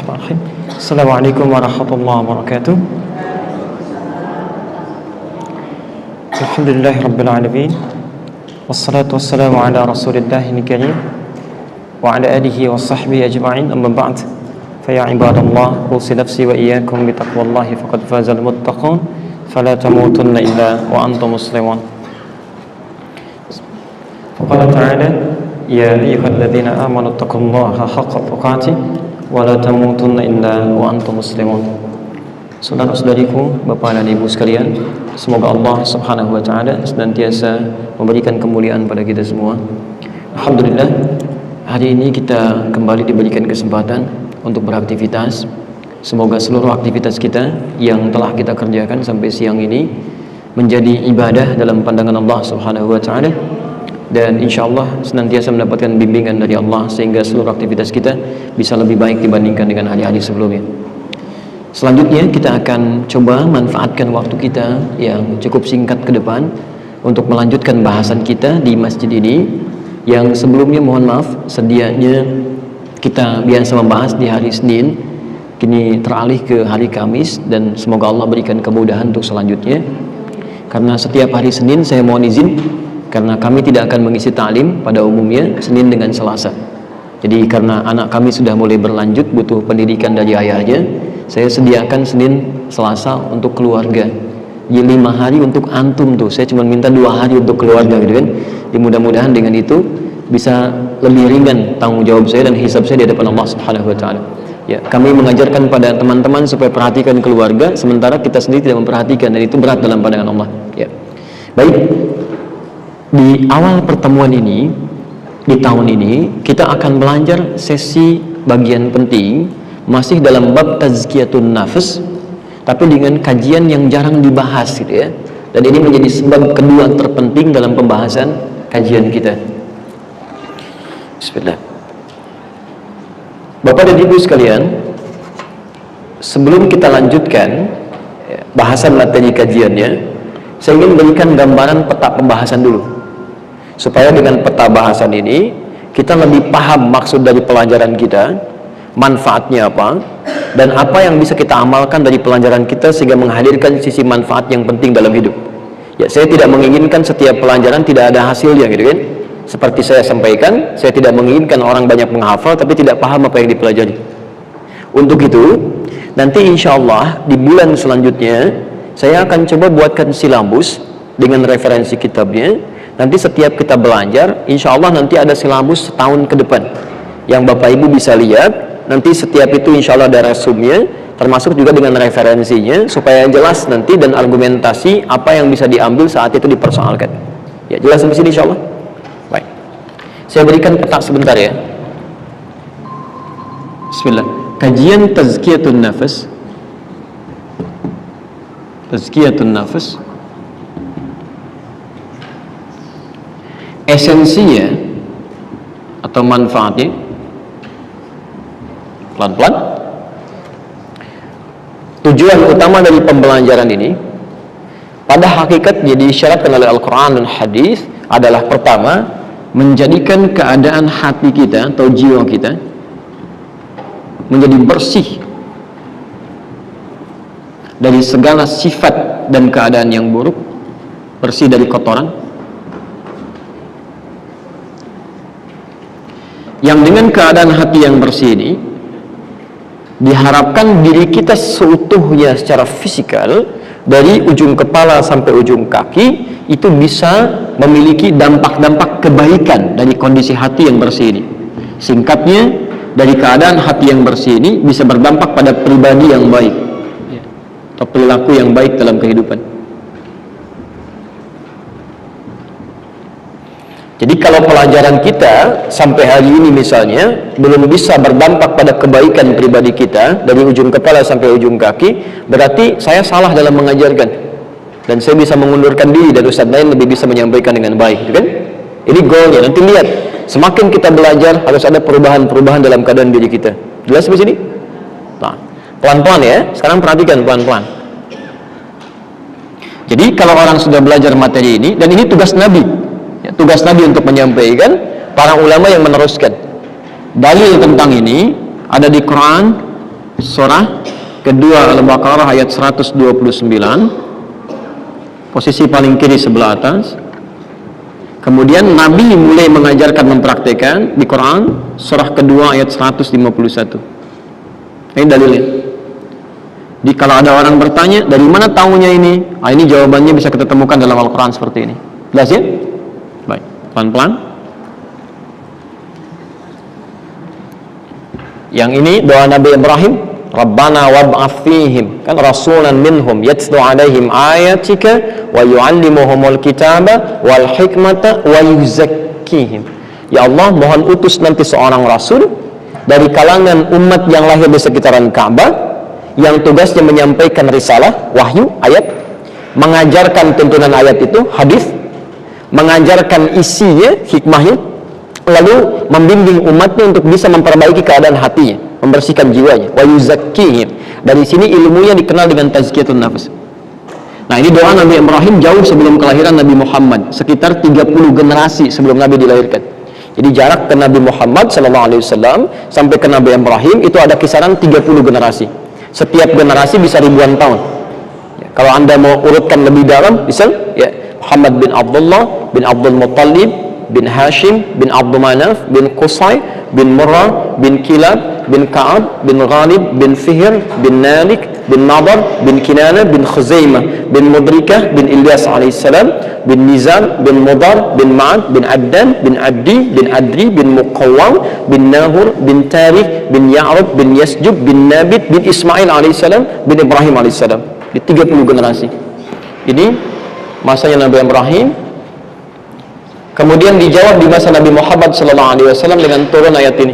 Bismillahirrahmanirrahim. Assalamualaikum warahmatullahi wabarakatuh. Alhamdulillahirabbil alamin. Wassalatu wassalamu ala Rasulillahil karim wa ala alihi wa sahbihi ajma'in. Amma ba'd. Fa ya ibadallah, usi nafsi wa iyyakum bi taqwallahi faqad fazal muttaqun. Fala tamutunna illa wa antum muslimun. Faqala ta'ala ya ayyuhalladzina amanu taqullaha haqqa tuqatih wa la tamutunna illa wa antum muslimun. Saudara-saudariku, Bapak dan Ibu sekalian, semoga Allah Subhanahu wa taala senantiasa memberikan kemuliaan pada kita semua. Alhamdulillah, hari ini kita kembali diberikan kesempatan untuk beraktivitas. Semoga seluruh aktivitas kita yang telah kita kerjakan sampai siang ini menjadi ibadah dalam pandangan Allah Subhanahu wa taala, dan insyaallah senantiasa mendapatkan bimbingan dari Allah sehingga seluruh aktivitas kita bisa lebih baik dibandingkan dengan hari-hari sebelumnya. Selanjutnya kita akan coba manfaatkan waktu kita yang cukup singkat ke depan untuk melanjutkan bahasan kita di masjid ini, yang sebelumnya mohon maaf sedianya kita biasa membahas di hari Senin, kini teralih ke hari Kamis, dan semoga Allah berikan kemudahan untuk selanjutnya. Karena setiap hari Senin saya mohon izin, karena kami tidak akan mengisi ta'lim pada umumnya Senin dengan Selasa. Jadi karena anak kami sudah mulai berlanjut, butuh pendidikan dari ayahnya, saya sediakan Senin Selasa untuk keluarga. Jadi 5 hari untuk antum tuh, saya cuma minta 2 hari untuk keluarga gitu kan. Jadi mudah-mudahan dengan itu bisa lebih ringan tanggung jawab saya dan hisab saya di hadapan Allah Subhanahu wa taala. Ya, kami mengajarkan pada teman-teman supaya perhatikan keluarga, sementara kita sendiri tidak memperhatikan, dan itu berat dalam pandangan Allah. Ya. Baik. Di awal pertemuan ini, di tahun ini, kita akan belajar sesi bagian penting, masih dalam bab tazkiyatun nafs, tapi dengan kajian yang jarang dibahas gitu ya. Dan ini menjadi sebab kedua terpenting dalam pembahasan kajian kita. Bismillah. Bapak dan Ibu sekalian, sebelum kita lanjutkan bahasan materi kajiannya, saya ingin berikan gambaran peta pembahasan dulu, supaya dengan peta bahasan ini kita lebih paham maksud dari pelajaran kita, manfaatnya apa, dan apa yang bisa kita amalkan dari pelajaran kita sehingga menghadirkan sisi manfaat yang penting dalam hidup. Ya, saya tidak menginginkan setiap pelajaran tidak ada hasilnya gitu kan. Seperti saya sampaikan, saya tidak menginginkan orang banyak menghafal tapi tidak paham apa yang dipelajari. Untuk itu, nanti insya Allah di bulan selanjutnya saya akan coba buatkan silabus dengan referensi kitabnya. Nanti setiap kita belajar, insya Allah nanti ada silabus setahun ke depan yang Bapak Ibu bisa lihat. Nanti setiap itu insya Allah ada resumnya, termasuk juga dengan referensinya, supaya jelas nanti dan argumentasi apa yang bisa diambil saat itu dipersoalkan. Ya, jelas sampai sini insya Allah. Baik, saya berikan peta sebentar ya. Bismillah. Kajian tazkiyatun nafs. Tazkiyatun nafs, esensinya atau manfaatnya, pelan-pelan. Tujuan utama dari pembelajaran ini pada hakikatnya disyaratkan oleh Al-Quran dan Hadis adalah pertama, menjadikan keadaan hati kita atau jiwa kita menjadi bersih dari segala sifat dan keadaan yang buruk, bersih dari kotoran, yang dengan keadaan hati yang bersih ini diharapkan diri kita seutuhnya secara fisikal dari ujung kepala sampai ujung kaki itu bisa memiliki dampak-dampak kebaikan dari kondisi hati yang bersih ini. Singkatnya, dari keadaan hati yang bersih ini bisa berdampak pada pribadi yang baik atau perilaku yang baik dalam kehidupan. Jadi kalau pelajaran kita sampai hari ini misalnya belum bisa berdampak pada kebaikan pribadi kita dari ujung kepala sampai ujung kaki, berarti saya salah dalam mengajarkan, dan saya bisa mengundurkan diri dan ustadz lain lebih bisa menyampaikan dengan baik, kan? Ini goalnya. Nanti lihat, semakin kita belajar harus ada perubahan-perubahan dalam keadaan diri kita. Jelas sampai sini? Nah, pelan-pelan ya. Sekarang perhatikan pelan-pelan. Jadi kalau orang sudah belajar materi ini, dan ini tugas Nabi. Ya, tugas Nabi untuk menyampaikan, para ulama yang meneruskan. Dalil tentang ini ada di Quran, surah kedua Al-Baqarah ayat 129, posisi paling kiri sebelah atas. Kemudian Nabi mulai mengajarkan mempraktikkan di Quran surah kedua ayat 151. Ini dalilnya. Jadi kalau ada orang bertanya, dari mana tahunya ini? Ini jawabannya bisa kita temukan dalam Al-Quran seperti ini. Jelas ya? Baik, pelan-pelan. Yang ini doa Nabi Ibrahim, Rabbana wab'ath fihim, kan rasulan minhum yatlu alaihim ayatika wa yu'allimuhumul kitaba wal hikmata wa yuzakkihim. Ya Allah, mohon utus nanti seorang rasul dari kalangan umat yang lahir di sekitaran Ka'bah, yang tugasnya menyampaikan risalah, wahyu, ayat, mengajarkan tuntunan ayat itu, hadis, mengajarkan isinya, hikmahnya, lalu membimbing umatnya untuk bisa memperbaiki keadaan hatinya, membersihkan jiwanya, wa yuzakkihim. Dari sini ilmunya dikenal dengan tazkiyatun nafs. Nah, ini doa Nabi Ibrahim jauh sebelum kelahiran Nabi Muhammad, sekitar 30 generasi sebelum Nabi dilahirkan. Jadi jarak ke Nabi Muhammad SAW sampai ke Nabi Ibrahim itu ada kisaran 30 generasi. Setiap generasi bisa ribuan tahun. Kalau Anda mau urutkan lebih dalam, misal ya, Muhammad bin Abdullah bin Abdul Muttalib bin Hashim bin Abdul Manaf bin Qusay bin Murrah bin Kilab bin Ka'ab bin Ghalib bin Fihr bin Nalik bin Nadar bin Kinana bin Khuzaimah bin Mudrikah bin Ilyas alaihissalam bin Nizam bin Mudar bin Ma'ad bin Addan bin Addi bin Adri bin Muqawwam bin Nahur bin Tarikh bin Ya'rub bin Yasjub bin Nabit bin Ismail alaihissalam bin Ibrahim alaihissalam. Di 30 generasi. Ini masanya Nabi Ibrahim. Kemudian dijawab di masa Nabi Muhammad SAW dengan turun ayat ini.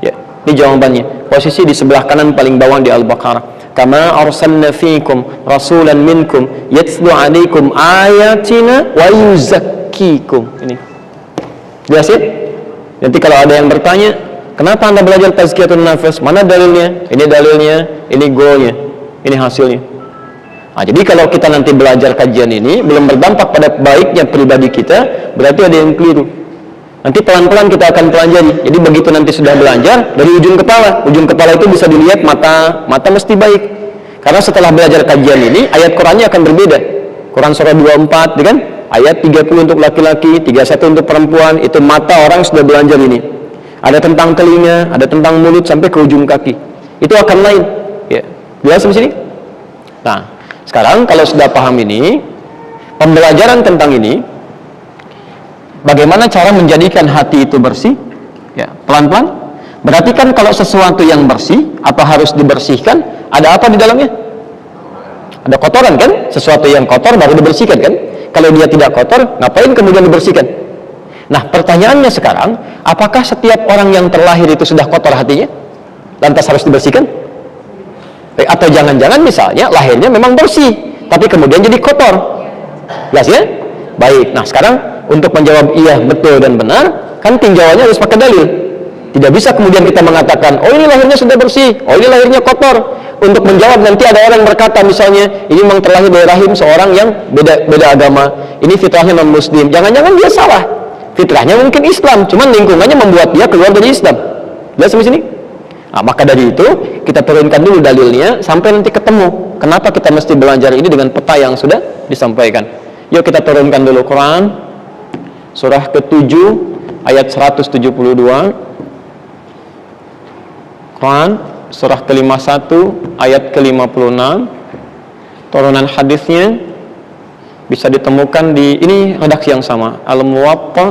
Ya, ini jawabannya. Posisi di sebelah kanan paling bawah di Al-Baqarah. Kama arsalna fiikum rasulan minkum yatlu 'alaikum ayatina wa yuzakkikum. Ini. Jelas ya? Nanti kalau ada yang bertanya, kenapa Anda belajar tazkiyatun nafs? Mana dalilnya? Ini dalilnya, ini goalnya, ini hasilnya. Nah, jadi kalau kita nanti belajar kajian ini belum berdampak pada baiknya pribadi kita, berarti ada yang keliru. Nanti pelan-pelan kita akan pelajari. Jadi begitu nanti sudah belajar dari ujung kepala itu bisa dilihat mata mesti baik. Karena setelah belajar kajian ini, ayat Qurannya akan berbeda. Quran surah 24, kan? Ayat 30 untuk laki-laki, 31 untuk perempuan. Itu mata orang sudah belajar ini. Ada tentang telinga, ada tentang mulut sampai ke ujung kaki. Itu akan lain. Ya, jelas di sini. Nah, sekarang kalau sudah paham ini, pembelajaran tentang ini, bagaimana cara menjadikan hati itu bersih? Ya, pelan-pelan. Berarti kan kalau sesuatu yang bersih, apa harus dibersihkan? Ada apa di dalamnya? Ada kotoran kan? Sesuatu yang kotor baru dibersihkan kan? Kalau dia tidak kotor, ngapain kemudian dibersihkan? Nah, pertanyaannya sekarang, apakah setiap orang yang terlahir itu sudah kotor hatinya? Lantas harus dibersihkan? Atau jangan-jangan misalnya lahirnya memang bersih, tapi kemudian jadi kotor. Jelas ya? Baik, nah sekarang untuk menjawab iya, betul, dan benar, kan tinjauannya harus pakai dalil. Tidak bisa kemudian kita mengatakan, oh ini lahirnya sudah bersih, oh ini lahirnya kotor. Untuk menjawab nanti ada orang berkata misalnya, ini memang terlahir dari rahim seorang yang beda agama, ini fitrahnya non-muslim. Jangan-jangan dia salah, fitrahnya mungkin Islam, cuman lingkungannya membuat dia keluar dari Islam. Jelas sampai sini? Nah, maka dari itu kita turunkan dulu dalilnya sampai nanti ketemu kenapa kita mesti belajar ini dengan peta yang sudah disampaikan. Yuk kita turunkan dulu Quran surah ke-7 ayat 172, Quran surah ke-51 ayat ke-56. Turunan hadisnya bisa ditemukan di ini redaksi yang sama, Al-Muwatta.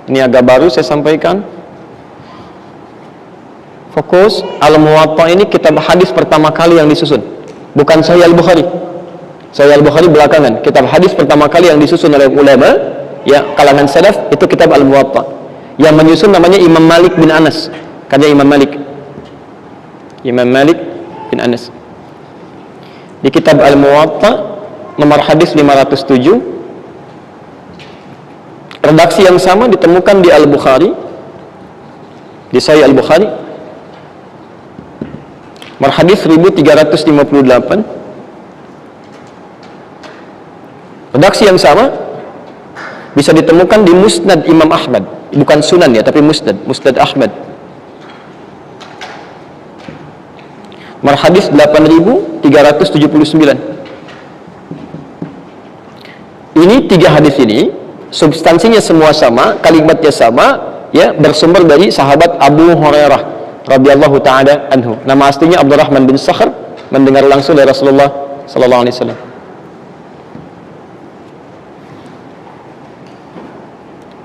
Ini agak baru saya sampaikan. Fokus, Al-Muwatta ini kitab hadis pertama kali yang disusun, bukan Sahih Al-Bukhari. Sahih Al-Bukhari belakangan. Kitab hadis pertama kali yang disusun oleh ulama, ya kalangan salaf, itu kitab Al-Muwatta. Yang menyusun namanya Imam Malik bin Anas, karya Imam Malik bin Anas. Di kitab Al-Muwatta nomor hadis 507, redaksi yang sama ditemukan di Al-Bukhari, di Sahih Al-Bukhari. Nomor hadis 1358. Redaksi yang sama bisa ditemukan di Musnad Imam Ahmad, bukan Sunan ya, tapi Musnad Ahmad. Al-Hadis 8379. Ini 3 hadis ini substansinya semua sama, kalimatnya sama, ya, bersumber dari sahabat Abu Hurairah radhiyallahu taala anhu. Nama aslinya Abdurrahman bin Sakhr, mendengar langsung dari Rasulullah sallallahu alaihi wasallam.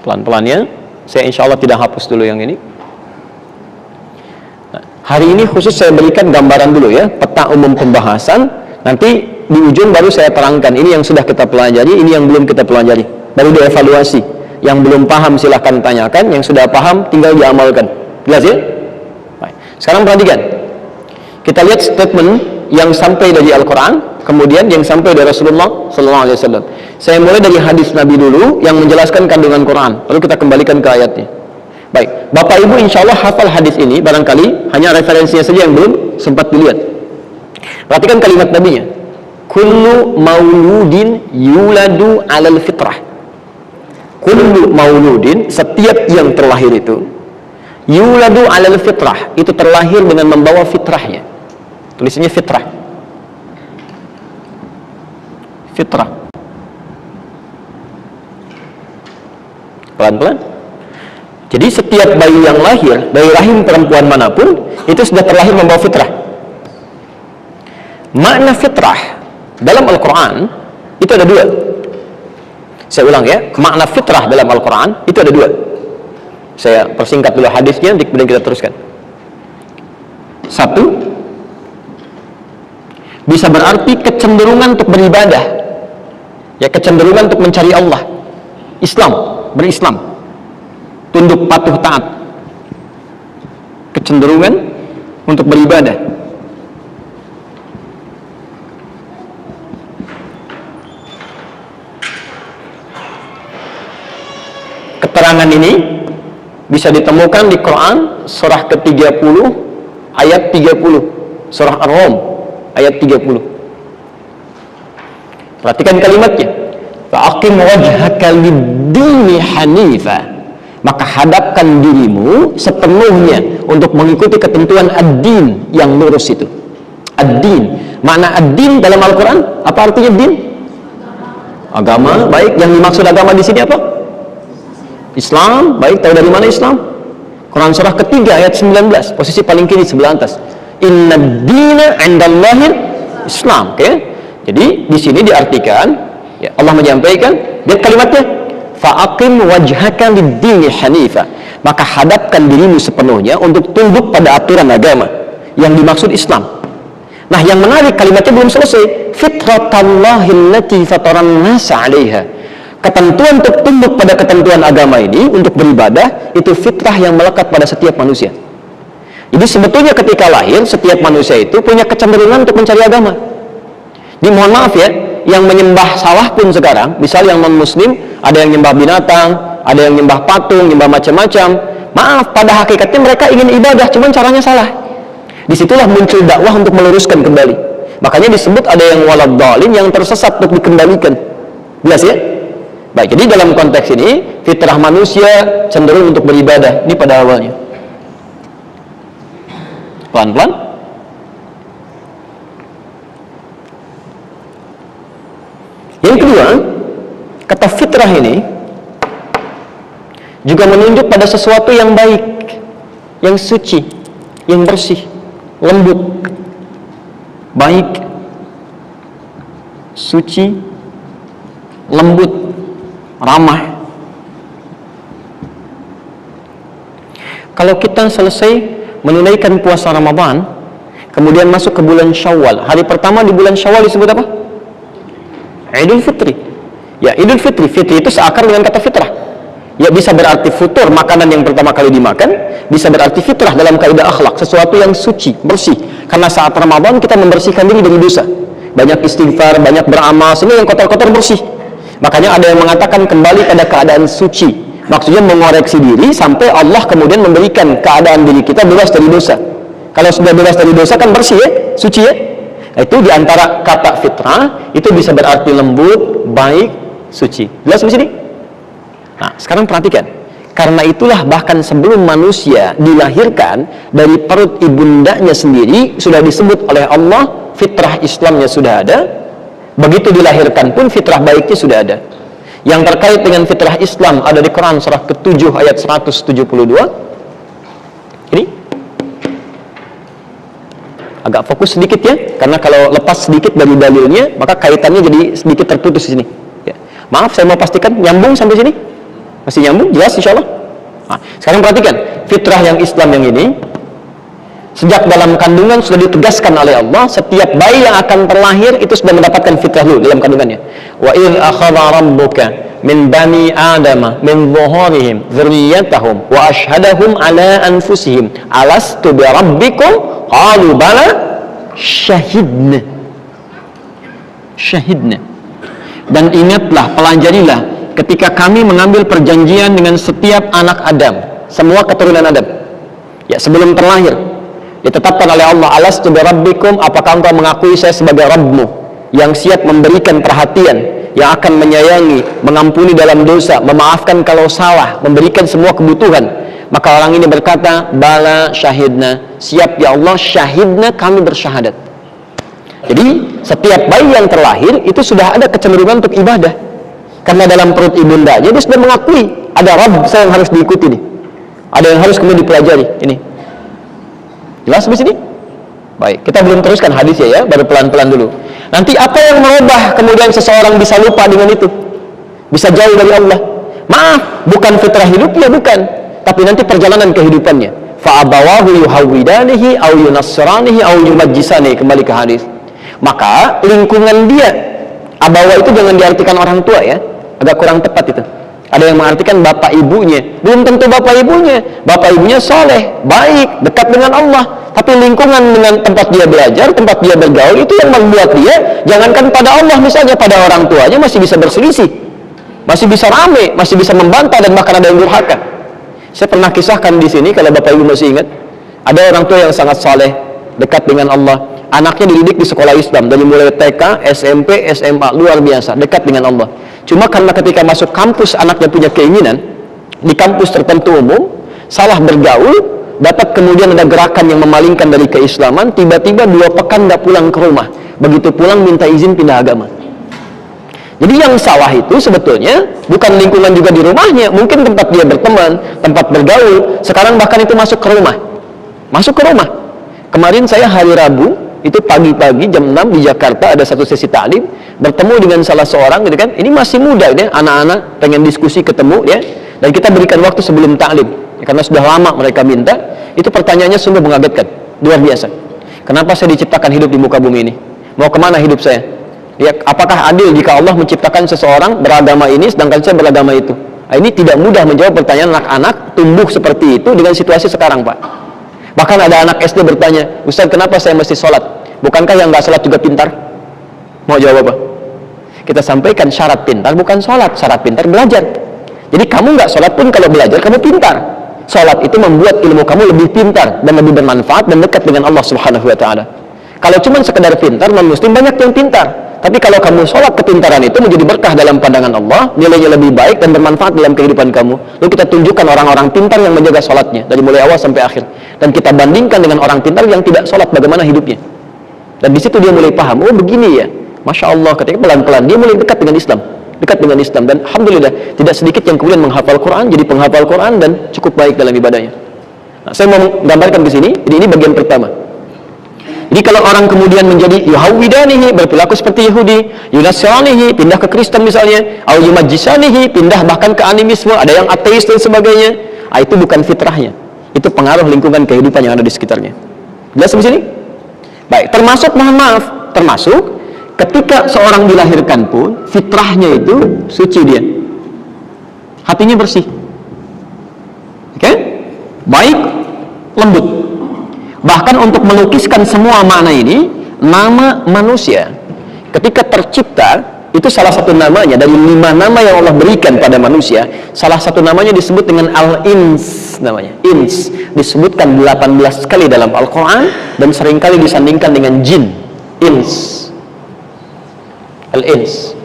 Pelan-pelan ya, saya insya Allah tidak hapus dulu yang ini. Nah, hari ini khusus saya berikan gambaran dulu ya, peta umum pembahasan. Nanti di ujung baru saya terangkan ini yang sudah kita pelajari, ini yang belum kita pelajari, baru dievaluasi. Yang belum paham silahkan tanyakan, yang sudah paham tinggal diamalkan. Jelas ya? Baik. Sekarang perhatikan, kita lihat statement yang sampai dari Al-Quran, kemudian yang sampai dari Rasulullah sallallahu alaihi wasallam. Saya mulai dari hadis Nabi dulu yang menjelaskan kandungan Quran, lalu kita kembalikan ke ayatnya. Baik, Bapak Ibu insya Allah hafal hadis ini, barangkali hanya referensinya saja yang belum sempat dilihat. Perhatikan kalimat Nabinya, kullu mauludin yuladu alal fitrah. Kullu mauludin, setiap yang terlahir itu, yuladu alal fitrah, itu terlahir dengan membawa fitrahnya. Tulisannya fitrah. Fitrah. Pelan-pelan. Jadi setiap bayi yang lahir dari rahim perempuan manapun itu sudah terlahir membawa fitrah. Makna fitrah dalam Al-Quran itu ada 2. Saya ulang ya, makna fitrah dalam Al-Quran itu ada 2. Saya persingkat dulu hadisnya, kemudian kita teruskan. 1, bisa berarti kecenderungan untuk beribadah, ya, kecenderungan untuk mencari Allah, Islam, berislam, tunduk patuh taat, kecenderungan untuk beribadah. Keterangan ini bisa ditemukan di Quran surah ke-30 ayat 30, surah Ar-Rum ayat 30. Perhatikan kalimatnya, fa'aqim wajhaka lid-dini hanifa, maka hadapkan dirimu sepenuhnya untuk mengikuti ketentuan ad-din yang lurus itu. Ad-din, makna ad-din dalam Al-Quran apa artinya din? Agama. Baik, yang dimaksud agama di sini apa? Islam. Baik, tahu dari mana Islam? Quran surah ketiga ayat 19, posisi paling kiri sebelah atas. Inna dina 'indallahil Islam. Oke. Jadi di sini diartikan, ya, Allah menyampaikan, lihat kalimatnya, fa'aqim wajhaka lid-dini hanifa, maka hadapkan dirimu sepenuhnya untuk tunduk pada aturan agama yang dimaksud Islam. Nah, yang menarik kalimatnya belum selesai. Fitratallahi allati fataran nasa 'alaiha. Ketentuan untuk tunduk pada ketentuan agama ini untuk beribadah itu fitrah yang melekat pada setiap manusia. Jadi sebetulnya ketika lahir setiap manusia itu punya kecenderungan untuk mencari agama. Jadi mohon maaf ya, yang menyembah salah pun sekarang, misal yang non muslim ada yang nyembah binatang, ada yang nyembah patung, nyembah macam-macam. Maaf, pada hakikatnya mereka ingin ibadah, cuman caranya salah. Disitulah muncul dakwah untuk meluruskan kembali. Makanya disebut ada yang waladhdallin, yang tersesat, untuk dikembalikan. Jelas ya? Baik, jadi dalam konteks ini fitrah manusia cenderung untuk beribadah, ini pada awalnya. Pelan-pelan. Yang kedua, kata fitrah ini juga menunjuk pada sesuatu yang baik, yang suci, yang bersih, lembut, baik, suci, lembut, ramah. Kalau kita selesai menunaikan puasa Ramadan, kemudian masuk ke bulan Syawal, hari pertama di bulan Syawal disebut apa? Idul Fitri. Ya, Idul Fitri. Fitri itu seakar dengan kata fitrah. Ya, bisa berarti futur, makanan yang pertama kali dimakan, bisa berarti fitrah dalam kaidah akhlak, sesuatu yang suci, bersih. Karena saat Ramadan kita membersihkan diri dari dosa. Banyak istighfar, banyak beramal, sehingga yang kotor-kotor bersih. Makanya ada yang mengatakan kembali pada keadaan suci, maksudnya mengoreksi diri sampai Allah kemudian memberikan keadaan diri kita bebas dari dosa. Kalau sudah bebas dari dosa kan bersih ya, suci ya. Nah, itu diantara kata fitrah itu bisa berarti lembut, baik, suci. Jelas di sini? Nah, sekarang perhatikan Karena itulah bahkan sebelum manusia dilahirkan dari perut ibundanya sendiri sudah disebut oleh Allah fitrah Islamnya sudah ada. Begitu dilahirkan pun fitrah baiknya sudah ada. Yang terkait dengan fitrah Islam ada di Quran surah ke-7 ayat 172. Ini agak fokus sedikit ya, karena kalau lepas sedikit dari dalilnya maka kaitannya jadi sedikit terputus di sini. Ya. Maaf, saya mau pastikan nyambung sampai sini. Masih nyambung? Jelas insya Allah? Nah, sekarang perhatikan, fitrah yang Islam yang ini sejak dalam kandungan sudah ditegaskan oleh Allah, setiap bayi yang akan terlahir itu sudah mendapatkan fitrah dulu dalam kandungannya. Wa idh akhadha rabbuka min bani adama min dhuhurihim dzurriyyatahum wa ashhadahum ala anfusihim alastu bi rabbikum qalu bala syahidna. Dan ingatlah, pelajarilah ketika kami mengambil perjanjian dengan setiap anak Adam, semua keturunan Adam, ya sebelum terlahir, ditetapkan oleh Allah, alastu bi rabbikum, apakah engkau mengakui saya sebagai Rabbmu yang siap memberikan perhatian, yang akan menyayangi, mengampuni dalam dosa, memaafkan kalau salah, memberikan semua kebutuhan. Maka orang ini berkata, bala syahidna, siap ya Allah, syahidna, kami bersyahadat. Jadi setiap bayi yang terlahir itu sudah ada kecenderungan untuk ibadah, karena dalam perut ibundanya dia sudah mengakui ada Rabb saya yang harus diikuti nih, ada yang harus kemudian dipelajari. Ini jelas di sini? Baik, kita belum teruskan hadisnya ya, baru pelan-pelan dulu. Nanti apa yang merubah kemudian seseorang bisa lupa dengan itu, bisa jauh dari Allah? Maaf, bukan fitrah hidupnya, bukan, tapi nanti perjalanan kehidupannya. Fa'abawahu yuhawwidanihi aw yunassiranihi aw yumajjisanihi, kembali ke hadis. Maka lingkungan dia, abawa itu jangan diartikan orang tua ya, agak kurang tepat itu. Ada yang mengartikan bapak ibunya, belum tentu bapak ibunya. Bapak ibunya soleh, baik, dekat dengan Allah, tapi lingkungan dengan tempat dia belajar, tempat dia bergaul, itu yang membuat dia, jangankan pada Allah misalnya, pada orang tuanya masih bisa berselisih, masih bisa rame, masih bisa membantah, dan bahkan ada yang durhaka. Saya pernah kisahkan di sini, kalau bapak ibu masih ingat, ada orang tua yang sangat soleh, dekat dengan Allah, anaknya dididik di sekolah Islam dari mulai TK, SMP, SMA, luar biasa, dekat dengan Allah. Cuma karena ketika masuk kampus anaknya punya keinginan di kampus tertentu umum, salah bergaul, dapat kemudian ada gerakan yang memalingkan dari keislaman, tiba-tiba 2 pekan nggak pulang ke rumah, begitu pulang minta izin pindah agama. Jadi yang salah itu sebetulnya bukan lingkungan juga di rumahnya, mungkin tempat dia berteman, tempat bergaul, sekarang bahkan itu masuk ke rumah. Kemarin saya hari Rabu itu pagi-pagi jam 6 di Jakarta ada satu sesi ta'lim, bertemu dengan salah seorang gitu kan, ini masih muda ya, anak-anak pengen diskusi ketemu ya, dan kita berikan waktu sebelum ta'lim ya, karena sudah lama mereka minta. Itu pertanyaannya sungguh mengagetkan, luar biasa. Kenapa saya diciptakan hidup di muka bumi ini? Mau kemana hidup saya? Ya, apakah adil jika Allah menciptakan seseorang beragama ini sedangkan saya beragama itu? Nah, ini tidak mudah menjawab pertanyaan anak-anak tumbuh seperti itu dengan situasi sekarang, Pak. Bahkan ada anak SD bertanya, Ustaz, kenapa saya mesti sholat? Bukankah yang nggak sholat juga pintar? Mau jawab apa? Kita sampaikan syarat pintar bukan sholat, syarat pintar belajar. Jadi kamu nggak sholat pun kalau belajar kamu pintar. Sholat itu membuat ilmu kamu lebih pintar dan lebih bermanfaat dan dekat dengan Allah Subhanahu Wa Taala. Kalau cuma sekedar pintar, non-muslim banyak yang pintar. Tapi kalau kamu sholat, kepintaran itu menjadi berkah dalam pandangan Allah, nilainya lebih baik dan bermanfaat dalam kehidupan kamu. Lalu kita tunjukkan orang-orang pintar yang menjaga sholatnya dari mulai awal sampai akhir, dan kita bandingkan dengan orang pintar yang tidak sholat bagaimana hidupnya. Dan di situ dia mulai paham, oh begini ya, masya Allah. Ketika pelan-pelan dia mulai dekat dengan Islam, dan alhamdulillah tidak sedikit yang kemudian menghafal Quran, jadi penghafal Quran dan cukup baik dalam ibadahnya. Nah, saya mau menggambarkan di sini. Jadi ini bagian pertama. Jadi kalau orang kemudian menjadi yuhawwidanihi, berperilaku seperti Yahudi, yunassiranihi, pindah ke Kristen misalnya, au yumajjisanihi, pindah bahkan ke animisme, ada yang ateis dan sebagainya, itu bukan fitrahnya. Itu pengaruh lingkungan kehidupan yang ada di sekitarnya. Jelas di sini? Baik, termasuk termasuk ketika seorang dilahirkan pun fitrahnya itu suci dia. Hatinya bersih. Oke? Baik, lembut. Bahkan untuk melukiskan semua makna ini, nama manusia ketika tercipta itu salah satu namanya dari 5 nama yang Allah berikan pada manusia, salah satu namanya disebut dengan Al-Ins, namanya Ins, disebutkan 18 kali dalam Al-Quran dan seringkali disandingkan dengan jin. Ins, Al-Ins.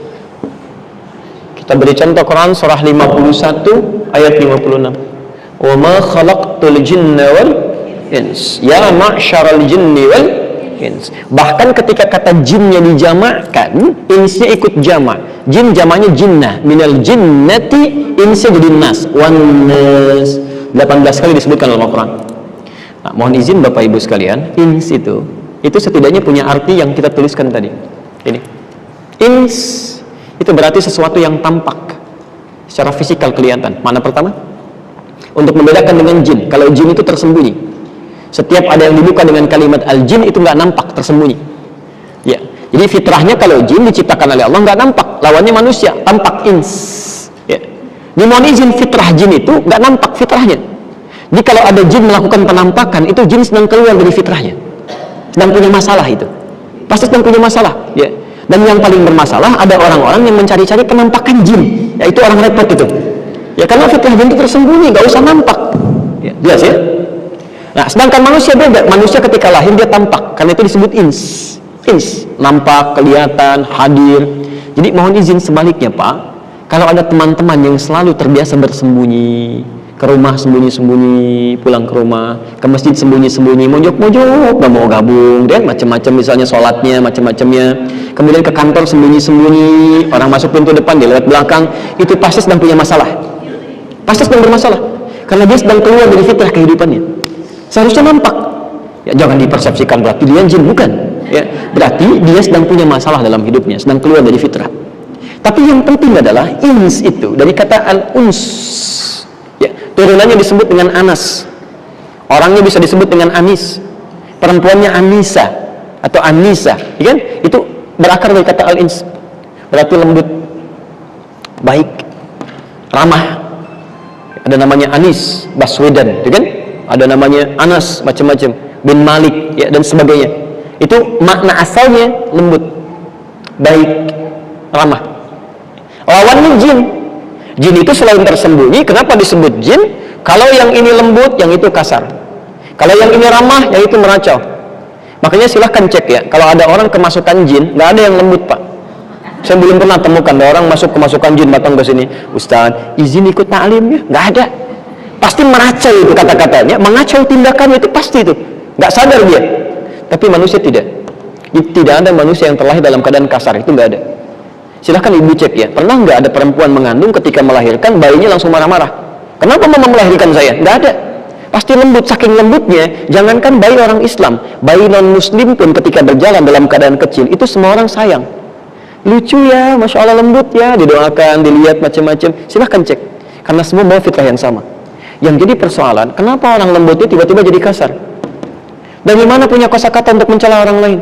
Kita Kita beri contoh Quran surah 51 ayat 56. Wa ma khalaqtul jinna wal ins ya ma'syaral jinni wal ins. Bahkan ketika kata jinnya dijamakkan, insnya ikut jamak. Jin jamaknya jinnah, minal jinnati, insnya jadi nas, wan nas. 18 kali disebutkan dalam Al-Quran. Nah, mohon izin Bapak Ibu sekalian, ins itu setidaknya punya arti yang kita tuliskan tadi. Ini ins itu berarti sesuatu yang tampak secara fisikal kelihatan. Mana pertama? Untuk membedakan dengan jin. Kalau jin itu tersembunyi. Setiap ada yang dibuka dengan kalimat al-jin itu nggak nampak, tersembunyi. Ya. Jadi fitrahnya kalau jin diciptakan oleh Allah nggak nampak, lawannya manusia, tampak ins. Ya. Ini mohon izin, fitrah jin itu nggak nampak fitrahnya. Jadi kalau ada jin melakukan penampakan, itu jin sedang keluar dari fitrahnya, sedang punya masalah itu. Pasti sedang punya masalah. Ya. Dan yang paling bermasalah ada orang-orang yang mencari-cari penampakan jin, yaitu orang repot itu. Ya karena fitrah jin itu tersembunyi, nggak usah nampak. Ya, jelas ya? Nah, sedangkan manusia beda. Manusia ketika lahir dia tampak, karena itu disebut ins. Ins, nampak, kelihatan, hadir. Jadi mohon izin sebaliknya Pak, kalau ada teman-teman yang selalu terbiasa bersembunyi, ke rumah sembunyi-sembunyi, pulang ke rumah, ke masjid sembunyi-sembunyi, mojok-mojok, nggak mau gabung, dan macam-macam misalnya sholatnya, macam-macamnya. Kemudian ke kantor sembunyi-sembunyi, orang masuk pintu depan, dia lewat belakang, itu pasti sedang punya masalah. Pasti sedang bermasalah, karena dia sedang keluar dari fitrah kehidupannya. Seharusnya nampak. Ya, jangan dipersepsikan berarti dia jin, bukan. Ya, berarti dia sedang punya masalah dalam hidupnya, sedang keluar dari fitrah. Tapi yang penting adalah ins itu dari kata al-uns. Ya, turunannya disebut dengan Anas. Orangnya bisa disebut dengan Anis. Perempuannya Anisa atau Anisa, ya kan? Itu berakar dari kata al-ins. Berarti lembut, baik, ramah. Ada namanya Anis Baswedan, ya kan? Ada namanya Anas, macam-macam, bin Malik, ya, dan sebagainya. Itu makna asalnya lembut, baik, ramah. Lawannya jin. Jin itu selain tersembunyi, kenapa disebut jin? Kalau yang ini lembut, yang itu kasar. Kalau yang ini ramah, yang itu meracau. Makanya silahkan cek ya, kalau ada orang kemasukan jin, nggak ada yang lembut Pak. Saya belum pernah temukan ada orang masuk kemasukan jin datang ke sini, Ustaz, izin ikut taklimnya, nggak ada. Pasti meracau itu kata-katanya, mengacau tindakannya itu pasti itu, nggak sadar dia. Tapi manusia tidak. Tidak ada manusia yang terlahir dalam keadaan kasar, itu nggak ada. Silahkan ibu cek ya, pernah nggak ada perempuan mengandung ketika melahirkan bayinya langsung marah-marah? Kenapa mama melahirkan saya? Nggak ada. Pasti lembut, saking lembutnya. Jangankan bayi orang Islam, bayi non Muslim pun ketika berjalan dalam keadaan kecil itu semua orang sayang. Lucu ya, masya Allah lembut ya, didoakan, dilihat macam-macam. Silahkan cek, karena semua mau fitrah yang sama. Yang jadi persoalan, kenapa orang lembutnya tiba-tiba jadi kasar? Dari mana punya kosakata untuk mencela orang lain?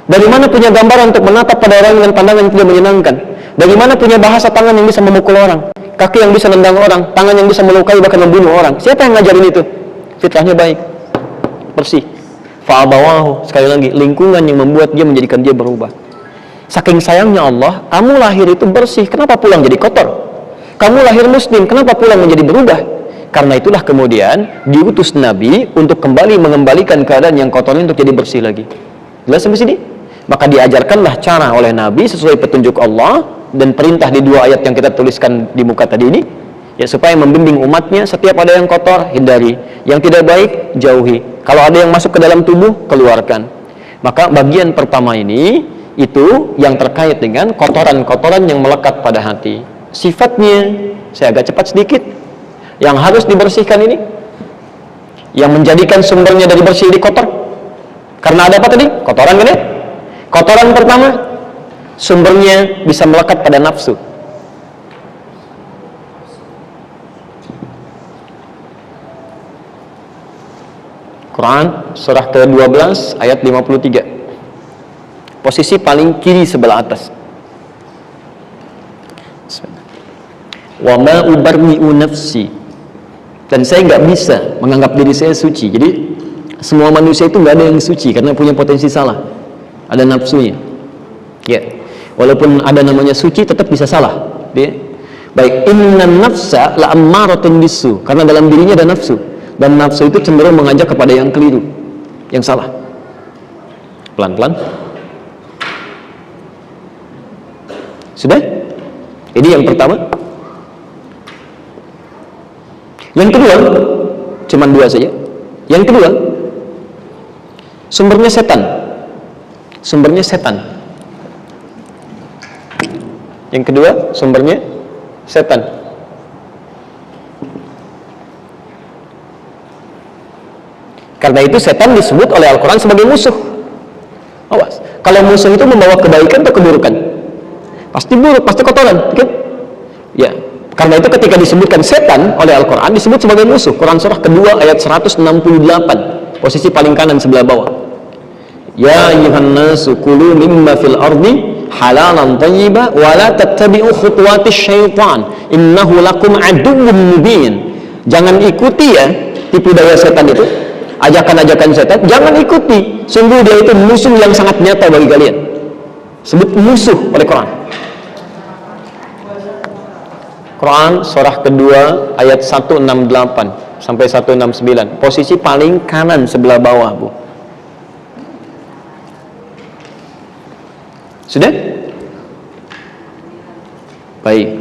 Dari mana punya gambaran untuk menatap pada orang dengan pandangan yang tidak menyenangkan? Dari mana punya bahasa tangan yang bisa memukul orang? Kaki yang bisa nendang orang? Tangan yang bisa melukai bahkan membunuh orang? Siapa yang ngajarin itu? Fitrahnya baik, bersih. Fa'abawahu, sekali lagi, lingkungan yang membuat dia menjadikan dia berubah. Saking sayangnya Allah, kamu lahir itu bersih, kenapa pulang jadi kotor? Kamu lahir muslim, kenapa pulang menjadi berubah? Karena itulah kemudian diutus Nabi untuk kembali mengembalikan keadaan yang kotor untuk jadi bersih lagi. Jelas sampai sini? Maka diajarkanlah cara oleh Nabi sesuai petunjuk Allah dan perintah di dua ayat yang kita tuliskan di muka tadi ini, ya, supaya membimbing umatnya. Setiap ada yang kotor, hindari. Yang tidak baik, jauhi. Kalau ada yang masuk ke dalam tubuh, keluarkan. Maka bagian pertama ini itu yang terkait dengan kotoran-kotoran yang melekat pada hati. Sifatnya, saya agak cepat sedikit, yang harus dibersihkan ini, yang menjadikan sumbernya dari bersih di kotor. Karena ada apa tadi? Kotoran kan ya? Kotoran pertama, sumbernya bisa melekat pada nafsu. Quran surah ke-12 ayat 53. Posisi paling kiri sebelah atas. Wa ma ubarri'u nafsi. Dan saya nggak bisa menganggap diri saya suci. Jadi semua manusia itu nggak ada yang suci karena punya potensi salah. Ada nafsunya. Ya. Walaupun ada namanya suci tetap bisa salah. Ya. Baik, innan nafsa la ammaratun bisu, karena dalam dirinya ada nafsu. Dan nafsu itu cenderung mengajak kepada yang keliru, yang salah. Pelan-pelan. Sudah? Ini yang pertama. Yang kedua, cuman 2 saja. Yang kedua, sumbernya setan. Sumbernya setan. Yang kedua, sumbernya setan. Karena itu setan disebut oleh Al-Quran sebagai musuh. Awas, kalau musuh itu membawa kebaikan atau keburukan? Pasti buruk, pasti kotoran, kan? Ya, karena itu ketika disebutkan setan oleh Al-Quran disebut sebagai musuh. Quran surah kedua ayat 168, posisi paling kanan sebelah bawah. Ya ayyuhan nasu kulu mimma fil ardi halalan thayyiba wa la tattabi'u khutuwatis syaitan innahu lakum aduwwun mubin. Jangan ikuti ya tipu daya setan itu, ajakan-ajakan setan, jangan ikuti. Sungguh dia itu musuh yang sangat nyata bagi kalian. Sebut musuh oleh Quran. Quran surah kedua ayat 168 sampai 169, posisi paling kanan sebelah bawah, Bu. Sudah? Baik.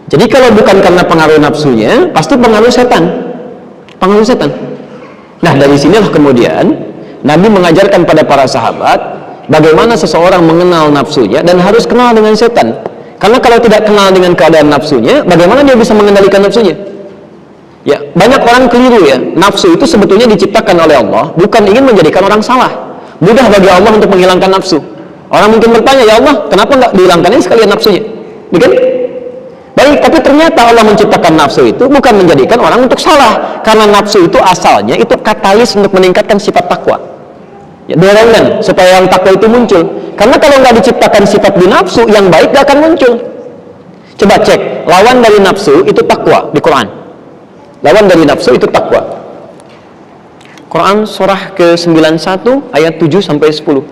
Jadi kalau bukan karena pengaruh nafsunya, pasti pengaruh setan. Pengaruh setan. Nah, dari sinilah kemudian Nabi mengajarkan pada para sahabat bagaimana seseorang mengenal nafsunya dan harus kenal dengan setan. Karena kalau tidak kenal dengan keadaan nafsunya, bagaimana dia bisa mengendalikan nafsunya? Ya, banyak orang keliru ya. Nafsu itu sebetulnya diciptakan oleh Allah, bukan ingin menjadikan orang salah. Mudah bagi Allah untuk menghilangkan nafsu. Orang mungkin bertanya, ya Allah, kenapa nggak dihilangkan sekalian nafsunya? Bukan? Baik, tapi ternyata Allah menciptakan nafsu itu bukan menjadikan orang untuk salah. Karena nafsu itu asalnya itu katalis untuk meningkatkan sifat takwa. Ya, dorongan supaya yang takwa itu muncul. Karena kalau nggak diciptakan sifat di nafsu, yang baik nggak akan muncul. Coba cek, lawan dari nafsu itu takwa di Quran. Lawan dari nafsu itu takwa. Quran surah ke-91 ayat 7 sampai 10.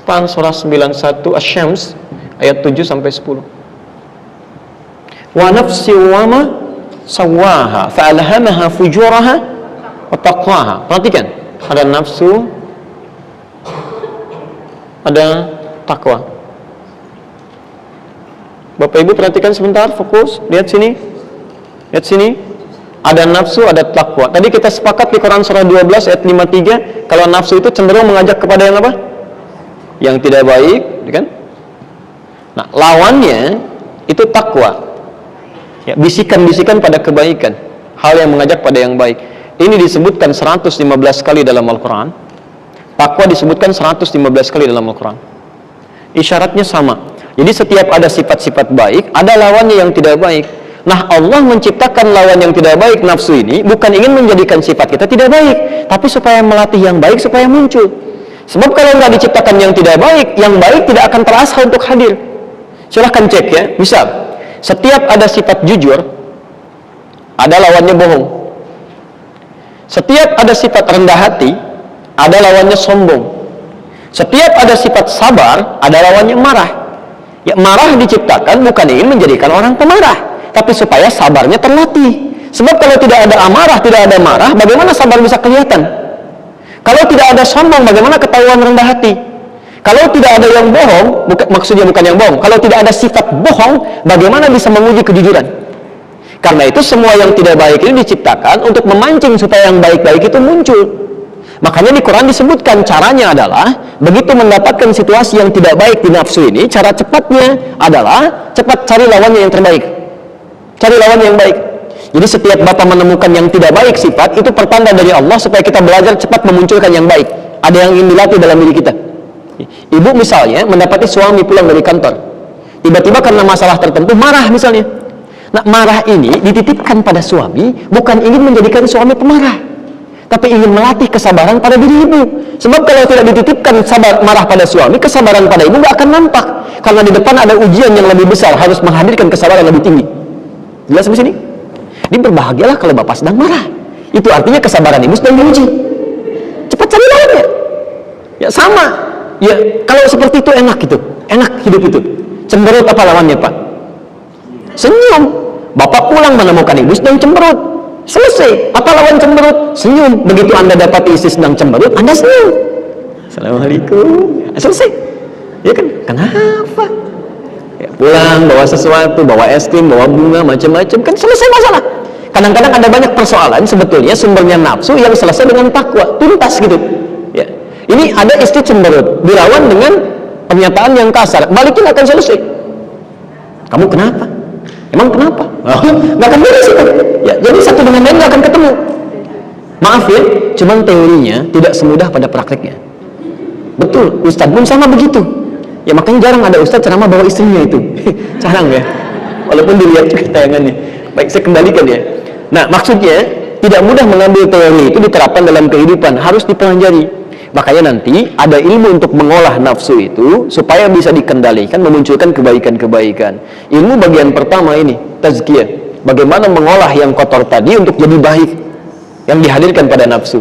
Quran surah 91 Asy-Syams ayat 7 sampai 10. Wa nafsi wa ma sawwaha fa'alhamaha fujuraha wa taqwaha. Perhatikan, ada nafsu, ada takwa. Bapak Ibu perhatikan sebentar, fokus, lihat sini. Lihat sini. Ada nafsu, ada takwa. Tadi kita sepakat di Quran surah 12 ayat 53, kalau nafsu itu cenderung mengajak kepada yang apa? Yang tidak baik, kan? Nah, lawannya itu takwa. Ya, bisikan-bisikan pada kebaikan, hal yang mengajak pada yang baik. Ini disebutkan 115 kali dalam Al-Quran. Takwa disebutkan 115 kali dalam Al-Quran. Isyaratnya sama. Jadi setiap ada sifat-sifat baik, ada lawannya yang tidak baik. Nah, Allah menciptakan lawan yang tidak baik, nafsu ini, bukan ingin menjadikan sifat kita tidak baik, tapi supaya melatih yang baik supaya muncul. Sebab kalau nggak diciptakan yang tidak baik tidak akan terasa untuk hadir. Silahkan cek ya. Misal, setiap ada sifat jujur, ada lawannya bohong. Setiap ada sifat rendah hati, ada lawannya sombong. Setiap ada sifat sabar, ada lawannya marah. Ya, marah diciptakan bukan ingin menjadikan orang pemarah, tapi supaya sabarnya terlatih. Sebab kalau tidak ada amarah, tidak ada marah, bagaimana sabar bisa kelihatan? Kalau tidak ada sombong, bagaimana ketahuan rendah hati? Kalau tidak ada yang bohong, maksudnya bukan yang bohong, kalau tidak ada sifat bohong, bagaimana bisa menguji kejujuran? Karena itu semua yang tidak baik ini diciptakan untuk memancing supaya yang baik-baik itu muncul. Makanya di Quran disebutkan caranya adalah begitu mendapatkan situasi yang tidak baik di nafsu ini, cara cepatnya adalah cepat cari lawannya yang terbaik. Cari lawan yang baik. Jadi setiap Bapak menemukan yang tidak baik sifat, itu pertanda dari Allah supaya kita belajar cepat memunculkan yang baik. Ada yang ingin dilatih dalam diri kita. Ibu misalnya mendapati suami pulang dari kantor, tiba-tiba karena masalah tertentu marah misalnya. Nah, marah ini dititipkan pada suami bukan ingin menjadikan suami pemarah, tapi ingin melatih kesabaran pada diri ibu. Sebab kalau tidak dititipkan marah pada suami, kesabaran pada ibu nggak akan nampak. Karena di depan ada ujian yang lebih besar, harus menghadirkan kesabaran lebih tinggi. Jelas sampai sini? Ini berbahagialah kalau Bapak sedang marah. Itu artinya kesabaran ibu sedang diuji. Cepat cari lawannya. Ya sama. Ya, kalau seperti itu enak gitu. Enak hidup itu. Cemberut apa lawannya, Pak? Senyum. Bapak pulang menemukan ibu sedang cemberut. Selesai. Apa lawan cemberut? Senyum. Begitu Anda dapat istri sedang cemberut, Anda senyum. Assalamualaikum. Selesai. Ya kan? Kenapa? Ya, pulang bawa sesuatu, bawa es krim, bawa bunga, macam-macam, kan selesai masalah. Kadang-kadang ada banyak persoalan sebetulnya sumbernya nafsu yang selesai dengan takwa, tuntas gitu. Ya. Ini ada istri cemberut, dilawan dengan pernyataan yang kasar, balikin akan selesai. Kamu kenapa? Emang kenapa? Nggak akan beres itu. Ya, jadi satu dengan lain nggak akan ketemu. Maaf ya, cuman teorinya tidak semudah pada prakteknya. Betul, Ustadz pun sama begitu. Ya makanya jarang ada Ustadz ceramah bawa istrinya itu. Jarang ya. Walaupun dilihat juga tayangannya. Baik, saya kembalikan ya. Nah, maksudnya tidak mudah mengambil teori itu diterapkan dalam kehidupan, harus dipelajari. Makanya nanti ada ilmu untuk mengolah nafsu itu supaya bisa dikendalikan, memunculkan kebaikan-kebaikan. Ilmu bagian pertama ini, tazkiyah. Bagaimana mengolah yang kotor tadi untuk jadi baik yang dihadirkan pada nafsu.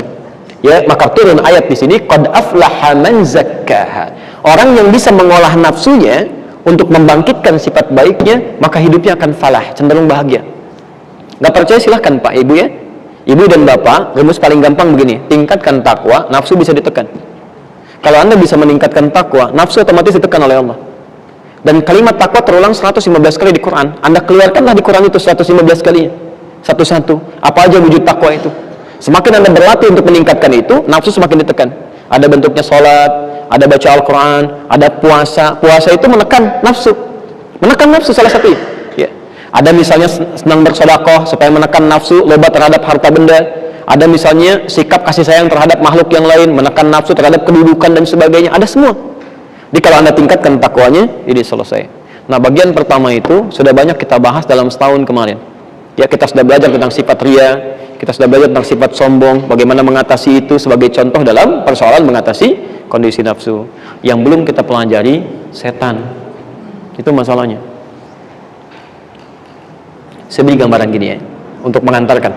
Ya, maka turun ayat di sini, qad aflaha man zakkaha. Orang yang bisa mengolah nafsunya untuk membangkitkan sifat baiknya, maka hidupnya akan falah, cenderung bahagia. Nggak percaya silahkan Pak Ibu ya. Ibu dan Bapak, rumus paling gampang begini, tingkatkan takwa, nafsu bisa ditekan. Kalau Anda bisa meningkatkan takwa, nafsu otomatis ditekan oleh Allah. Dan kalimat takwa terulang 115 kali di Quran. Anda keluarkanlah di Quran itu 115 kali. Satu-satu. Apa aja wujud takwa itu? Semakin Anda berlatih untuk meningkatkan itu, nafsu semakin ditekan. Ada bentuknya sholat, ada baca Al-Quran, ada puasa. Puasa itu menekan nafsu. Menekan nafsu salah satu. Ya. Ada misalnya senang bersedekah supaya menekan nafsu, loba terhadap harta benda. Ada misalnya sikap kasih sayang terhadap makhluk yang lain, menekan nafsu terhadap kedudukan dan sebagainya. Ada semua. Jadi kalau Anda tingkatkan takwanya, ini selesai. Nah, bagian pertama itu sudah banyak kita bahas dalam setahun kemarin. Ya, kita sudah belajar tentang sifat ria, kita sudah belajar tentang sifat sombong, bagaimana mengatasi itu sebagai contoh dalam persoalan mengatasi kondisi nafsu. Yang belum kita pelajari, setan. Itu masalahnya. Saya beri gambaran gini ya, untuk mengantarkan.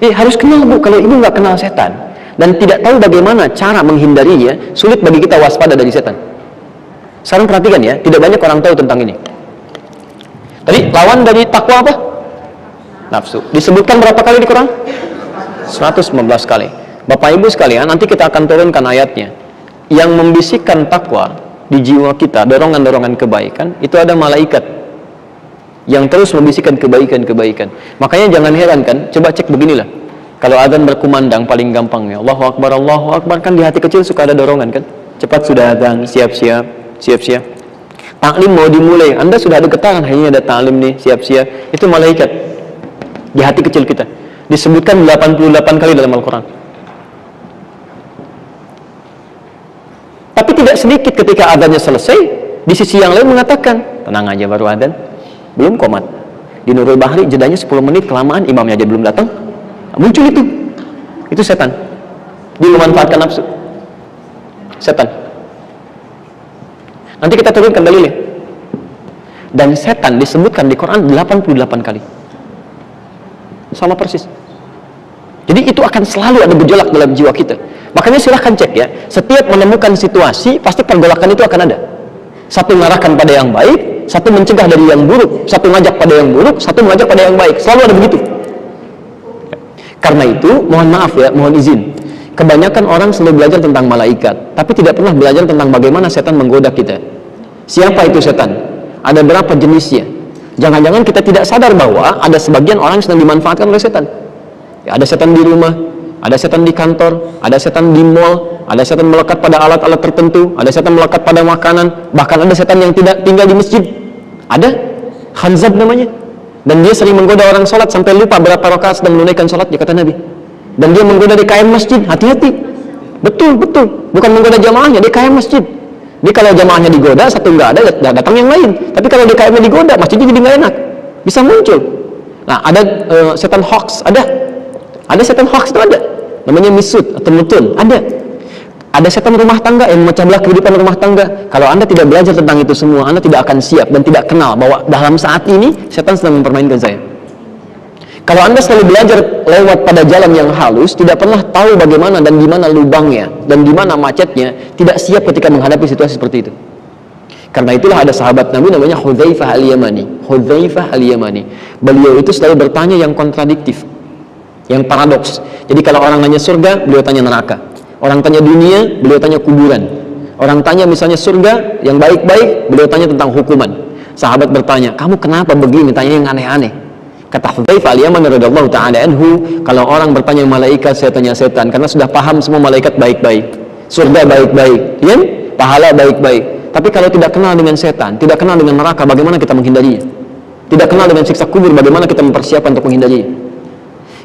Harus kenal Bu, kalau ibu nggak kenal setan dan tidak tahu bagaimana cara menghindarinya, sulit bagi kita waspada dari setan. Sekarang perhatikan ya, tidak banyak orang tahu tentang ini. Tadi lawan dari takwa apa? Nafsu. Disebutkan berapa kali di Quran? 119 kali. Bapak Ibu sekalian, nanti kita akan turunkan ayatnya. Yang membisikkan takwa di jiwa kita, dorongan-dorongan kebaikan, itu ada malaikat yang terus membisikkan kebaikan-kebaikan. Makanya jangan heran kan, coba cek beginilah. Kalau adzan berkumandang paling gampang ya, Allahu Akbar, kan di hati kecil suka ada dorongan kan. Cepat sudah adzan, siap-siap. Taklim mau dimulai, Anda sudah ada getaran, hanya ada taklim nih, siap-siap. Itu malaikat di hati kecil kita. Disebutkan 88 kali dalam Al-Quran. Tapi tidak sedikit ketika adzannya selesai, di sisi yang lain mengatakan, tenang aja baru adzan, belum qomat. Di Nurul Bahri jedanya 10 menit kelamaan, imamnya aja belum datang. Muncul itu setan. Dia memanfaatkan nafsu. Setan. Nanti kita turunkan dalilnya. Dan setan disebutkan di Quran 88 kali. Sama persis. Jadi itu akan selalu ada gejolak dalam jiwa kita. Makanya silahkan cek ya, setiap menemukan situasi pasti pergolakan itu akan ada. Satu mengarahkan pada yang baik, satu mencegah dari yang buruk, satu mengajak pada yang buruk, satu mengajak pada yang baik. Selalu ada begitu. Karena itu, mohon maaf ya, mohon izin. Kebanyakan orang selalu belajar tentang malaikat, tapi tidak pernah belajar tentang bagaimana setan menggoda kita. Siapa itu setan? Ada berapa jenisnya? Jangan-jangan kita tidak sadar bahwa ada sebagian orang yang sedang dimanfaatkan oleh setan. Ya, ada setan di rumah, ada setan di kantor, ada setan di mall, ada setan melekat pada alat-alat tertentu, ada setan melekat pada makanan, bahkan ada setan yang tidak tinggal di masjid. Ada, Khanzab namanya. Dan dia sering menggoda orang sholat sampai lupa berapa rakaat sedang menunaikan sholatnya, kata Nabi. Dan dia menggoda di KM masjid, hati-hati. Betul. Bukan menggoda jamaahnya, di KM masjid. Jadi kalau jamaahnya digoda, satu nggak ada, datang yang lain. Tapi kalau di KM-nya digoda, masjidnya jadi nggak enak. Bisa muncul. Nah, ada setan hoax, ada. Ada setan hoax itu ada. Namanya misut atau mutun, ada. Ada setan rumah tangga yang memecah belah kehidupan rumah tangga. Kalau Anda tidak belajar tentang itu semua, Anda tidak akan siap dan tidak kenal bahwa dalam saat ini setan sedang mempermainkan saya. Kalau Anda selalu belajar lewat pada jalan yang halus, tidak pernah tahu bagaimana dan di mana lubangnya dan di mana macetnya, tidak siap ketika menghadapi situasi seperti itu. Karena itulah ada sahabat Nabi namanya Hudzaifah Al-Yamani. Beliau itu selalu bertanya yang kontradiktif, yang paradoks. Jadi kalau orang nanya surga, beliau tanya neraka. Orang tanya dunia, beliau tanya kuburan. Orang tanya misalnya surga yang baik-baik, beliau tanya tentang hukuman. Sahabat bertanya, kamu kenapa begini? Tanya yang aneh-aneh. Kata Hudzaifah al-Yamani radhiyallahu ta'ala anhu, kalau orang bertanya malaikat, saya tanya setan, karena sudah paham semua malaikat baik-baik, surga baik-baik, ya? Pahala baik-baik. Tapi kalau tidak kenal dengan setan, tidak kenal dengan neraka, bagaimana kita menghindarinya? Tidak kenal dengan siksa kubur, bagaimana kita mempersiapkan untuk menghindarinya?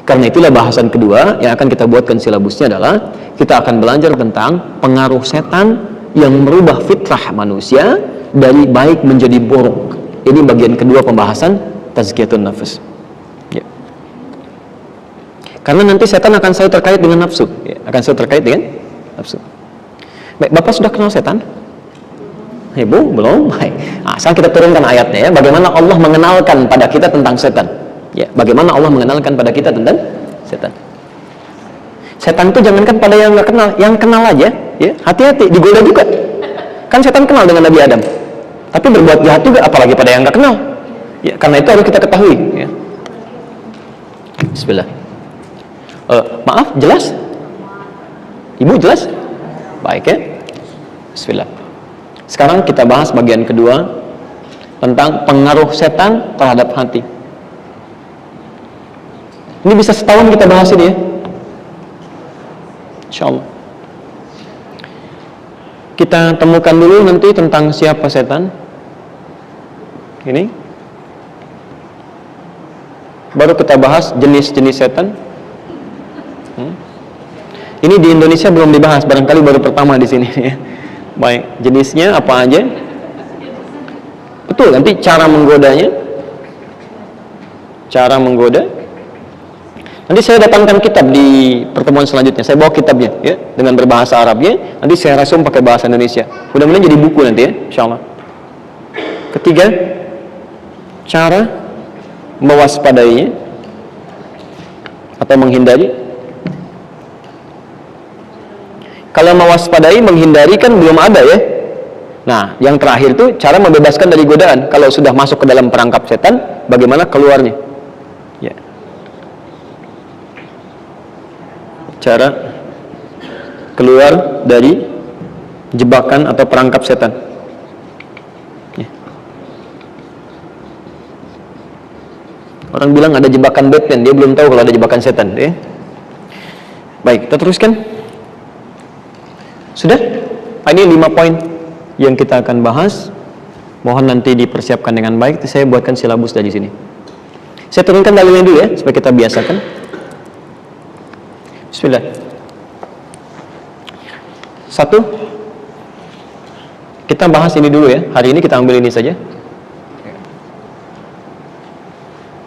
Karena itulah bahasan kedua yang akan kita buatkan silabusnya adalah kita akan belajar tentang pengaruh setan yang merubah fitrah manusia dari baik menjadi buruk. Ini bagian kedua pembahasan tazkiyatun nafs. Ya. Karena nanti setan akan selalu terkait dengan nafsu, ya. Akan selalu terkait dengan nafsu. Baik, Bapak sudah kenal setan? Ibu belum? Baik. Nah, sekarang kita turunkan ayatnya ya. Bagaimana Allah mengenalkan pada kita tentang setan? Ya, bagaimana Allah mengenalkan pada kita tentang setan? Setan itu jangankan pada yang nggak kenal, yang kenal aja, ya hati-hati, digoda juga. Kan setan kenal dengan Nabi Adam, tapi berbuat jahat juga, apalagi pada yang nggak kenal. Ya, karena itu harus kita ketahui. Ya. Bismillah. Maaf, jelas? Ibu jelas? Baik ya. Bismillah. Sekarang kita bahas bagian kedua tentang pengaruh setan terhadap hati. Ini bisa setahun kita bahas ini ya, insyaallah. Kita temukan dulu nanti tentang siapa setan. Ini baru kita bahas jenis-jenis setan. Ini di Indonesia belum dibahas, barangkali baru pertama di sini ya. Baik, jenisnya apa aja? Betul, nanti cara menggodanya, cara menggoda. Nanti saya datangkan kitab di pertemuan selanjutnya. Saya bawa kitabnya, ya, dengan berbahasa Arabnya. Nanti saya resum pakai bahasa Indonesia. Mudah-mudahan jadi buku nanti ya, insyaallah. Ketiga, cara mewaspadainya atau menghindari. Kalau mewaspadai, menghindari kan belum ada ya. Nah, yang terakhir itu cara membebaskan dari godaan. Kalau sudah masuk ke dalam perangkap setan, bagaimana keluarnya? Ya. Cara keluar dari jebakan atau perangkap setan. Ya. Orang bilang ada jebakan Batman, dia belum tahu kalau ada jebakan setan. Ya. Baik, kita teruskan. Sudah? Ini 5 poin yang kita akan bahas. Mohon nanti dipersiapkan dengan baik. Saya buatkan silabus dari sini. Saya turunkan dalilnya dulu ya, supaya kita biasakan. Bismillah. 1, kita bahas ini dulu ya. Hari ini kita ambil ini saja.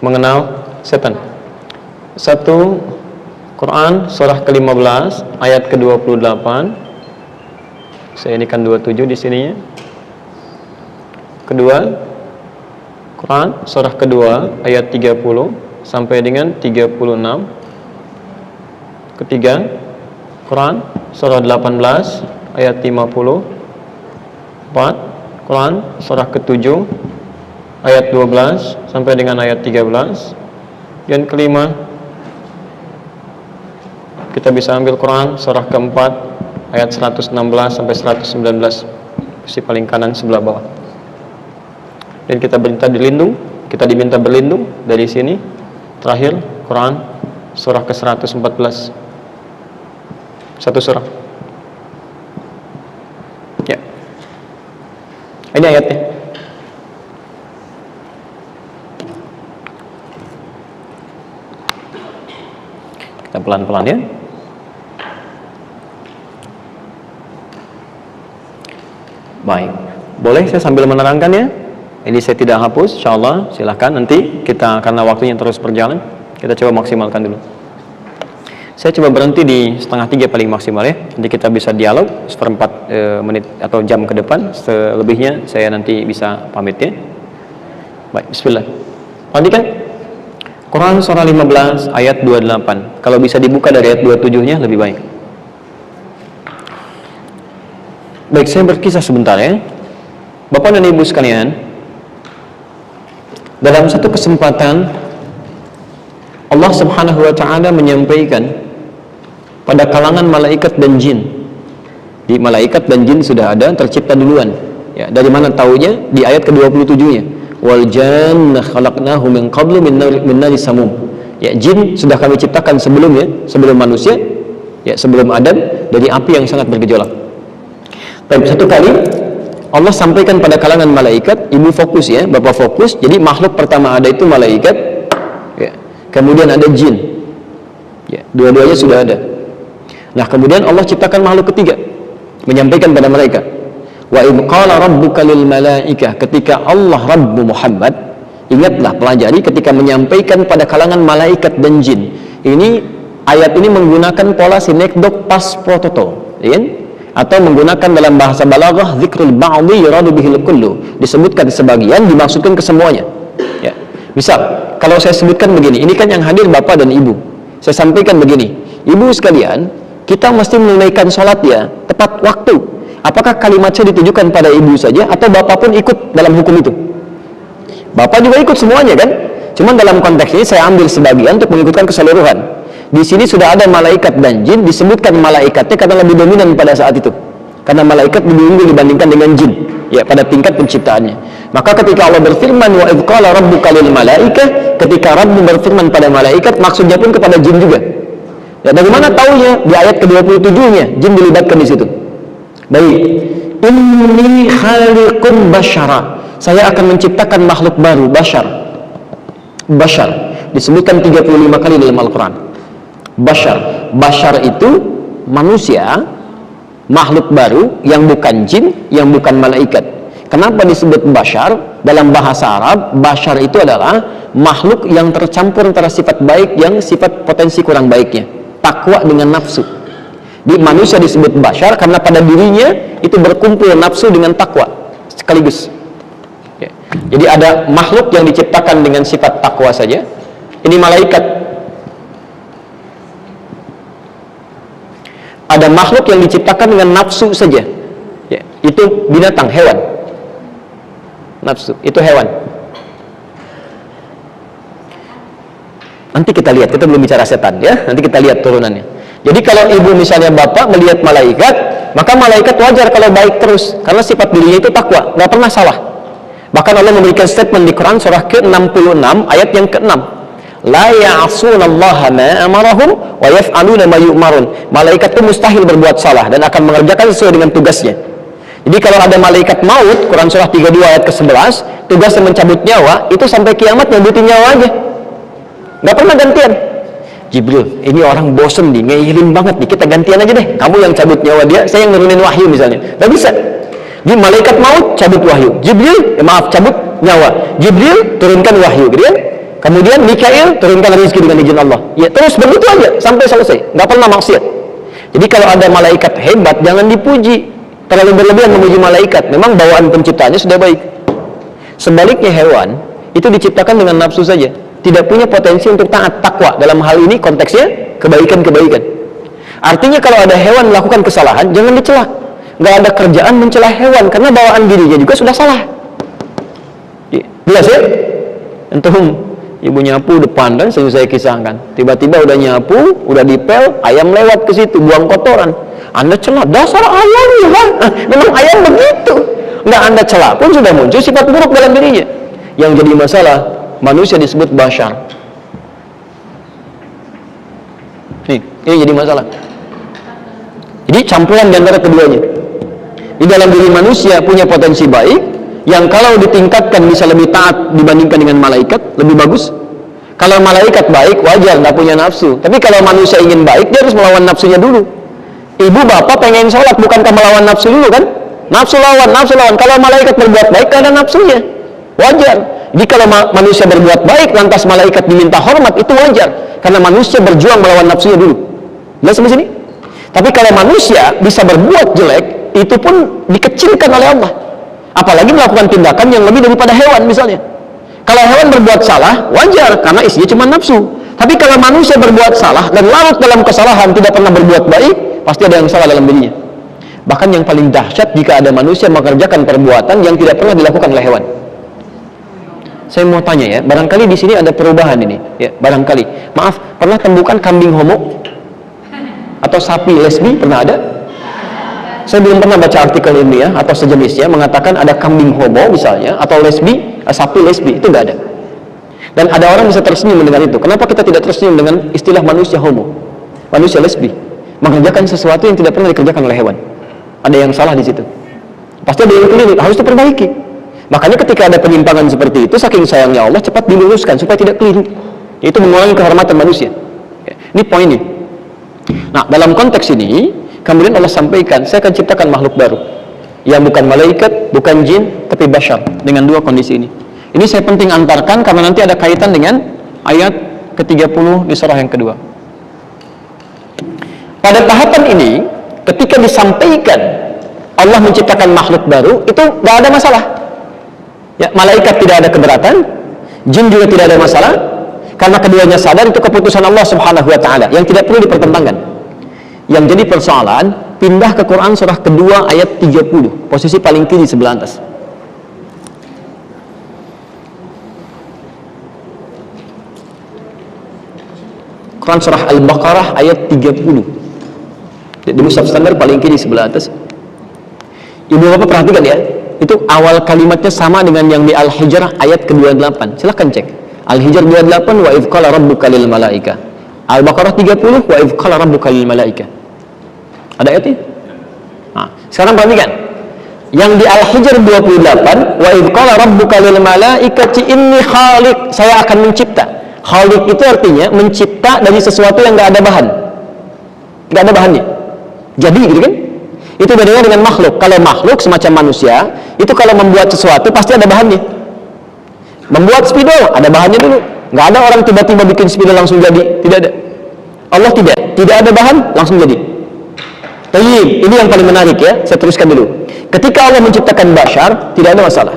Mengenal setan. 1, Quran surah ke-15 ayat ke-28. Saya ini kan 27 di sininya. Kedua, Quran surah kedua ayat 30 sampai dengan 36. Ketiga, Quran surah 18 ayat 50. 4, Quran surah ke-7 ayat 12 sampai dengan ayat 13. Dan kelima, kita bisa ambil Quran surah keempat ayat 116 sampai 119, sisi paling kanan sebelah bawah. Dan kita diminta berlindung dari sini. Terakhir, Quran surah ke-114. Satu surah. Ya. Ini ayatnya. Kita pelan-pelan ya. Baik. Boleh saya sambil menerangkannya? Ini saya tidak hapus, insyaallah. Silahkan nanti kita, karena waktunya terus berjalan, kita coba maksimalkan dulu. Saya coba berhenti di 2:30 paling maksimal ya. Nanti kita bisa dialog seperempat menit atau jam ke depan. Selebihnya saya nanti bisa pamit ya. Baik, bismillah. Perhatikan Quran surah 15 ayat 28. Kalau bisa dibuka dari ayat 27-nya lebih baik. Baik, saya berkisah sebentar ya. Bapak dan Ibu sekalian, dalam satu kesempatan Allah Subhanahu wa taala menyampaikan pada kalangan malaikat dan jin. Di malaikat dan jin sudah ada tercipta duluan. Ya, dari mana taunya? Di ayat ke-27-nya. Wal janna khalaqnahu min qablu min nari samum. Ya, jin sudah kami ciptakan sebelumnya, sebelum manusia, ya sebelum Adam, dari api yang sangat bergejolak. Tapi satu kali Allah sampaikan pada kalangan malaikat, ibu fokus ya, bapak fokus. Jadi makhluk pertama ada itu malaikat, ya. Kemudian ada jin, ya, dua-duanya sudah ada. Nah kemudian Allah ciptakan makhluk ketiga, menyampaikan pada mereka, wa idh qala rabbuka lil malaikah, ketika Allah Rabbu Muhammad, ingatlah, pelajari ketika menyampaikan pada kalangan malaikat dan jin. Ini ayat ini menggunakan pola sinekdok pas prototo, ya? Atau menggunakan dalam bahasa balaghah zikrul ba'dhi yuradu bihil kullu, disebutkan sebagian dimaksudkan ke semuanya. Ya. Misal kalau saya sebutkan begini, ini kan yang hadir bapak dan ibu, saya sampaikan begini, ibu sekalian, kita mesti menunaikan sholat ya tepat waktu. Apakah kalimat saya ditujukan pada ibu saja atau bapak pun ikut dalam hukum itu? Bapak juga ikut semuanya kan? Cuman dalam konteks ini saya ambil sebagian untuk mengikutkan keseluruhan. Di sini sudah ada malaikat dan jin, disebutkan malaikatnya karena lebih dominan pada saat itu. Karena malaikat lebih unggul dibandingkan dengan jin, ya pada tingkat penciptaannya. Maka ketika Allah berfirman wa idh qala rabbuka lil malaikah, ketika Rabb berfirman pada malaikat, maksudnya pun kepada jin juga. Ya, dari mana taunya? Di ayat ke-27-nya jin dilibatkan di situ. Baik. Inni khaliqun basyara. Saya akan menciptakan makhluk baru, basyar. Basyar disebutkan 35 kali dalam Al-Qur'an. Basyar, basyar itu manusia, makhluk baru yang bukan jin, yang bukan malaikat. Kenapa disebut basyar? Dalam bahasa Arab, basyar itu adalah makhluk yang tercampur antara sifat baik yang sifat potensi kurang baiknya, takwa dengan nafsu. Di manusia disebut basyar karena pada dirinya itu berkumpul nafsu dengan takwa sekaligus. Ya. Jadi ada makhluk yang diciptakan dengan sifat takwa saja, ini malaikat. Ada makhluk yang diciptakan dengan nafsu saja, ya, itu binatang, hewan. Nafsu, itu hewan. Nanti kita lihat, kita belum bicara setan ya, nanti kita lihat turunannya. Jadi kalau ibu misalnya bapak melihat malaikat, maka malaikat wajar kalau baik terus, karena sifat dirinya itu takwa, nggak pernah salah. Bahkan Allah memberikan statement di Quran surah ke-66 ayat yang ke-6. La ya'sunallaha ma amarahum wa yaf'aluna ma yu'marun. Malaikat itu mustahil berbuat salah dan akan mengerjakan sesuai dengan tugasnya. Jadi kalau ada malaikat maut, Quran surah 32 ayat ke-11, tugasnya mencabut nyawa, itu sampai kiamat nyabutin nyawa aja. Nggak pernah gantian. Jibril, ini orang bosen nih, ngeyelin banget nih, kita gantian aja deh. Kamu yang cabut nyawa dia, saya yang nurunin wahyu misalnya. Nggak bisa. Jadi malaikat maut cabut wahyu. Jibril, cabut nyawa. Jibril turunkan wahyu, gitu kan? Kemudian Mikail turunkan rezeki dengan izin Allah. Ya terus begitu aja sampai selesai, nggak pernah maksiat. Jadi kalau ada malaikat hebat jangan dipuji, terlalu berlebihan memuji malaikat. Memang bawaan penciptaannya sudah baik. Sebaliknya hewan itu diciptakan dengan nafsu saja, tidak punya potensi untuk taat, takwa. Dalam hal ini konteksnya kebaikan-kebaikan. Artinya kalau ada hewan melakukan kesalahan jangan dicela. Nggak ada kerjaan mencela hewan karena bawaan dirinya juga sudah salah. Jelas ya? Entum ibu nyapu depan dan saya kisahkan, tiba-tiba udah nyapu, udah dipel, ayam lewat ke situ buang kotoran, Anda celah, dasar ayam ya, memang ayam begitu. Nggak Anda celah pun sudah muncul sifat buruk dalam dirinya. Yang jadi masalah manusia disebut basyar. Ini jadi masalah. Jadi campuran di antara keduanya. Di dalam diri manusia punya potensi baik, yang kalau ditingkatkan bisa lebih taat dibandingkan dengan malaikat, lebih bagus. Kalau malaikat baik, wajar, nggak punya nafsu. Tapi kalau manusia ingin baik, dia harus melawan nafsunya dulu. Ibu bapak pengen sholat, bukankah melawan nafsu dulu kan? Nafsu lawan, nafsu lawan. Kalau malaikat berbuat baik, gak ada nafsunya, wajar. Jadi kalau manusia berbuat baik, lantas malaikat diminta hormat, itu wajar. Karena manusia berjuang melawan nafsunya dulu. Jelas sampai sini? Tapi kalau manusia bisa berbuat jelek, itu pun dikecilkan oleh Allah. Apalagi melakukan tindakan yang lebih daripada hewan misalnya. Kalau hewan berbuat salah, wajar karena isinya cuma nafsu. Tapi kalau manusia berbuat salah dan larut dalam kesalahan, tidak pernah berbuat baik, pasti ada yang salah dalam dirinya. Bahkan yang paling dahsyat jika ada manusia mengerjakan perbuatan yang tidak pernah dilakukan oleh hewan. Saya mau tanya ya, barangkali di sini ada perubahan ini, ya barangkali. Maaf, pernah temukan kambing homo atau sapi lesbi? Pernah ada? Saya belum pernah baca artikel ilmiah atau sejenisnya mengatakan ada kambing homo misalnya, atau lesbi, sapi lesbi, itu nggak ada. Dan ada orang bisa tersenyum mendengar itu. Kenapa kita tidak tersenyum dengan istilah manusia homo, manusia lesbi, mengerjakan sesuatu yang tidak pernah dikerjakan oleh hewan? Ada yang salah di situ. Pasti ada yang keliru, harus diperbaiki. Makanya ketika ada penyimpangan seperti itu, saking sayangnya Allah cepat diluruskan supaya tidak keliru. Itu mengurangi kehormatan manusia. Ini poinnya. Nah, dalam konteks ini, kemudian Allah sampaikan, saya akan ciptakan makhluk baru yang bukan malaikat, bukan jin, tapi bashar, dengan dua kondisi ini. Ini saya penting antarkan karena nanti ada kaitan dengan ayat ke-30 di surah yang kedua. Pada tahapan ini, ketika disampaikan Allah menciptakan makhluk baru, itu tidak ada masalah. Ya, malaikat tidak ada keberatan, jin juga tidak ada masalah, karena keduanya sadar itu keputusan Allah Subhanahu wa Ta'ala yang tidak perlu dipertentangkan. Yang jadi persoalan, pindah ke Quran surah kedua ayat 30, posisi paling kiri sebelah atas. Quran surah Al-Baqarah ayat 30. Di mushaf standar paling kiri sebelah atas. Ibu bapak perhatikan ya, itu awal kalimatnya sama dengan yang di Al-Hijr ayat ke-28. Silahkan cek. Al-Hijr 28, wa idh qala rabbuka lil malaika. Al-Baqarah 30, wa idh qala rabbuka lil malaika. Ada ayatnya? Nah, sekarang perhatikan. Yang di Al-Hijr 28, wa idh qala rabbuka lil malaikati inni khaliq, saya akan mencipta. Khaliq itu artinya mencipta dari sesuatu yang nggak ada bahan, nggak ada bahannya. Jadi gitu kan? Itu bedanya dengan makhluk. Kalau makhluk semacam manusia, itu kalau membuat sesuatu pasti ada bahannya. Membuat spidol ada bahannya dulu. Nggak ada orang tiba-tiba bikin spidol langsung jadi, tidak ada. Allah tidak ada bahan langsung jadi. Tayyib, ini yang paling menarik ya. Saya teruskan dulu. Ketika Allah menciptakan bashar, tidak ada masalah.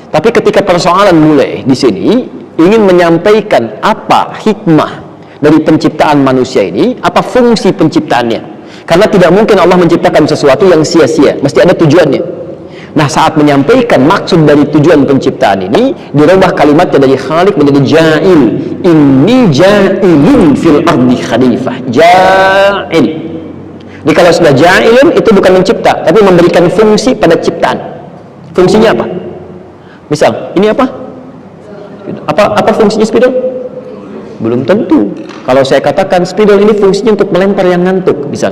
Tapi ketika persoalan mulai di sini, ingin menyampaikan apa hikmah dari penciptaan manusia ini, apa fungsi penciptaannya. Karena tidak mungkin Allah menciptakan sesuatu yang sia-sia, mesti ada tujuannya. Nah, saat menyampaikan maksud dari tujuan penciptaan ini, dirubah kalimatnya dari khaliq menjadi ja'il. Inni ja'ilun fil ardi khalifah. Ja'il. Jadi kalau sudah ja'ilun, itu bukan mencipta, tapi memberikan fungsi pada ciptaan. Fungsinya apa? Misal, ini apa? Apa fungsinya spidol? Belum tentu. Kalau saya katakan spidol ini fungsinya untuk melempar yang ngantuk, misal.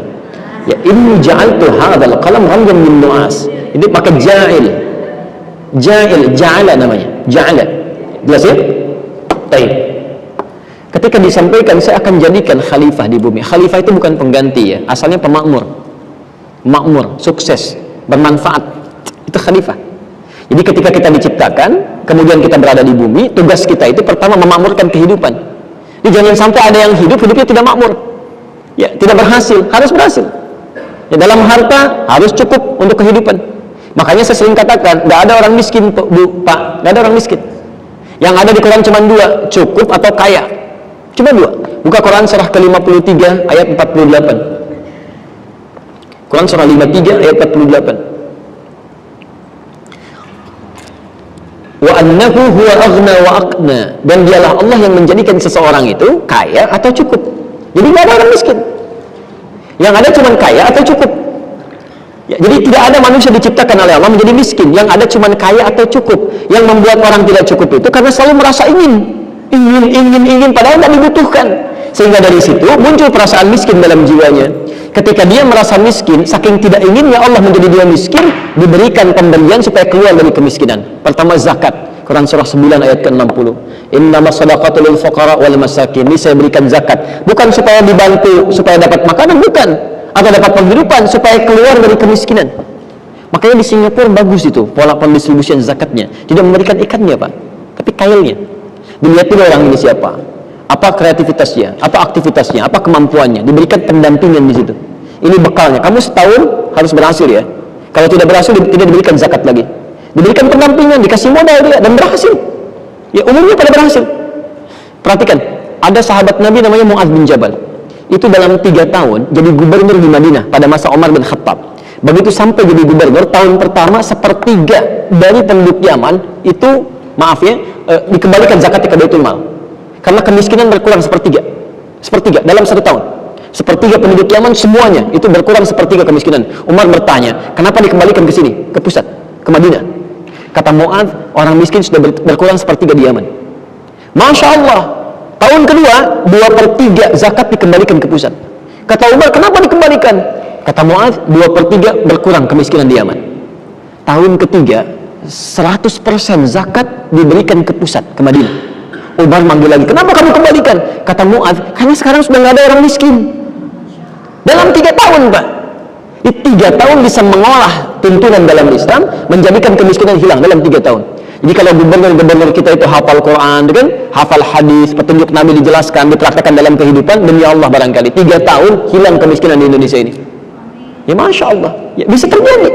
Ya, inni ja'altu hadzal qalam ramjan min nu'as. Ini pakai ja'il. Ja'ala namanya. Ja'ala. Jelas ya? Baik. Ketika disampaikan saya akan jadikan khalifah di bumi. Khalifah itu bukan pengganti ya, asalnya pemakmur. Makmur, sukses, bermanfaat. Itu khalifah. Jadi ketika kita diciptakan, kemudian kita berada di bumi, tugas kita itu pertama memakmurkan kehidupan. Jadi jangan sampai ada yang hidupnya tidak makmur. Ya, tidak berhasil, harus berhasil. Ya, dalam harta harus cukup untuk kehidupan. Makanya saya sering katakan, nggak ada orang miskin, Bu, Pak, nggak ada orang miskin. Yang ada di Quran cuma dua, cukup atau kaya. Cuma dua. Buka Quran surah ke-53 ayat 48. Quran surah 53 ayat 48. Wa annahu huwa aghna wa aqna, dan dialah Allah yang menjadikan seseorang itu kaya atau cukup. Jadi nggak ada orang miskin. Yang ada cuma kaya atau cukup. Ya, jadi tidak ada manusia diciptakan oleh Allah menjadi miskin. Yang ada cuma kaya atau cukup. Yang membuat orang tidak cukup itu karena selalu merasa ingin, padahal tidak dibutuhkan. Sehingga dari situ muncul perasaan miskin dalam jiwanya. Ketika dia merasa miskin, saking tidak inginnya Allah menjadi dia miskin, diberikan pemberian supaya keluar dari kemiskinan. Pertama zakat, Quran surah 9 ayat ke-60. Innamas shadaqatu lil fuqara wal masakin. Ini saya berikan zakat, bukan supaya dibantu supaya dapat makanan, bukan, atau dapat penghidupan, supaya keluar dari kemiskinan. Makanya di Singapura bagus itu pola pendistribusian zakatnya. Tidak memberikan ikannya, Pak, tapi kailnya. Dilihat dulu orang ini siapa, apa kreativitasnya, apa aktivitasnya, apa kemampuannya, diberikan pendampingan di situ. Ini bekalnya. Kamu setahun harus berhasil ya. Kalau tidak berhasil, tidak diberikan zakat lagi. Diberikan pendampingan, dikasih modal dia, dan berhasil. Ya, umumnya pada berhasil. Perhatikan, ada sahabat Nabi namanya Mu'adz bin Jabal. Itu dalam 3 tahun jadi gubernur di Madinah pada masa Umar bin Khattab. Begitu sampai jadi gubernur, tahun pertama 1/3 dari penduduk Yaman itu, maaf ya, dikembalikan zakatnya ke Baitul Mal. Karena kemiskinan berkurang 1/3 dalam 1 tahun. Sepertiga penduduk Yaman semuanya itu berkurang sepertiga kemiskinan. Umar bertanya, kenapa dikembalikan ke sini, ke pusat, ke Madinah? Kata Mu'adz, orang miskin sudah berkurang sepertiga di Yaman. Masya Allah, tahun kedua 2/3 zakat dikembalikan ke pusat. Kata Umar, kenapa dikembalikan? Kata Mu'adz, 2/3 berkurang kemiskinan di Yaman. Tahun ketiga 100% zakat diberikan ke pusat, ke Madinah. Umar manggil lagi, kenapa kamu kembalikan? Kata Mu'adz, karena sekarang sudah nggak ada orang miskin. Dalam 3 tahun, Pak. Di 3 tahun bisa mengolah tuntunan dalam Islam, menjadikan kemiskinan hilang dalam 3 tahun. Jadi kalau gubernur-gubernur kita itu hafal Quran, kan? Hafal hadis, petunjuk Nabi dijelaskan, dipraktekkan dalam kehidupan, demi Allah barangkali 3 tahun hilang kemiskinan di Indonesia ini. Ya Masya Allah, ya bisa terjadi.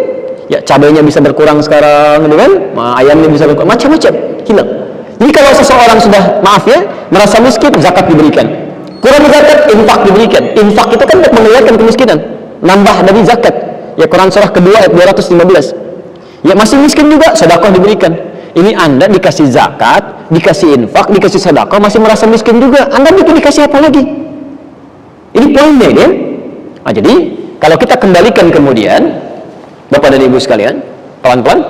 Ya cabainya bisa berkurang sekarang, gitu kan? Ayamnya bisa berkurang, macam-macam hilang. Jadi kalau seseorang sudah, maaf ya, merasa miskin, zakat diberikan. Kurang zakat, infak diberikan. Infak itu kan untuk menghilangkan kemiskinan, nambah dari zakat. Ya Quran surah kedua ayat 215. Ya masih miskin juga, sedekah diberikan. Ini Anda dikasih zakat, dikasih infak, dikasih sedekah, masih merasa miskin juga. Anda itu dikasih apa lagi? Ini poinnya ya. Nah, jadi kalau kita kembalikan kemudian, Bapak dan Ibu sekalian, pelan-pelan.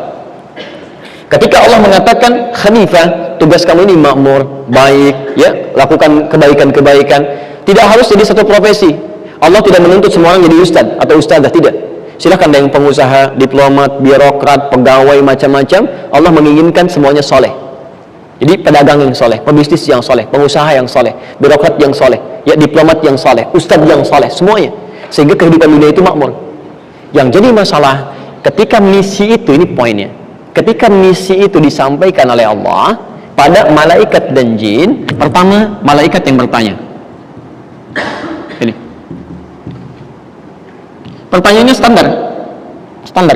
Ketika Allah mengatakan khalifah, tugas kamu ini makmur, baik, ya, lakukan kebaikan-kebaikan. Tidak harus jadi satu profesi. Allah tidak menuntut semua orang jadi ustaz atau ustazah, tidak. Silahkan ada yang pengusaha, diplomat, birokrat, pegawai, macam-macam. Allah menginginkan semuanya soleh. Jadi pedagang yang soleh, pebisnis yang soleh, pengusaha yang soleh, birokrat yang soleh, ya diplomat yang soleh, ustaz yang soleh, semuanya. Sehingga kehidupan dunia itu makmur. Yang jadi masalah, ketika misi itu, ini poinnya, ketika misi itu disampaikan oleh Allah pada malaikat dan jin, pertama malaikat yang bertanya. Ini pertanyaannya standar,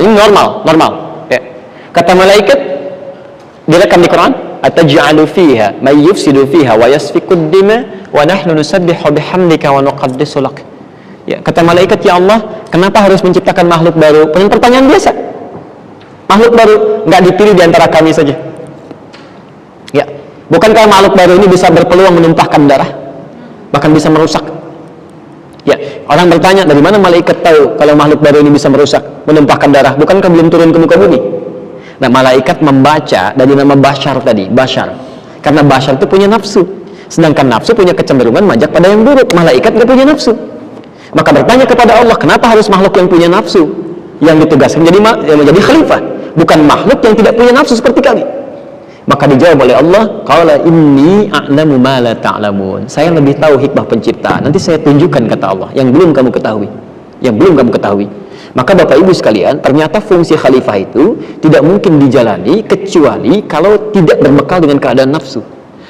ini normal. Ya. Kata malaikat, direkam di Quran, ataj'alu fiha may yufsidu fiha wa yasfikud dima wa nahnu nusabbihu bihamdika wa nuqaddisu lak. Ya, kata malaikat, ya Allah, kenapa harus menciptakan makhluk baru? Pertanyaan biasa. Makhluk baru nggak dipilih di antara kami saja. Ya, bukankah makhluk baru ini bisa berpeluang menumpahkan darah, bahkan bisa merusak? Ya, orang bertanya, dari mana malaikat tahu kalau makhluk baru ini bisa merusak, menumpahkan darah? Bukankah belum turun ke muka bumi? Nah, malaikat membaca dari nama Bashar tadi, Bashar. Karena Bashar itu punya nafsu, sedangkan nafsu punya kecenderungan majak pada yang buruk. Malaikat nggak punya nafsu. Maka bertanya kepada Allah, kenapa harus makhluk yang punya nafsu yang ditugaskan menjadi khalifah, bukan makhluk yang tidak punya nafsu seperti kami? Maka dijawab oleh Allah, qala inni a'lamu ma la ta'lamun. Saya lebih tahu hikmah penciptaan. Nanti saya tunjukkan, kata Allah, yang belum kamu ketahui. Maka Bapak Ibu sekalian, ternyata fungsi khalifah itu tidak mungkin dijalani kecuali kalau tidak berbekal dengan keadaan nafsu.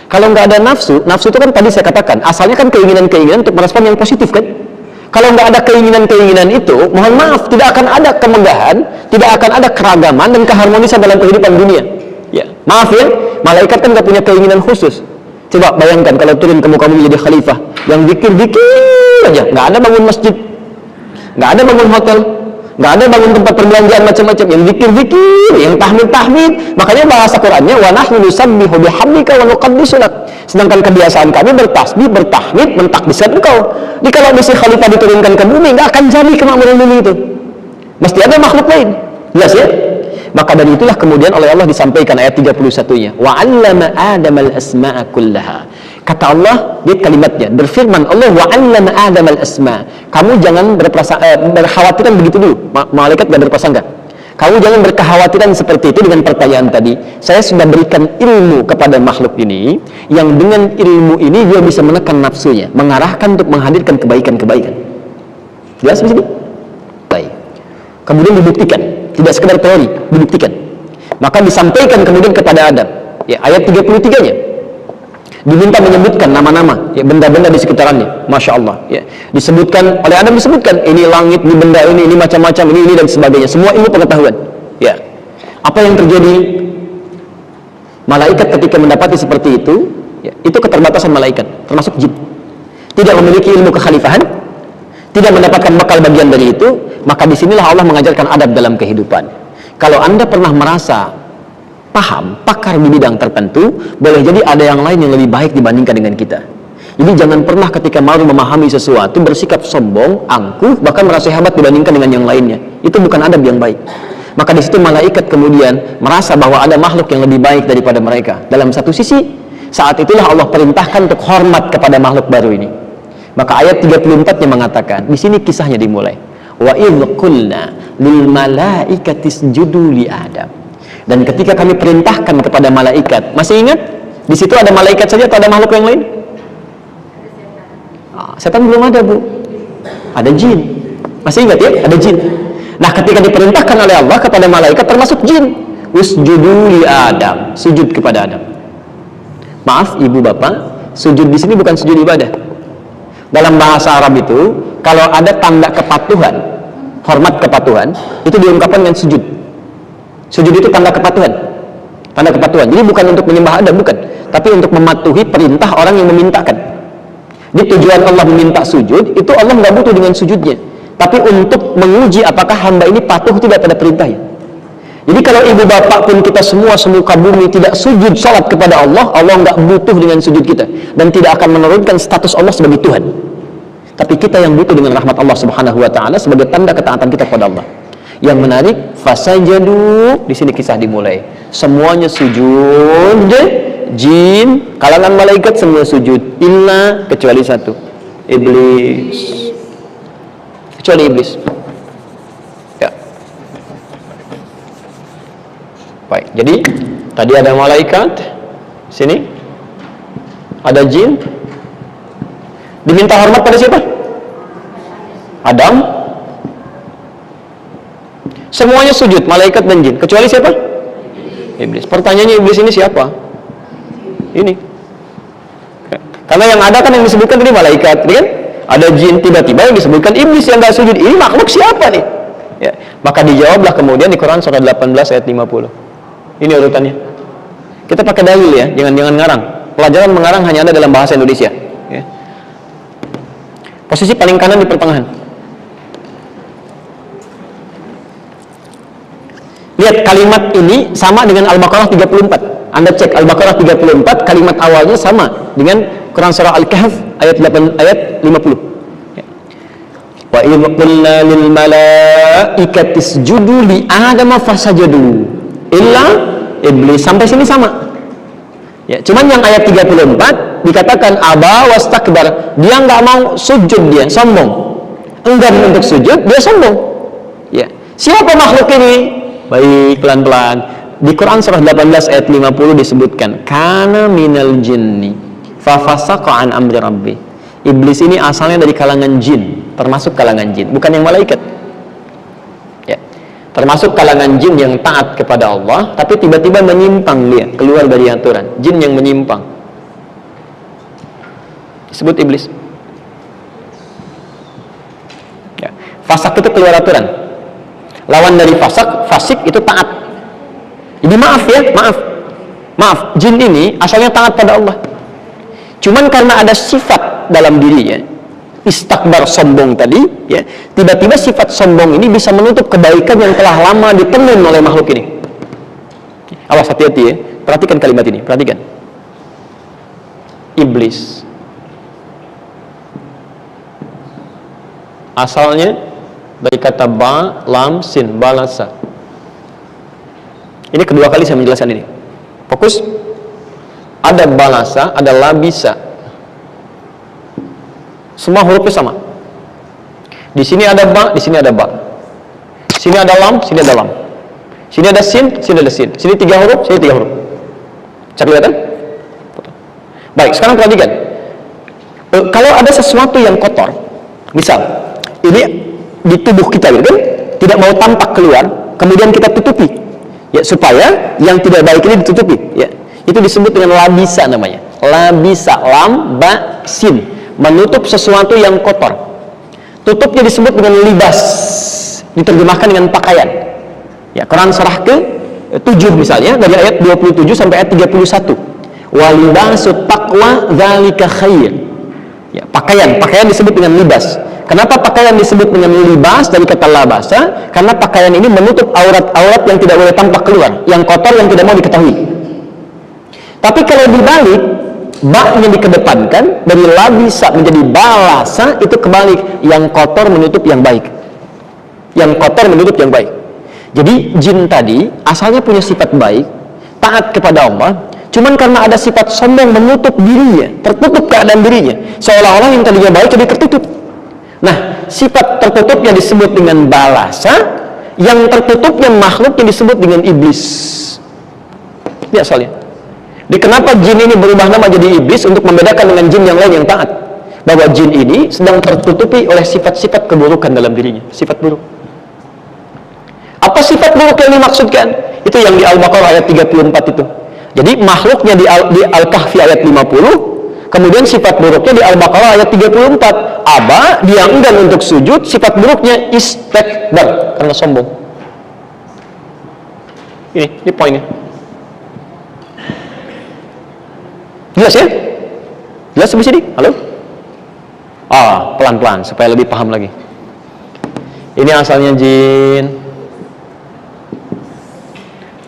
Kalau nggak ada nafsu itu kan tadi saya katakan, asalnya kan keinginan-keinginan untuk merespon yang positif kan? Kalau nggak ada keinginan-keinginan itu, mohon maaf, tidak akan ada kemegahan, tidak akan ada keragaman dan keharmonisan dalam kehidupan dunia. Ya, maaf ya, malaikat kan nggak punya keinginan khusus. Coba bayangkan kalau turun ke muka bumi jadi khalifah, yang zikir-zikir aja, nggak ada bangun masjid, nggak ada bangun hotel, nggak ada bangun tempat perbelanjaan macam-macam, yang zikir-zikir, yang tahmid-tahmid. Makanya bahasa Qurannya, wa nahnu nusabbihu bihamdika wa nuqaddisu lak. Sedangkan kebiasaan kami bertasbih, bertahmid, mentakdiskan engkau. Jadi kalau misi khalifah diturunkan ke bumi, nggak akan jadi kemakmuran bumi itu. Mesti ada makhluk lain. Jelas ya? Maka dari itulah kemudian oleh Allah disampaikan ayat 31-nya, wa 'allama Adamal asma'a kullaha. Kata Allah, lihat kalimatnya, berfirman Allah, wa 'allama Adamal asma'. Kamu jangan berkhawatiran begitu dulu. Malaikat enggak berprasangka. Kamu jangan berkekhawatiran seperti itu dengan pertanyaan tadi. Saya sudah berikan ilmu kepada makhluk ini, yang dengan ilmu ini dia bisa menekan nafsunya, mengarahkan untuk menghadirkan kebaikan-kebaikan. Jelas di sini? Baik. Kemudian dibuktikan, tidak sekedar teori, dibuktikan. Maka disampaikan kemudian kepada Adam. Ya, ayat 33-nya. Diminta menyebutkan nama-nama, ya, benda-benda di sekitarannya. Masya Allah, ya. Disebutkan oleh Adam, disebutkan ini langit, ini benda ini macam-macam, ini dan sebagainya. Semua ilmu pengetahuan. Ya. Apa yang terjadi? Malaikat ketika mendapati seperti itu, ya, itu keterbatasan malaikat, termasuk jin. Tidak memiliki ilmu kekhalifahan, tidak mendapatkan bekal bagian dari itu. Maka disinilah Allah mengajarkan adab dalam kehidupan. Kalau Anda pernah merasa paham, pakar di bidang tertentu, boleh jadi ada yang lain yang lebih baik dibandingkan dengan kita. Jadi jangan pernah ketika mau memahami sesuatu bersikap sombong, angkuh, bahkan merasa hebat dibandingkan dengan yang lainnya. Itu bukan adab yang baik. Maka di situ malaikat kemudian merasa bahwa ada makhluk yang lebih baik daripada mereka. Dalam satu sisi, saat itulah Allah perintahkan untuk hormat kepada makhluk baru ini. Maka ayat 34-nya mengatakan, di sini kisahnya dimulai. Wa idh qulna lil malaikati isjudu li Adam. Dan ketika kami perintahkan kepada malaikat, masih ingat? Di situ ada malaikat saja atau ada makhluk yang lain? Setan belum ada, Bu. Ada jin. Masih ingat ya? Ada jin. Nah, ketika diperintahkan oleh Allah kepada malaikat termasuk jin, usjudu li Adam, sujud kepada Adam. Maaf ibu bapak, sujud di sini bukan sujud ibadah. Dalam bahasa Arab itu, kalau ada tanda kepatuhan, hormat kepatuhan, itu diungkapkan dengan sujud. Sujud itu tanda kepatuhan. Tanda kepatuhan. Jadi bukan untuk menyembah Adam, bukan, tapi untuk mematuhi perintah orang yang memintakan. Di tujuan Allah meminta sujud, itu Allah nggak butuh dengan sujudnya, tapi untuk menguji apakah hamba ini patuh tidak pada perintahnya. Jadi kalau ibu bapak pun kita semua semuka bumi tidak sujud salat kepada Allah, Allah nggak butuh dengan sujud kita dan tidak akan menurunkan status Allah sebagai Tuhan. Tapi kita yang butuh dengan rahmat Allah Subhanahu wa taala sebagai tanda ketaatan kita kepada Allah. Yang menarik, fasajadu, di sini kisah dimulai. Semuanya sujud, jin, kalangan malaikat semua sujud, illa kecuali satu, iblis. Kecuali iblis. Ya. Baik, jadi tadi ada malaikat, sini ada jin. Diminta hormat pada siapa? Adam. Semuanya sujud, malaikat dan jin, kecuali siapa? Iblis. Pertanyaannya, iblis ini siapa? Ini. Karena yang ada kan yang disebutkan tadi malaikat, kan? Ada jin, tiba-tiba yang disebutkan iblis yang nggak sujud. Ini makhluk siapa nih? Ya. Maka dijawablah kemudian di Quran surah 18 ayat 50. Ini urutannya. Kita pakai dalil ya, jangan ngarang. Pelajaran mengarang hanya ada dalam bahasa Indonesia. Ya. Posisi paling kanan di pertengahan. Lihat kalimat ini sama dengan Al-Baqarah 34. Anda cek Al-Baqarah 34, kalimat awalnya sama dengan Quran surah Al-Kahf ayat 50. Wa idh qulna lil malaikati isjudu li Adam fasajadu illa iblis. Sampai sini sama. Ya, cuman yang ayat 34 dikatakan aba wastakbar. Dia enggak mau sujud, dia sombong. Enggan untuk sujud, dia sombong. Ya. Siapa makhluk ini? Baik, pelan-pelan. Di Quran surah 18 ayat 50 disebutkan, kana minal jinni fa fasaqa an amri rabbi. Iblis ini asalnya dari kalangan jin, termasuk kalangan jin, bukan yang malaikat. Ya. Termasuk kalangan jin yang taat kepada Allah, tapi tiba-tiba menyimpang dia, keluar dari aturan. Jin yang menyimpang disebut iblis. Ya. Fasak itu keluar aturan. Lawan dari fasik itu taat. Jadi maaf ya, maaf, jin ini asalnya taat pada Allah. Cuman karena ada sifat dalam dirinya, istakbar, sombong tadi, ya, tiba-tiba sifat sombong ini bisa menutup kebaikan yang telah lama ditemun oleh makhluk ini. Awas, hati-hati ya, perhatikan kalimat ini, perhatikan. Iblis asalnya dari kata ba, lam, sin, balasa. Ini kedua kali saya menjelaskan ini. Fokus. Ada balasa, ada labisa. Semua hurufnya sama. Di sini ada ba, di sini ada ba. Sini ada lam, sini ada lam. Sini ada sin, sini ada sin. Sini 3 huruf, sini 3 huruf. Bisa kelihatan? Baik, sekarang perhatikan. Kalau ada sesuatu yang kotor, misal ini di tubuh kita, gitu kan, tidak mau tampak keluar, kemudian kita tutupi, ya, supaya yang tidak baik ini ditutupi, ya, itu disebut dengan labisa namanya. Labisa, lam, ba, sin, menutup sesuatu yang kotor. Tutupnya disebut dengan libas, diterjemahkan dengan pakaian. Ya, Quran surah ke-7 misalnya dari ayat 27 sampai ayat 31. Walibasut taqwa dzalika khair. Ya, pakaian disebut dengan libas. Kenapa pakaian disebut dengan libas dari kata labasa? Karena pakaian ini menutup aurat-aurat yang tidak boleh tampak keluar, yang kotor, yang tidak mau diketahui. Tapi kalau dibalik, Ba-nya dikedepankan, dari labisa menjadi balasa, itu kebalik, yang kotor menutup yang baik. Yang kotor menutup yang baik. Jadi jin tadi asalnya punya sifat baik, taat kepada Allah, cuman karena ada sifat sombong menutup dirinya, tertutup keadaan dirinya, seolah-olah yang tadinya baik jadi tertutup. Nah, sifat tertutupnya disebut dengan balasa, yang tertutupnya makhluknya disebut dengan iblis. Ini asalnya. Jadi kenapa jin ini berubah nama jadi iblis untuk membedakan dengan jin yang lain yang taat? Bahwa jin ini sedang tertutupi oleh sifat-sifat keburukan dalam dirinya, sifat buruk. Apa sifat buruk yang dimaksudkan? Itu yang di Al-Baqarah ayat 34 itu. Jadi makhluknya di Al-Kahfi ayat 50, kemudian sifat buruknya di Al-Baqarah ayat 34. Aba, dia enggan untuk sujud, sifat buruknya istakbar, karena sombong. Ini poinnya. Jelas ya? Jelas sampai sini? Halo? Pelan-pelan supaya lebih paham lagi. Ini asalnya jin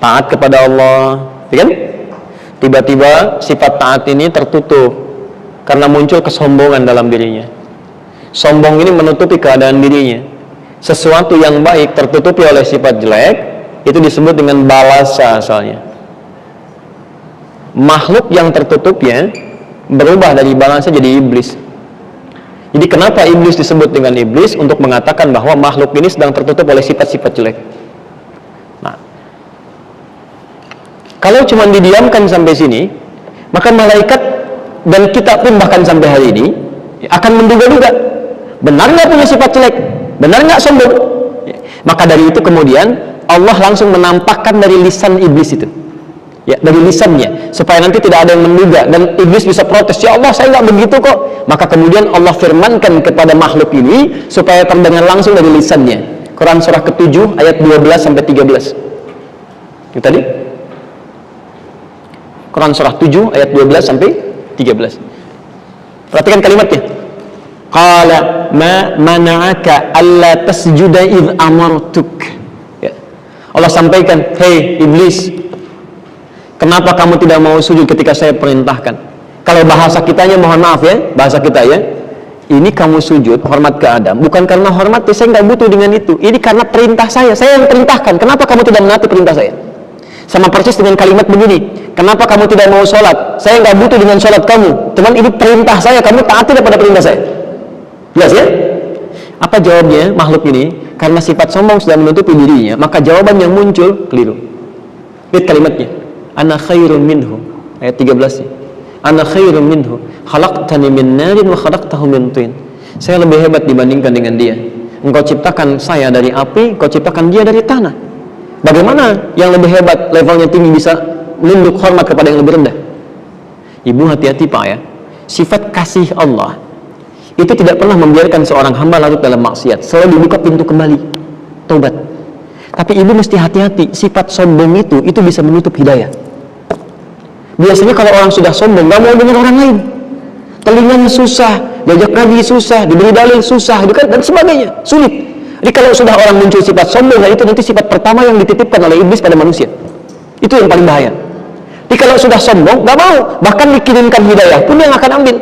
taat kepada Allah, ya kan? Tiba-tiba sifat taat ini tertutup karena muncul kesombongan dalam dirinya. Sombong ini menutupi keadaan dirinya. Sesuatu yang baik tertutupi oleh sifat jelek, itu disebut dengan balasa asalnya. Makhluk yang tertutupnya berubah dari balasa jadi iblis. Jadi kenapa iblis disebut dengan iblis? Untuk mengatakan bahwa makhluk ini sedang tertutup oleh sifat-sifat jelek. Nah, kalau cuma didiamkan sampai sini, maka malaikat dan kita pun bahkan sampai hari ini akan menduga-duga, benar nggak punya sifat jelek, benar nggak sombong. Maka dari itu kemudian Allah langsung menampakkan dari lisan iblis itu, ya, dari lisannya, supaya nanti tidak ada yang menduga dan iblis bisa protes, ya Allah saya nggak begitu kok. Maka kemudian Allah firmankan kepada makhluk ini supaya terdengar langsung dari lisannya. Quran surah ke-7 ayat 12 sampai 13. Itu tadi Quran surah 7 ayat 12 sampai 13. Perhatikan kalimatnya. Qala ma mana'aka alla tasjuda idh amartuk. Ya. Allah sampaikan, "Hei iblis, kenapa kamu tidak mau sujud ketika saya perintahkan?" Kalau bahasa kitanya, mohon maaf ya, bahasa kita ya, ini kamu sujud hormat ke Adam bukan karena hormat, saya nggak butuh dengan itu. Ini karena perintah saya yang perintahkan. Kenapa kamu tidak menaati perintah saya? Sama persis dengan kalimat begini, kenapa kamu tidak mau sholat? Saya nggak butuh dengan sholat kamu, cuman ini perintah saya, kamu taati pada perintah saya. Jelas ya? Apa jawabnya makhluk ini? Karena sifat sombong sudah menutupi dirinya, maka jawaban yang muncul keliru. Lihat kalimatnya, ana khairun minhu, ayat 13. Ana khairun minhu, khalaqtani min narin wa khalaqtahu min tin. Saya lebih hebat dibandingkan dengan dia. Engkau ciptakan saya dari api, engkau ciptakan dia dari tanah. Bagaimana yang lebih hebat, levelnya tinggi, bisa menunduk hormat kepada yang lebih rendah? Ibu hati-hati Pak ya. Sifat kasih Allah itu tidak pernah membiarkan seorang hamba larut dalam maksiat. Selalu dibuka pintu kembali taubat. Tapi ibu mesti hati-hati. Sifat sombong itu bisa menutup hidayah. Biasanya kalau orang sudah sombong, gak mau dengar orang lain. Telinganya susah, diajak ngaji susah, diberi dalil susah, dan sebagainya, sulit. Jadi kalau sudah orang muncul sifat sombong, itu nanti sifat pertama yang dititipkan oleh iblis pada manusia. Itu yang paling bahaya. Jadi kalau sudah sombong, gak mau, bahkan dikirimkan hidayah pun yang akan ambil.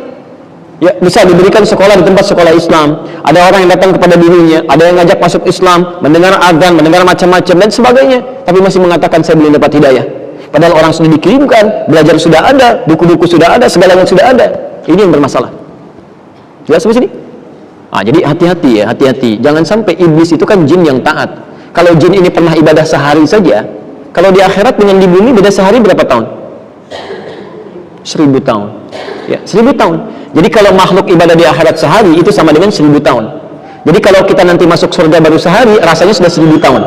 Ya, bisa diberikan sekolah di tempat sekolah Islam, ada orang yang datang kepada dirinya, ada yang ngajak masuk Islam, mendengar azan, mendengar macam-macam dan sebagainya, tapi masih mengatakan saya belum dapat hidayah. Padahal orang sudah dikirimkan, belajar sudah ada, buku-buku sudah ada, segalanya sudah ada. Ini yang bermasalah. Jelas sampai sini? Jadi hati-hati ya, hati-hati. Jangan sampai iblis itu kan jin yang taat. Kalau jin ini pernah ibadah sehari saja, kalau di akhirat dengan di bumi beda sehari berapa tahun? 1000 tahun. Ya, 1000 tahun. Jadi kalau makhluk ibadah di akhirat sehari itu sama dengan 1000 tahun. Jadi kalau kita nanti masuk surga baru sehari, rasanya sudah 1000 tahun.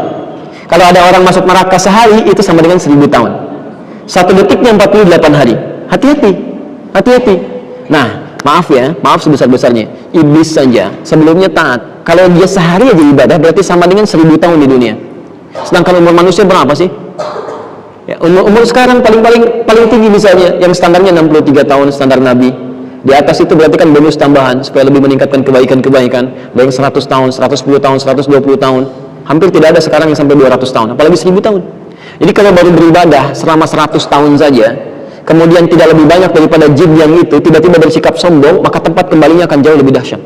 Kalau ada orang masuk neraka sehari, itu sama dengan 1000 tahun. 1 detiknya 48 hari. Hati-hati, hati-hati. Nah, maaf ya, maaf sebesar-besarnya, iblis saja sebelumnya taat. Kalau dia sehari aja ibadah, berarti sama dengan 1000 tahun di dunia. Sedangkan umur manusia berapa sih? Ya, umur sekarang paling tinggi misalnya, yang standarnya 63 tahun, standar Nabi. Di atas itu berarti kan bonus tambahan, supaya lebih meningkatkan kebaikan-kebaikan. Dari 100 tahun, 110 tahun, 120 tahun. Hampir tidak ada sekarang yang sampai 200 tahun, apalagi 1000 tahun. Jadi kalau baru beribadah selama 100 tahun saja, kemudian tidak lebih banyak daripada jin yang itu tiba-tiba bersikap sombong, maka tempat kembalinya akan jauh lebih dahsyat.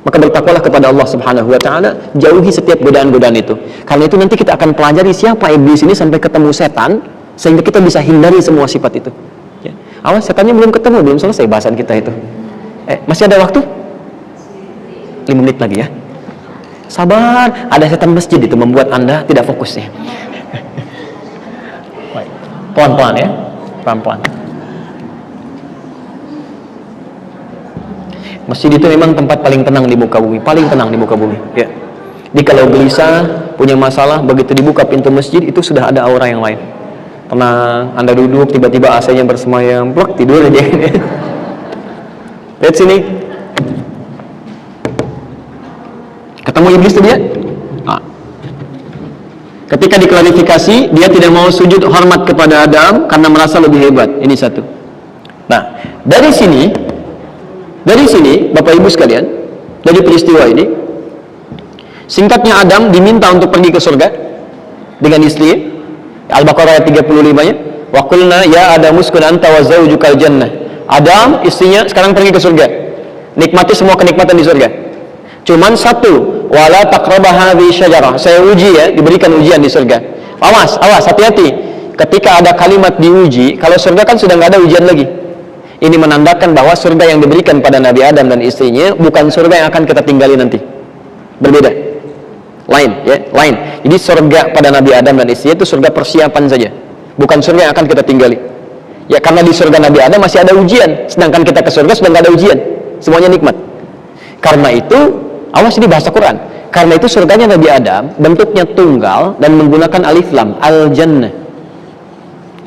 Maka bertakwalah kepada Allah Subhanahu wa taala, jauhi setiap godaan-godaan itu. Karena itu nanti kita akan pelajari siapa iblis ini sampai ketemu setan, sehingga kita bisa hindari semua sifat itu. Ya. Awas, setannya belum ketemu, belum selesai bahasan kita itu. Masih ada waktu? 5 menit lagi ya. Sabar, ada setan masjid itu membuat Anda tidak fokus ya. Pelan-pelan ya, pelan-pelan. Masjid itu memang tempat paling tenang di muka bumi, paling tenang di muka bumi. Ya. Jadi kalau gelisah, punya masalah, begitu dibuka pintu masjid itu sudah ada aura yang lain. Tenang, Anda duduk, tiba-tiba AC-nya bersemayam, plak, tidur aja. Lihat sini. Ketemu iblis tuh dia. Nah. Ketika diklarifikasi, dia tidak mau sujud hormat kepada Adam karena merasa lebih hebat. Ini satu. Nah, dari sini Bapak Ibu sekalian, dari peristiwa ini, singkatnya Adam diminta untuk pergi ke surga dengan istri. Al-Baqarah ayat 35-nya, wa qulna ya Adam uskun anta wa zawjukal jannah. Adam, istrinya sekarang pergi ke surga. Nikmati semua kenikmatan di surga. Cuman satu, wala taqraba hadhihi syajarah. Saya uji ya, diberikan ujian di surga. Awas, hati-hati. Ketika ada kalimat diuji, kalau surga kan sudah nggak ada ujian lagi. Ini menandakan bahwa surga yang diberikan pada Nabi Adam dan istrinya bukan surga yang akan kita tinggali nanti. Berbeda. Lain, ya, lain. Jadi surga pada Nabi Adam dan istrinya itu surga persiapan saja. Bukan surga yang akan kita tinggali. Ya, karena di surga Nabi Adam masih ada ujian, sedangkan kita ke surga sudah nggak ada ujian. Semuanya nikmat. Karena itu, awas ini bahasa Quran. Karena itu surganya Nabi Adam bentuknya tunggal dan menggunakan alif lam, al-jannah.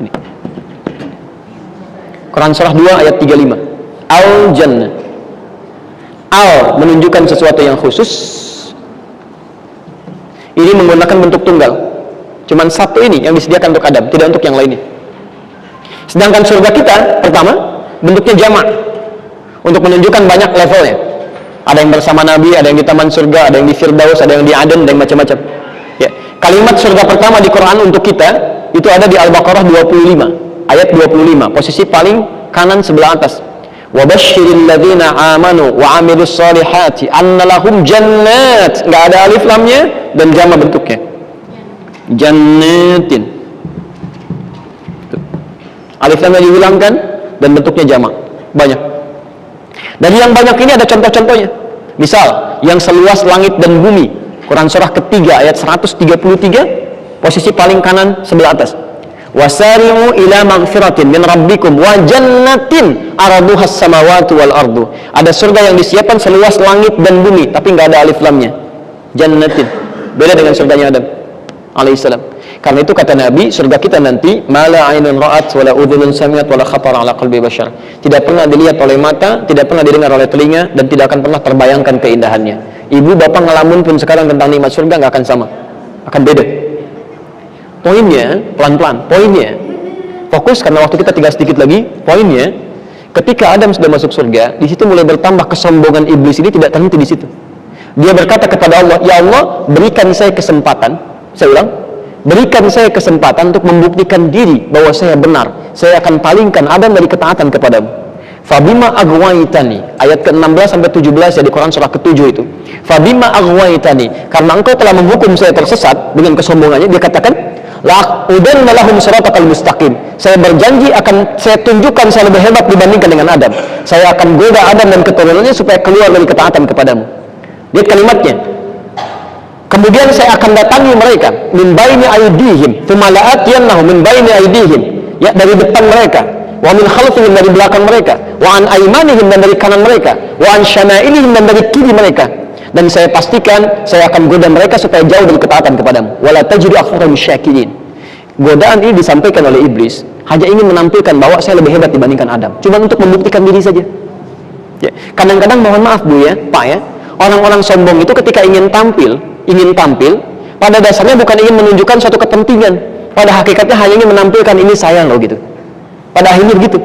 Ini. Quran surah 2 ayat 35. Al-jannah. Al menunjukkan sesuatu yang khusus. Ini menggunakan bentuk tunggal. Cuman satu ini yang disediakan untuk Adam, tidak untuk yang lainnya. Sedangkan surga kita pertama bentuknya jamak, untuk menunjukkan banyak levelnya. Ada yang bersama Nabi, ada yang di taman surga, ada yang di Firdaus, ada yang di Aden, ada yang macam-macam. Ya. Kalimat surga pertama di Quran untuk kita itu ada di Al-Baqarah 25 ayat 25, posisi paling kanan sebelah atas. Wa basyiril ladzina amanu wa amilus solihati anna lahum jannat. Enggak ada alif lamnya dan jamak bentuknya. Jannatin. Alif lamnya dihilangkan dan bentuknya jamak. Banyak. Dari yang banyak ini ada contoh-contohnya. Misal, yang seluas langit dan bumi. Quran surah ketiga ayat 133, posisi paling kanan sebelah atas. Wasari'u ila magfiratin min rabbikum wa jannatin arduhas samawati wal ardu. Ada surga yang disiapkan seluas langit dan bumi, tapi nggak ada alif lamnya. Jannatin. Beda dengan surganya Adam alaihissalam. Karena itu kata Nabi, surga kita nanti mala ainun ra'at wala udhunun sami'at wala khatara ala qalbi bashar. Tidak pernah dilihat oleh mata, tidak pernah didengar oleh telinga, dan tidak akan pernah terbayangkan keindahannya. Ibu bapak ngelamun pun sekarang tentang nikmat surga nggak akan sama, akan beda. Poinnya, pelan-pelan, poinnya fokus karena waktu kita tinggal sedikit lagi. Poinnya, ketika Adam sudah masuk surga, di situ mulai bertambah kesombongan iblis ini tidak terhenti di situ. Dia berkata kepada Allah, ya Allah, berikan saya kesempatan. Saya ulang, berikan saya kesempatan untuk membuktikan diri bahwa saya benar. Saya akan palingkan Adam dari ketaatan kepadamu. Fabima aghwaytani, ayat ke-16 sampai 17 ya di Quran surah ke-7 itu. Fabima aghwaytani, karena engkau telah menghukum saya tersesat dengan kesombongannya, dia katakan, la udanna lahum siratal mustaqim. Saya berjanji akan saya tunjukkan saya lebih hebat dibandingkan dengan Adam. Saya akan goda Adam dan keturunannya supaya keluar dari ketaatan kepadamu. Lihat kalimatnya. Kemudian saya akan datangi mereka min baini aydihim, tsumma la'atiyannahum min baini aydihim, ya dari depan mereka, wa min khalfihim dari belakang mereka, wa an aymanihim dan dari kanan mereka, wa an syama'ilihim dan dari kiri mereka. Dan saya pastikan saya akan goda mereka supaya jauh dari ketaatan kepadamu. Wala tajidu aktsarahum syakirin. Godaan ini disampaikan oleh iblis hanya ingin menampilkan bahwa saya lebih hebat dibandingkan Adam, cuma untuk membuktikan diri saja. Ya. Kadang-kadang mohon maaf Bu ya, Pak ya, orang-orang sombong itu ketika ingin tampil, pada dasarnya bukan ingin menunjukkan suatu kepentingan. Pada hakikatnya hanya ingin menampilkan ini saya loh gitu. Pada akhirnya begitu.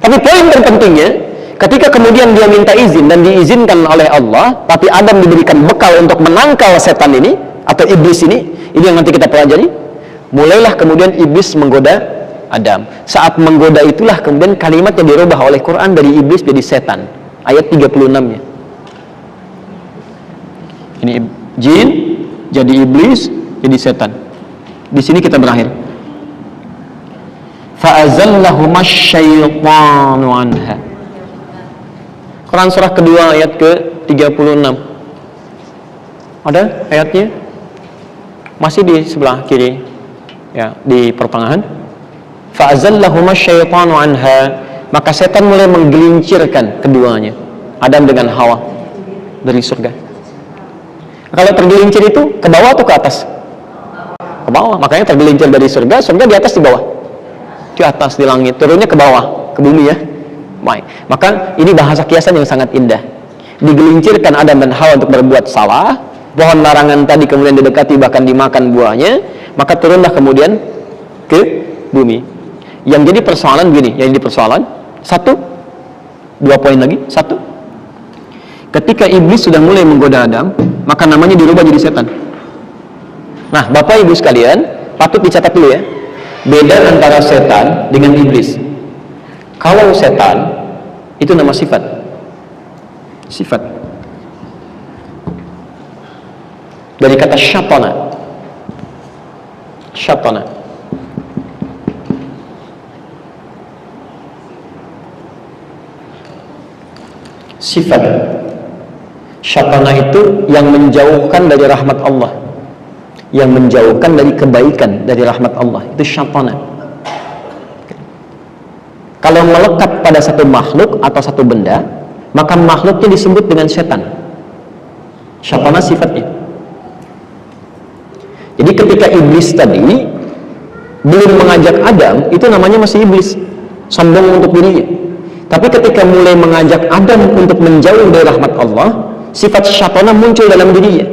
Tapi poin terpentingnya, ketika kemudian dia minta izin dan diizinkan oleh Allah, tapi Adam diberikan bekal untuk menangkal setan ini atau iblis ini yang nanti kita pelajari. Mulailah kemudian iblis menggoda Adam. Saat menggoda itulah kemudian kalimatnya dirubah oleh Quran dari iblis jadi setan. Ayat 36-nya. Ini jin jadi iblis jadi setan. Di sini kita berakhir. Fa'azallahumash syaitanu anha. Quran surah kedua ayat ke-36. Ada ayatnya? Masih di sebelah kiri. Ya, di pertengahan. Fa'azallahumash syaitanu anha. Maka setan mulai menggelincirkan keduanya, Adam dengan Hawa, dari surga. Kalau tergelincir itu ke bawah atau ke atas? Ke bawah. Makanya tergelincir dari surga, surga di atas di bawah? Di atas, di langit. Turunnya ke bawah, ke bumi ya. Baik. Maka ini bahasa kiasan yang sangat indah. Digelincirkan Adam dan Hawa untuk berbuat salah, pohon larangan tadi kemudian didekati bahkan dimakan buahnya, maka turunlah kemudian ke bumi. Yang jadi persoalan gini, yang jadi persoalan satu, 2 poin lagi. Satu, ketika iblis sudah mulai menggoda Adam, maka namanya dirubah jadi setan. Nah, Bapak Ibu sekalian, patut dicatat dulu ya, beda antara setan dengan iblis. Kalau setan itu nama sifat. Sifat dari kata syatana. Syatana. Sifat. Syatana itu yang menjauhkan dari rahmat Allah, yang menjauhkan dari kebaikan dari rahmat Allah, itu syatana. Kalau melekat pada satu makhluk atau satu benda, maka makhluknya disebut dengan setan. Syatana sifatnya. Jadi ketika iblis tadi belum mengajak Adam, itu namanya masih iblis, sombong untuk dirinya. Tapi ketika mulai mengajak Adam untuk menjauh dari rahmat Allah, sifat syatana muncul dalam dirinya.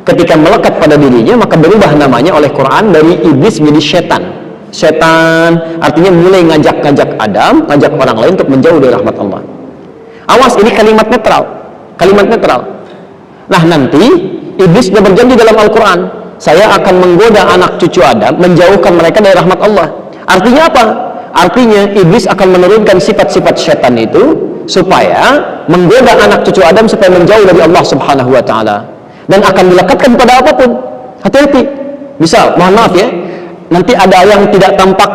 Ketika melekat pada dirinya, maka berubah namanya oleh Quran dari iblis menjadi setan. Setan artinya mulai ngajak Adam, ngajak orang lain untuk menjauh dari rahmat Allah. Awas, ini kalimat netral. Kalimat netral. Nah, nanti iblis sudah berjanji dalam Al-Quran, saya akan menggoda anak cucu Adam, menjauhkan mereka dari rahmat Allah. Artinya apa? Artinya iblis akan menurunkan sifat-sifat setan itu supaya menggoda anak cucu Adam supaya menjauh dari Allah Subhanahu wa taala, dan akan dilekatkan pada apapun. Hati-hati. Misal, mohon maaf ya, nanti ada yang tidak tampak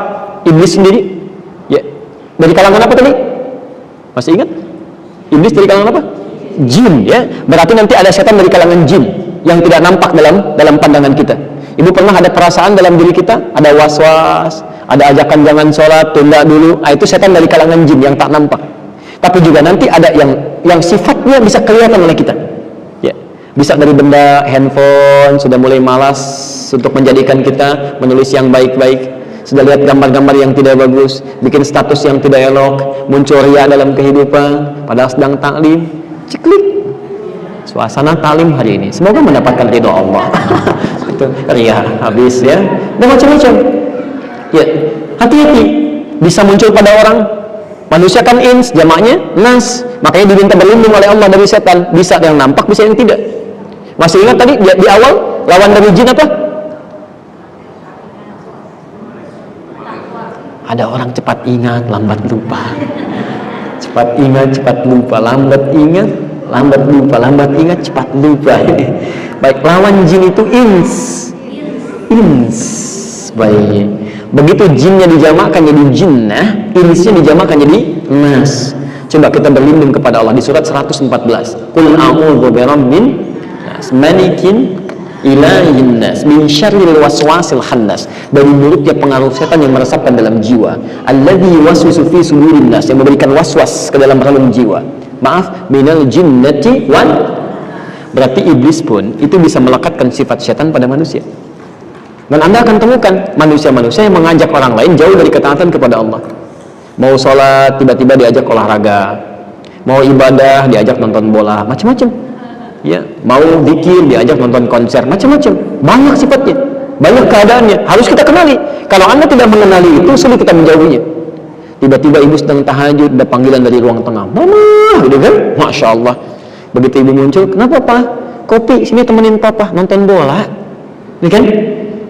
iblis sendiri. Ya. Dari kalangan apa tadi? Masih ingat? Iblis dari kalangan apa? Jin, ya. Berarti nanti ada setan dari kalangan jin yang tidak nampak dalam pandangan kita. Ibu pernah ada perasaan dalam diri kita, ada was-was, ada ajakan jangan sholat, tunda dulu. Itu setan dari kalangan jin yang tak nampak. Tapi juga nanti ada yang sifatnya bisa kelihatan oleh kita. Ya, bisa dari benda handphone, sudah mulai malas untuk menjadikan kita menulis yang baik-baik. Sudah lihat gambar-gambar yang tidak bagus, bikin status yang tidak elok, muncul ria dalam kehidupan, padahal sedang taklim, ciklik. Suasana taklim hari ini, semoga mendapatkan ridho Allah. Itu ria habis ya, dan macam-macam. Ya, hati-hati, bisa muncul pada orang. Manusia kan ins, jamaknya nas, makanya diminta berlindung oleh Allah dari setan. Bisa yang nampak, bisa yang tidak. Masih ingat tadi di awal lawan dari jin apa? Ada orang cepat ingat, lambat lupa. Cepat ingat, cepat lupa. Lambat ingat, lambat lupa. Lambat ingat, cepat lupa. Baik, lawan jin itu ins. Ins. Baik. Begitu jinnya dijamakkan jadi jinnah, insnya dijamakkan jadi nas. Coba kita berlindung kepada Allah di surat 114. Qul a'udzu birabbin nas, malikin ilahin nas, min syarril waswasil khannas, dari buruknya pengaruh setan yang meresapkan dalam jiwa. Alladzi waswisu fi sudurin nas, yang memberikan waswas ke dalam relung jiwa. Maaf, minal jinnati wan. Berarti iblis pun itu bisa melekatkan sifat setan pada manusia. Dan Anda akan temukan manusia-manusia yang mengajak orang lain jauh dari ketaatan kepada Allah. Mau sholat, tiba-tiba diajak olahraga. Mau ibadah, diajak nonton bola, macam-macam. Ya, mau zikir, diajak nonton konser, macam-macam. Banyak sifatnya, banyak keadaannya. Harus kita kenali. Kalau Anda tidak mengenali itu, sulit kita menjauhinya. Tiba-tiba ibu sedang tahajud, ada panggilan dari ruang tengah. Mama, gitu kan? Masya Allah. Begitu ibu muncul, kenapa Pak? Kopi, sini temenin Papa nonton bola. Ini kan?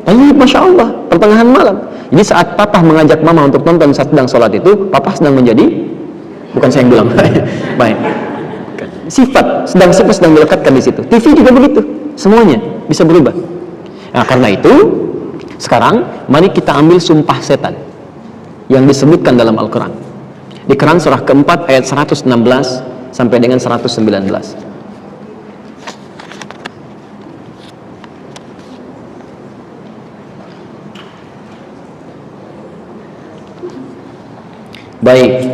Tayyib, Masya Allah, pertengahan malam. Jadi saat papa mengajak mama untuk nonton saat sedang sholat itu, papa sedang menjadi, bukan saya yang bilang, baik, sifat sedang dilekatkan di situ. TV juga begitu, semuanya bisa berubah. Nah, karena itu sekarang mari kita ambil sumpah setan yang disebutkan dalam Al-Quran di Quran surah keempat ayat 116 sampai dengan 119. Baik,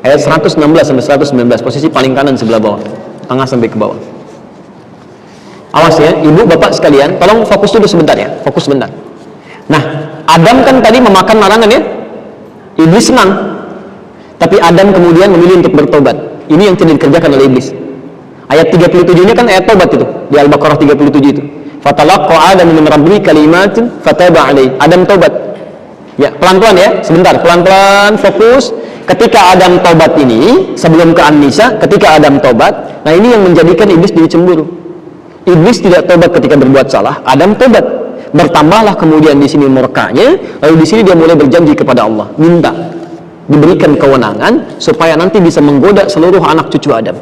ayat 116 sampai 119, posisi paling kanan sebelah bawah, tengah sampai ke bawah. Awas ya, ibu bapak sekalian, tolong fokus dulu sebentar ya, fokus sebentar. Nah, Adam kan tadi memakan larangan ya, iblis senang, tapi Adam kemudian memilih untuk bertobat. Ini yang tidak dikerjakan oleh iblis. Ayat 37-nya kan ayat tobat itu, di Al-Baqarah 37 itu. Fatalaqqa Adam min rabbihi kalimatin fataba alaihi. Adam tobat. Ya, pelan-pelan ya, sebentar, pelan-pelan fokus. Ketika Adam tobat ini, sebelum ke An-Nisa, ketika Adam tobat, nah ini yang menjadikan iblis jadi cemburu. Iblis tidak tobat ketika berbuat salah, Adam tobat. Bertambahlah kemudian di sini murkanya, lalu di sini dia mulai berjanji kepada Allah, minta diberikan kewenangan supaya nanti bisa menggoda seluruh anak cucu Adam.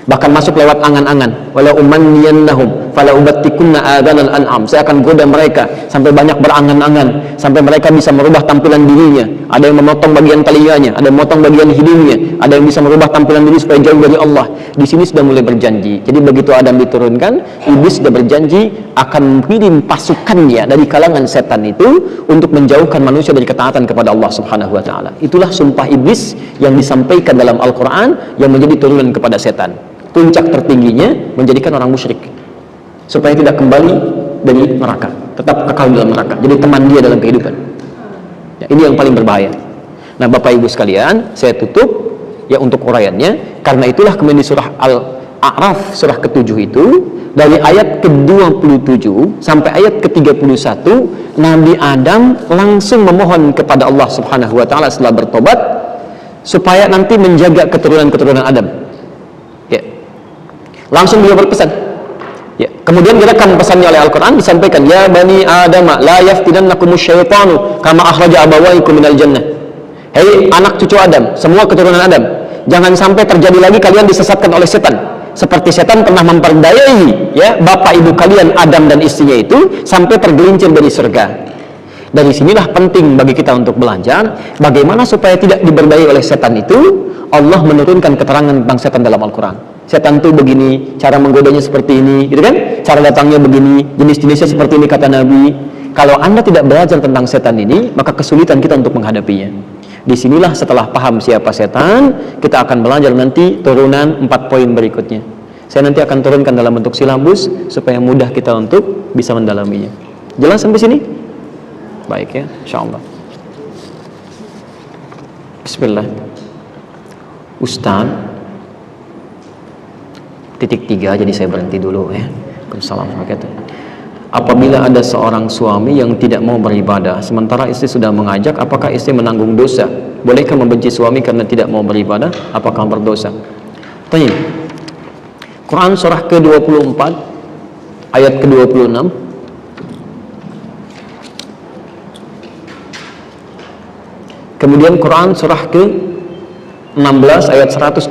Bahkan masuk lewat angan-angan, wala umanniyannahum fala ubattikunna adanal an'am. Saya akan goda mereka sampai banyak berangan-angan, sampai mereka bisa merubah tampilan dirinya. Ada yang memotong bagian telinganya, ada yang memotong bagian hidungnya, ada yang bisa merubah tampilan diri supaya jauh dari Allah. Di sini sudah mulai berjanji. Jadi begitu Adam diturunkan, iblis sudah berjanji akan mengirim pasukannya dari kalangan setan itu untuk menjauhkan manusia dari ketaatan kepada Allah Subhanahu wa taala. Itulah sumpah iblis yang disampaikan dalam Al-Qur'an yang menjadi turunan kepada setan. Puncak tertingginya menjadikan orang musyrik supaya tidak kembali dari neraka, tetap kekal dalam neraka, jadi teman dia dalam kehidupan ya, ini yang paling berbahaya. Nah Bapak Ibu sekalian, saya tutup ya untuk uraiannya. Karena itulah kemudian di surah Al-A'raf surah ke-7 itu, dari ayat ke-27 sampai ayat ke-31, Nabi Adam langsung memohon kepada Allah Subhanahu wa taala setelah bertobat supaya nanti menjaga keturunan-keturunan Adam. Langsung beliau berpesan ya. Kemudian direkam pesannya oleh Al-Quran, disampaikan, ya bani Adam la yaftinannakumus syaitanu kama akhraja abawaikum minal jannah. Hei anak cucu Adam, semua keturunan Adam, jangan sampai terjadi lagi kalian disesatkan oleh setan seperti setan pernah memperdayai ya bapak ibu kalian Adam dan istrinya itu sampai tergelincir dari surga. Dari sinilah penting bagi kita untuk belajar bagaimana supaya tidak diberdayai oleh setan itu. Allah menurunkan keterangan tentang setan dalam Al-Quran. Setan itu begini, cara menggodanya seperti ini, gitu kan? Cara datangnya begini, jenis-jenisnya seperti ini kata Nabi. Kalau Anda tidak belajar tentang setan ini, maka kesulitan kita untuk menghadapinya. Disinilah setelah paham siapa setan, kita akan belajar nanti turunan 4 poin berikutnya. Saya nanti akan turunkan dalam bentuk silabus supaya mudah kita untuk bisa mendalaminya. Jelas sampai sini? Baik ya, insyaallah. Bismillah. Ustaz, titik 3, jadi saya berhenti dulu ya. Assalamualaikum. Apabila ada seorang suami yang tidak mau beribadah sementara istri sudah mengajak, apakah istri menanggung dosa? Bolehkah membenci suami karena tidak mau beribadah? Apakah berdosa? Tanya. Quran surah ke-24 ayat ke-26. Kemudian Quran surah ke-16 ayat 125.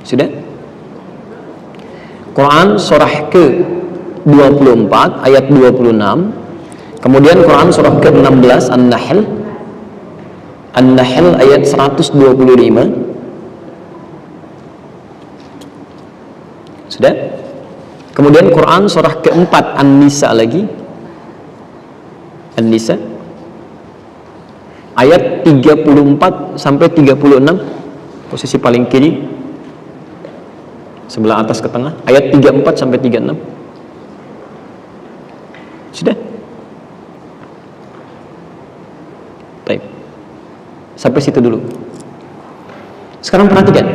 Sudah? Quran surah ke-24 ayat 26. Kemudian Quran surah ke-16 An-Nahl ayat 125. Sudah? Kemudian Quran surah ke-4 An-Nisa lagi. An-Nisa ayat 34 sampai 36, posisi paling kiri sebelah atas ke tengah, ayat 34 sampai 36. Sudah? Baik. Sampai situ dulu. Sekarang perhatikan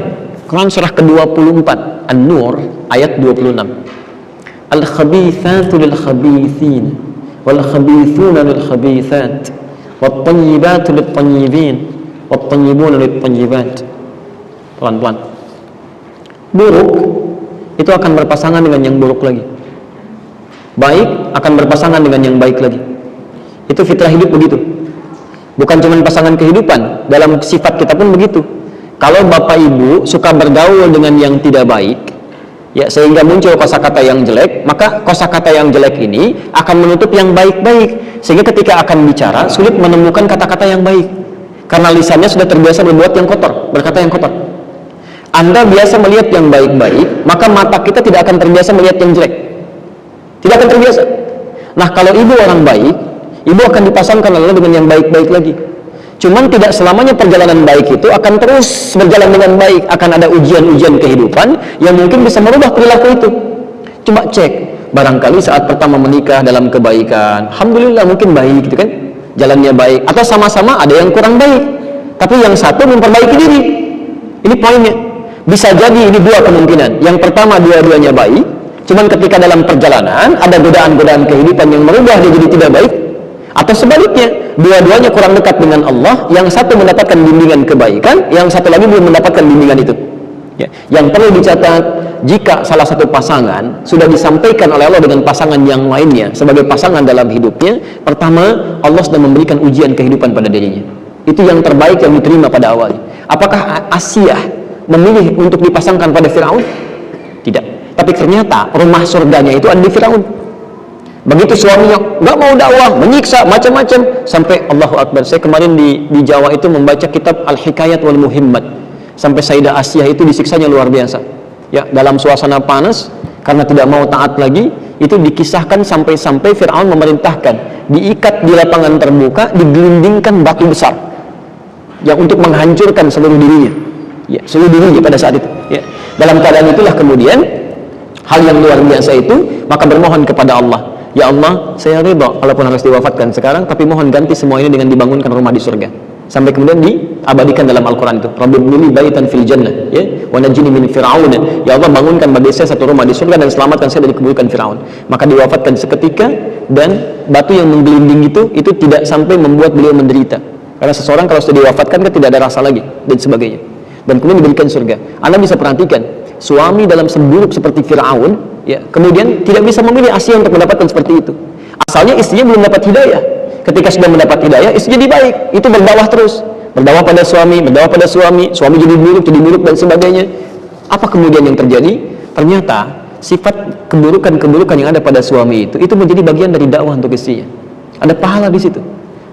Quran surah ke-24 An-Nur ayat 26. Al-khabithatu lil-khabithin wal-khabithuna lil-khabithat wat-tayyibatu lit-tayyibin wat-tayyibuna lit-tayyibat. Pelan-pelan. Buruk itu akan berpasangan dengan yang buruk lagi. Baik akan berpasangan dengan yang baik lagi. Itu fitrah hidup begitu. Bukan cuma pasangan kehidupan, dalam sifat kita pun begitu. Kalau bapak ibu suka bergaul dengan yang tidak baik, ya sehingga muncul kosakata yang jelek, maka kosakata yang jelek ini akan menutup yang baik-baik, sehingga ketika akan bicara sulit menemukan kata-kata yang baik, karena lisannya sudah terbiasa berbuat yang kotor, berkata yang kotor. Anda biasa melihat yang baik-baik, maka mata kita tidak akan terbiasa melihat yang jelek, tidak akan terbiasa. Nah, kalau ibu orang baik, ibu akan dipasangkan lalu dengan yang baik-baik lagi. Cuman tidak selamanya perjalanan baik itu akan terus berjalan dengan baik, akan ada ujian-ujian kehidupan yang mungkin bisa merubah perilaku itu. Coba cek, barangkali saat pertama menikah dalam kebaikan, alhamdulillah mungkin baik gitu kan, jalannya baik, atau sama-sama ada yang kurang baik, tapi yang satu memperbaiki diri. Ini poinnya. Bisa jadi ini dua kemungkinan. Yang pertama dua-duanya baik, cuman ketika dalam perjalanan ada godaan-godaan kehidupan yang merubah dia jadi tidak baik, atau sebaliknya dua-duanya kurang dekat dengan Allah, yang satu mendapatkan bimbingan kebaikan, yang satu lagi belum mendapatkan bimbingan itu. Ya. Yang perlu dicatat, jika salah satu pasangan sudah disampaikan oleh Allah dengan pasangan yang lainnya sebagai pasangan dalam hidupnya, pertama Allah sudah memberikan ujian kehidupan pada dirinya. Itu yang terbaik yang diterima pada awalnya. Apakah Asiyah memilih untuk dipasangkan pada Firaun? Tidak. Tapi ternyata rumah surganya itu ada di Firaun. Begitu suaminya nggak mau dakwah, menyiksa macam-macam, sampai Allahu Akbar. Saya kemarin di Jawa itu membaca kitab Al-Hikayat wal Muhimmat, sampai Sayyidah Asiyah itu disiksanya luar biasa. Ya, dalam suasana panas karena tidak mau taat lagi, itu dikisahkan sampai-sampai Firaun memerintahkan diikat di lapangan terbuka, digelindingkan batu besar yang untuk menghancurkan seluruh dirinya. Ya, seluruh dirinya pada saat itu. Ya. Dalam keadaan itulah kemudian hal yang luar biasa itu, maka bermohon kepada Allah. Ya Allah, saya ridha walaupun harus diwafatkan sekarang, tapi mohon ganti semua ini dengan dibangunkan rumah di surga. Sampai kemudian diabadikan dalam Al-Quran itu, Rabbi ibnili baitan fil jannah, ya, wa najini min fir'aun. Ya Allah, bangunkan bagi saya satu rumah di surga dan selamatkan saya dari keburukan Firaun. Maka diwafatkan seketika, dan batu yang menggelinding itu tidak sampai membuat beliau menderita. Karena seseorang kalau sudah diwafatkan kan tidak ada rasa lagi dan sebagainya. Dan kemudian diberikan surga. Anda bisa perhatikan, suami dalam seburuk seperti Firaun, ya, kemudian tidak bisa memilih Asiyah untuk mendapatkan seperti itu. Asalnya istrinya belum dapat hidayah. Ketika sudah mendapat hidayah, istrinya jadi baik. Itu berdakwah terus, berdakwah pada suami, suami jadi buruk dan sebagainya. Apa kemudian yang terjadi? Ternyata sifat keburukan-keburukan yang ada pada suami itu menjadi bagian dari dakwah untuk istrinya. Ada pahala di situ.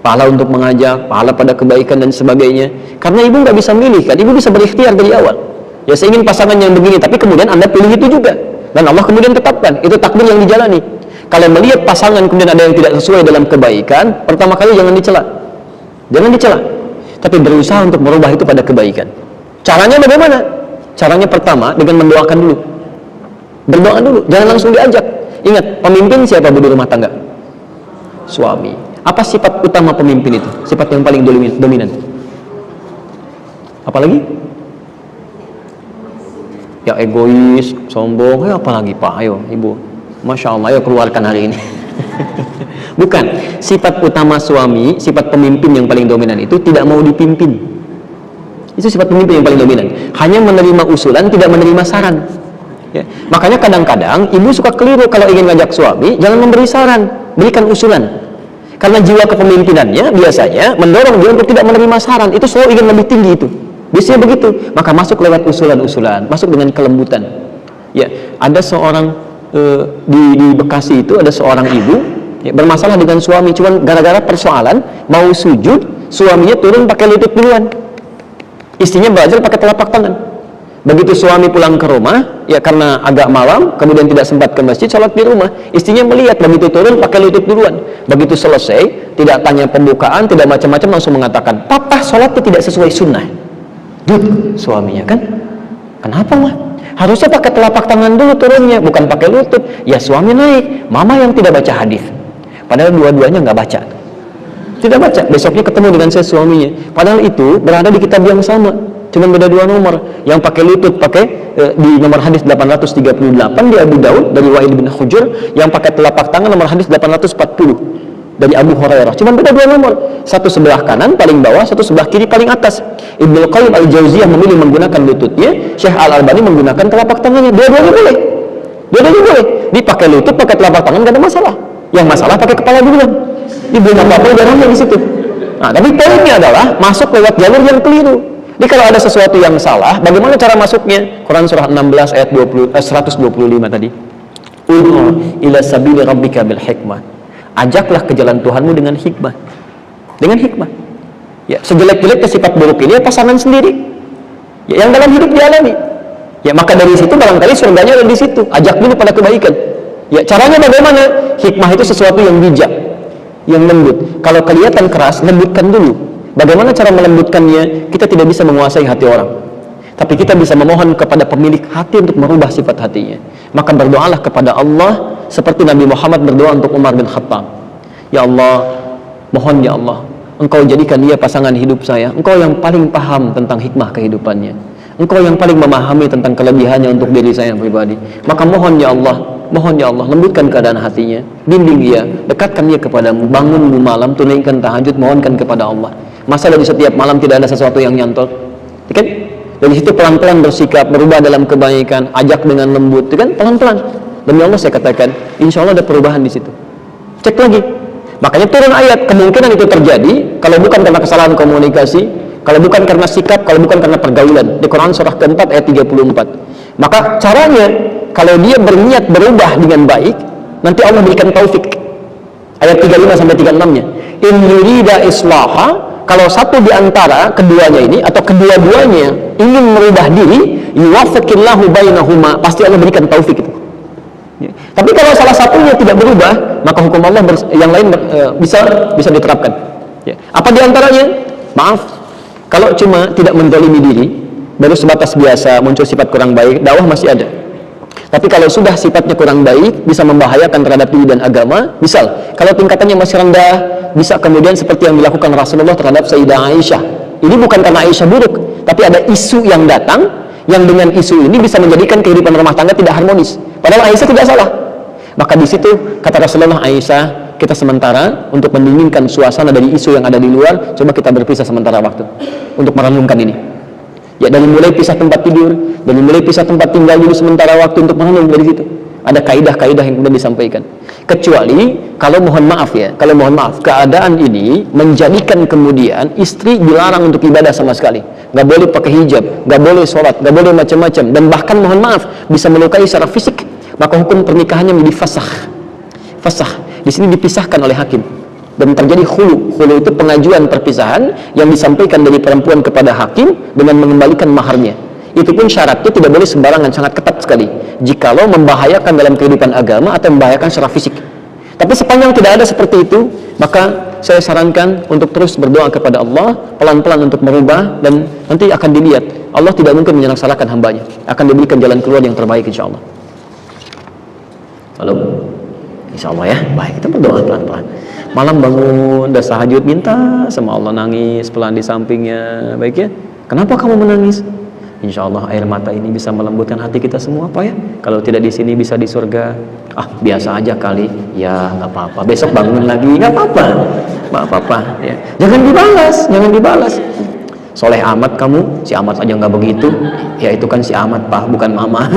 Pahala untuk mengajak, pahala pada kebaikan dan sebagainya. Karena ibu nggak bisa milih kan, ibu bisa berikhtiar dari awal. Ya, saya ingin pasangan yang begini, tapi kemudian Anda pilih itu juga. Dan Allah kemudian tetapkan, itu takdir yang dijalani. Kalau melihat pasangan kemudian ada yang tidak sesuai dalam kebaikan, pertama kali jangan dicela. Jangan dicela. Tapi berusaha untuk merubah itu pada kebaikan. Caranya bagaimana? Caranya pertama dengan mendoakan dulu. Berdoa dulu, jangan langsung diajak. Ingat, pemimpin siapa di rumah tangga? Suami. Apa sifat utama pemimpin itu? Sifat yang paling dominan. Apalagi? Ya egois, sombong, apalagi Pak? Ayo Ibu, Masya Allah, ayo keluarkan hari ini. Bukan, sifat utama suami, sifat pemimpin yang paling dominan itu tidak mau dipimpin. Itu sifat pemimpin yang paling dominan. Hanya menerima usulan, tidak menerima saran. Ya. Makanya kadang-kadang ibu suka keliru kalau ingin ngajak suami, jangan memberi saran, berikan usulan. Karena jiwa kepemimpinannya biasanya mendorong dia untuk tidak menerima saran, itu selalu ingin lebih tinggi itu. Biasanya begitu, maka masuk lewat usulan-usulan, masuk dengan kelembutan. Ya, ada seorang di Bekasi itu ada seorang ibu ya, bermasalah dengan suami, cuman gara-gara persoalan mau sujud, suaminya turun pakai lutut duluan, istrinya belajar pakai telapak tangan. Begitu suami pulang ke rumah, ya karena agak malam, kemudian tidak sempat ke masjid, sholat di rumah. Istrinya melihat, begitu turun pakai lutut duluan. Begitu selesai, tidak tanya pembukaan, tidak macam-macam, langsung mengatakan, Papa sholatnya tidak sesuai sunnah. Dud, suaminya kan, kenapa mah? Harusnya pakai telapak tangan dulu turunnya, bukan pakai lutut. Ya suami naik, mama yang tidak baca hadis. Padahal dua-duanya nggak baca. Tidak baca, besoknya ketemu dengan saya suaminya. Padahal itu berada di kitab yang sama. Cuma beda dua nomor. Yang pakai lutut pakai di nomor hadis 838 di Abu Daud dari Wa'il bin Hujur, yang pakai telapak tangan nomor hadis 840 dari Abu Hurairah. Cuma beda dua nomor. Satu sebelah kanan paling bawah, satu sebelah kiri paling atas. Ibnu Qayyim al-Jauziyah memilih menggunakan lututnya, Syekh Al-Albani menggunakan telapak tangannya. Dua-duanya boleh. Dua-duanya boleh. Dipakai lutut, pakai telapak tangan, gak ada masalah. Yang masalah pakai kepala duluan. Ini belum apa-apa udah ramai di situ. Nah, tapi poinnya adalah masuk lewat jalur yang keliru. Jadi kalau ada sesuatu yang salah, bagaimana cara masuknya? Quran surah 16 ayat 125 tadi. Ud'u ila sabili rabbika bil hikmah. Ajaklah ke jalan Tuhanmu dengan hikmah. Dengan hikmah. Ya, sejelek-jeleknya sifat buruk ini ya pasangan sendiri. Ya, yang dalam hidup dialami. Ya, maka dari situ barangkali surganya ada di situ. Ajak dulu pada kebaikan. Ya, caranya bagaimana? Hikmah itu sesuatu yang bijak, yang lembut. Kalau kelihatan keras, lembutkan dulu. Bagaimana cara melembutkannya? Kita tidak bisa menguasai hati orang, tapi kita bisa memohon kepada pemilik hati untuk merubah sifat hatinya. Maka berdoalah kepada Allah seperti Nabi Muhammad berdoa untuk Umar bin Khattab. Ya Allah, mohon ya Allah, Engkau jadikan dia pasangan hidup saya. Engkau yang paling paham tentang hikmah kehidupannya. Engkau yang paling memahami tentang kelebihannya untuk diri saya pribadi. Maka mohon ya Allah, lembutkan keadaan hatinya, bimbing dia, dekatkan dia kepadamu, bangunmu malam, tunaikan tahajud, mohonkan kepada Allah. Masa dari setiap malam tidak ada sesuatu yang nyantol, kan? Dari situ pelan-pelan bersikap, berubah dalam kebaikan, ajak dengan lembut, kan? Pelan-pelan. Demi Allah saya katakan, insya Allah ada perubahan di situ. Cek lagi. Makanya turun ayat, kemungkinan itu terjadi kalau bukan karena kesalahan komunikasi, kalau bukan karena sikap, kalau bukan karena pergaulan. Di Quran surah keempat ayat 34. Maka caranya, kalau dia berniat berubah dengan baik, nanti Allah berikan taufik. Ayat 35-36-nya. In yurida islaha, kalau satu di antara keduanya ini atau kedua-duanya ingin merubah diri, yuwaffiqillahu bainahuma, pasti Allah berikan taufik itu. Ya. Tapi kalau salah satunya tidak berubah, maka hukum Allah yang lain bisa diterapkan. Ya. Apa di antaranya? Maaf, kalau cuma tidak menzalimi diri, baru sebatas biasa muncul sifat kurang baik, dakwah masih ada. Tapi kalau sudah sifatnya kurang baik, bisa membahayakan terhadap diri dan agama. Misal, kalau tingkatannya masih rendah, bisa kemudian seperti yang dilakukan Rasulullah terhadap Sayyidah Aisyah. Ini bukan karena Aisyah buruk, tapi ada isu yang datang, yang dengan isu ini bisa menjadikan kehidupan rumah tangga tidak harmonis. Padahal Aisyah tidak salah. Maka di situ kata Rasulullah, Aisyah, kita sementara untuk mendinginkan suasana dari isu yang ada di luar, coba kita berpisah sementara waktu untuk merenungkan ini. Ya, dari mulai pisah tempat tidur, dari mulai pisah tempat tinggal dulu sementara waktu untuk merenung dari situ. Ada kaidah-kaidah yang kemudian disampaikan. Kecuali kalau mohon maaf ya, keadaan ini menjadikan kemudian istri dilarang untuk ibadah sama sekali. Gak boleh pakai hijab, gak boleh sholat, gak boleh macam-macam, dan bahkan mohon maaf bisa melukai secara fisik. Maka hukum pernikahannya menjadi fasakh. Fasakh di sini dipisahkan oleh hakim. Dan terjadi khulu. Khulu itu pengajuan perpisahan yang disampaikan dari perempuan kepada hakim dengan mengembalikan maharnya. Itu pun syaratnya tidak boleh sembarangan, sangat ketat sekali. Jikalau membahayakan dalam kehidupan agama atau membahayakan secara fisik. Tapi sepanjang tidak ada seperti itu, maka saya sarankan untuk terus berdoa kepada Allah, pelan-pelan untuk merubah, dan nanti akan dilihat. Allah tidak mungkin menyengsarakan hambanya. Akan diberikan jalan keluar yang terbaik insya Allah. Halo? Insya Allah ya. Baik, kita berdoa pelan-pelan. Malam bangun, udah tahajud, minta sama Allah, nangis pelan di sampingnya. Baik ya? Kenapa kamu menangis? Insya Allah air mata ini bisa melembutkan hati kita semua, Pak ya. Kalau tidak di sini bisa di surga. Ah, biasa aja kali. Ya, nggak apa-apa. Besok bangun lagi, nggak apa-apa. Nggak apa-apa. Ya. Jangan dibalas. Soleh amat kamu, si amat aja nggak begitu. Ya itu kan si amat, Pak, bukan mama.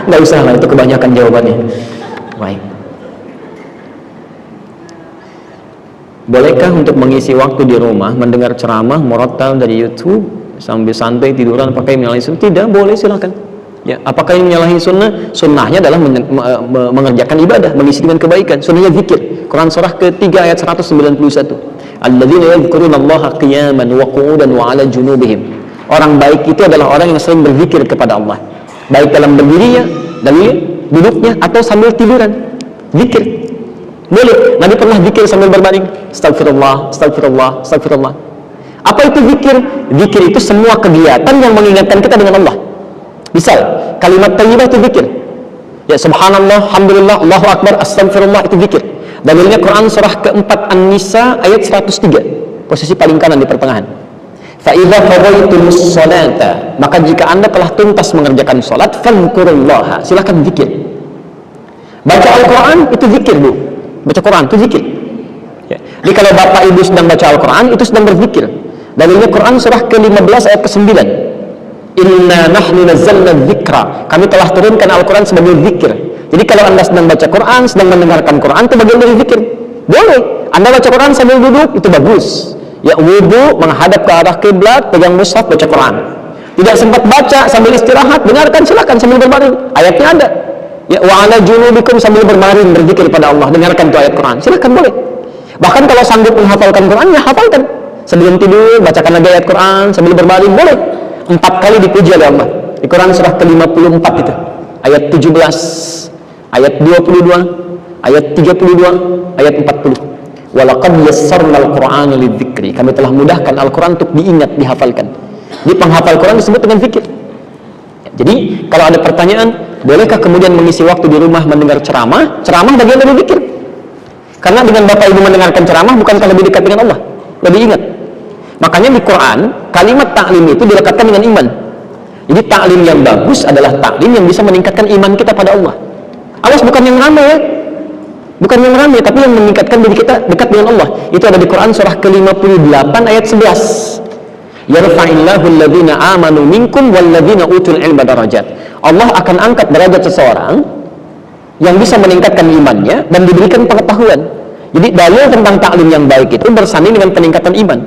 Nggak usah lah, itu kebanyakan jawabannya. Baik. Bolehkah untuk mengisi waktu di rumah mendengar ceramah murattal dari YouTube sambil santai tiduran pakai menyalahi sunnah? Tidak boleh, silakan. Ya, apakah ini menyalahi sunnah? Sunnahnya adalah mengerjakan ibadah, mengisi dengan kebaikan. Sunnahnya zikir. Quran surah ketiga ayat 191. Alladzina yadhkurunallaha qiyaman wa qu'udan wa 'ala junubihim. Orang baik itu adalah orang yang sering berzikir kepada Allah, baik dalam berdirinya, dalam duduknya, atau sambil tiduran. Zikir. Boleh. Nabi pernah zikir sambil berbaring. Astagfirullah, astagfirullah, astagfirullah. Apa itu zikir? Zikir itu semua kegiatan yang mengingatkan kita dengan Allah. Misal, kalimat thayyibah itu zikir. Ya, subhanallah, alhamdulillah, Allahu akbar, astagfirullah, itu zikir. Dalilnya Quran surah keempat An-Nisa ayat 103. Posisi paling kanan di pertengahan. Fa idza qadaytumus sholata, maka jika Anda telah tuntas mengerjakan salat, fadhkurullaha, silakan zikir. Baca Al-Qur'an itu zikir, Bu. Baca Quran itu zikir. Ya. Jadi kalau Bapak Ibu sedang baca Al-Quran, itu sedang berzikir. Dalilnya Quran surah ke-15 ayat ke-9. Inna nahnu nazzalna dzikra. Kami telah turunkan Al-Quran sebagai zikir. Jadi kalau Anda sedang baca Quran, sedang mendengarkan Quran, itu bagian dari zikir. Boleh. Anda baca Quran sambil duduk, itu bagus. Ya, wudu, menghadap ke arah kiblat, pegang mushaf, baca Quran. Tidak sempat baca sambil istirahat, dengarkan, silakan sambil berbaring. Ayatnya ada. Ya, wa ala junubikum, sambil berbaring berzikir pada Allah, dengarkan tuh ayat Quran. Silakan, boleh. Bahkan kalau sanggup menghafalkan Quran, ya hafalkan. Sebelum tidur, bacakan lagi ayat Quran sambil berbaring, boleh. 4 kali dipuji oleh Allah. Di Quran surah ke-54 itu. Ayat 17, ayat 22, ayat 32, ayat 40. Walaqad yassarnal Qur'ana lidzikri. Kami telah mudahkan Al-Quran untuk diingat, dihafalkan. Di penghafal Quran disebut dengan zikir. Jadi kalau ada pertanyaan, bolehkah kemudian mengisi waktu di rumah mendengar ceramah? Ceramah bagian dari zikir. Karena dengan Bapak Ibu mendengarkan ceramah, bukankah lebih dekat dengan Allah? Lebih ingat. Makanya di Quran, kalimat ta'lim itu dilekatkan dengan iman. Jadi ta'lim yang bagus adalah ta'lim yang bisa meningkatkan iman kita pada Allah. Awas, bukan yang ramai ya. Bukan yang ramai, tapi yang meningkatkan diri kita dekat dengan Allah. Itu ada di Quran surah ke-58 ayat 11. Yarfa'illahu alladhina amanu minkum walladhina utul ilma darajat. Allah akan angkat derajat seseorang yang bisa meningkatkan imannya dan diberikan pengetahuan. Jadi dalil tentang taklim yang baik itu bersanding dengan peningkatan iman.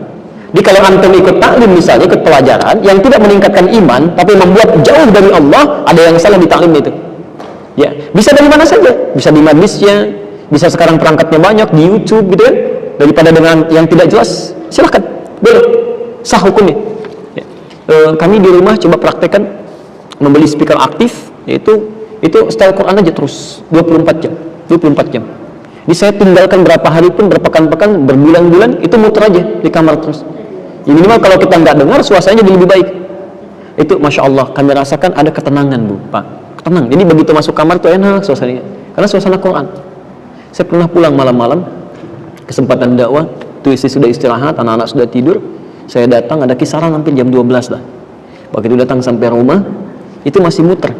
Jadi kalau antum ikut taklim misalnya, ikut pelajaran yang tidak meningkatkan iman tapi membuat jauh dari Allah, ada yang salah di taklim itu. Ya, bisa dari mana saja, bisa di majlisnya, bisa sekarang perangkatnya banyak di YouTube gitu kan, daripada dengan yang tidak jelas, silahkan, boleh, sah hukumnya. Ya. Kami di rumah coba praktekkan membeli speaker aktif, yaitu setel Quran aja terus 24 jam. Jadi saya tinggalkan berapa hari pun, berpekan-pekan, berbulan-bulan, itu muter aja di kamar terus. Ya, minimal kalau kita nggak dengar, suasananya jadi lebih baik. Itu Masya Allah, kami rasakan ada ketenangan Bu, Pak. Tenang, jadi begitu masuk kamar tuh enak suasananya, karena suasana Quran. Saya pernah pulang malam-malam, kesempatan dakwah, tuh istri sudah istirahat, anak-anak sudah tidur, saya datang, ada kisaran hampir jam 12 lah. Begitu datang sampai rumah, itu masih muter.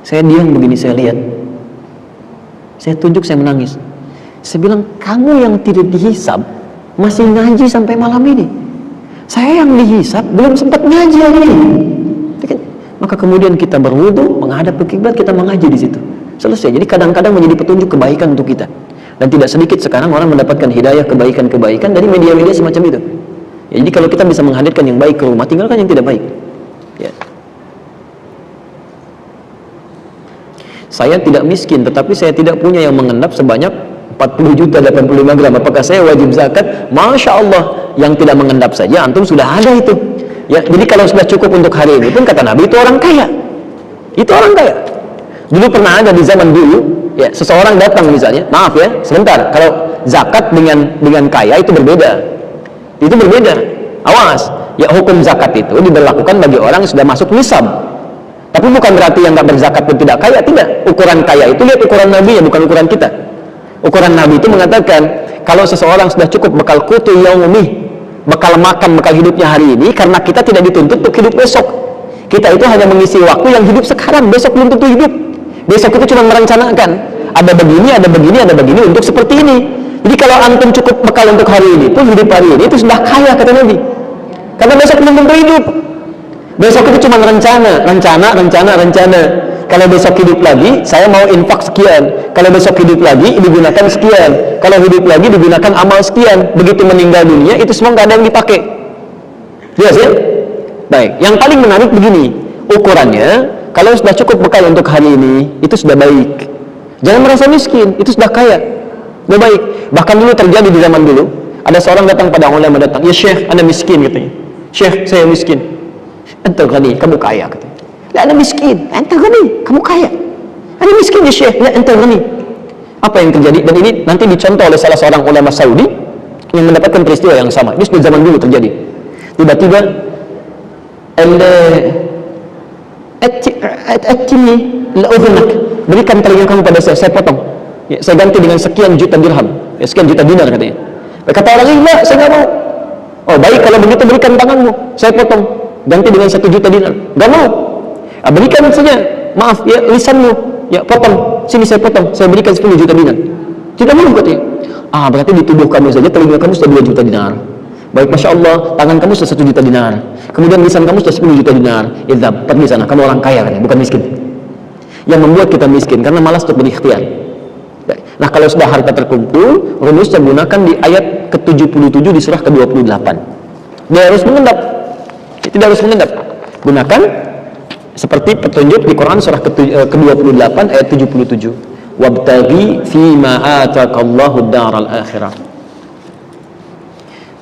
Saya diam begini, saya lihat, saya tunjuk, saya menangis. Saya bilang, kamu yang tidak dihisab masih ngaji sampai malam ini. Saya yang dihisab belum sempat ngaji hari ini. Maka kemudian kita berwudu, menghadap ke kiblat, kita mengaji di situ. Selesai. Jadi kadang-kadang menjadi petunjuk kebaikan untuk kita. Dan tidak sedikit sekarang orang mendapatkan hidayah kebaikan-kebaikan dari media-media semacam itu. Ya, jadi kalau kita bisa menghadirkan yang baik ke rumah, tinggalkan yang tidak baik. Ya. Saya tidak miskin, tetapi saya tidak punya yang mengendap sebanyak 40 juta 85 gram. Apakah saya wajib zakat? Masya Allah, yang tidak mengendap saja antum sudah ada itu. Ya, jadi kalau sudah cukup untuk hari ini pun kata Nabi itu orang kaya. Itu orang kaya. Dulu pernah ada di zaman dulu, ya, seseorang datang misalnya, maaf ya, sebentar. Kalau zakat dengan kaya itu berbeda. Itu berbeda. Awas, ya hukum zakat itu diberlakukan bagi orang yang sudah masuk nisab. Tapi bukan berarti yang nggak berzakat pun tidak kaya, tidak. Ukuran kaya itu lihat ukuran Nabi ya, bukan ukuran kita. Ukuran Nabi itu mengatakan kalau seseorang sudah cukup bekal qutu yaumih, bekal makan, bekal hidupnya hari ini, karena kita tidak dituntut untuk hidup besok. Kita itu hanya mengisi waktu yang hidup sekarang, besok belum tentu hidup. Besok itu cuma merencanakan, ada begini, ada begini, ada begini untuk seperti ini. Jadi kalau antum cukup bekal untuk hari ini pun, hidup hari ini itu sudah kaya kata Nabi. Karena besok belum tentu hidup. Besok itu cuma rencana. Kalau besok hidup lagi, saya mau infak sekian. Kalau besok hidup lagi, digunakan sekian. Kalau hidup lagi, digunakan amal sekian. Begitu meninggal dunia, itu semua nggak ada yang dipakai. Jelas ya? Baik. Yang paling menarik begini, ukurannya, kalau sudah cukup bekal untuk hari ini, itu sudah baik. Jangan merasa miskin, itu sudah kaya. Sudah baik. Bahkan dulu terjadi di zaman dulu, ada seorang datang pada ulama, datang, ya Syekh, Anda miskin katanya. Syekh, saya miskin. Anta ghani, kamu kaya katanya. La ana miskin, anta ghani, kamu kaya. Ana miskin ya Syekh, la anta ghani. Apa yang terjadi? Dan ini nanti dicontoh oleh salah seorang ulama Saudi yang mendapatkan peristiwa yang sama. Ini sudah zaman dulu terjadi. Tiba-tiba atini la udhunak, berikan telinga kamu pada saya potong. Ya, saya ganti dengan sekian juta dirham, ya, sekian juta dinar katanya. Kata orang ini, enggak, saya nggak mau. Oh baik, kalau begitu berikan tanganmu, saya potong, ganti dengan 1 juta dinar. Nggak mau. Berikan saja, maaf ya, lisanmu, ya potong, sini saya potong, saya berikan 10 juta dinar. Tidak mau katanya. Berarti di tubuh kamu saja telinga kamu sudah 2 juta dinar. Baik, Masya Allah, tangan kamu sudah 1 juta dinar. Kemudian lisan kamu sudah 10 juta dinar. Idhab, pergi sana, kamu orang kaya katanya, bukan miskin. yang membuat kita miskin karena malas untuk berikhtiar. Nah, kalau sudah harta terkumpul, rumusnya gunakan di ayat ke-77 di surah ke-28. Dia harus mengendap. Tidak harus mengendap. Gunakan seperti petunjuk di Quran surah ke-28 ayat 77. Wabtaghi fima ataqallahu daral akhirah.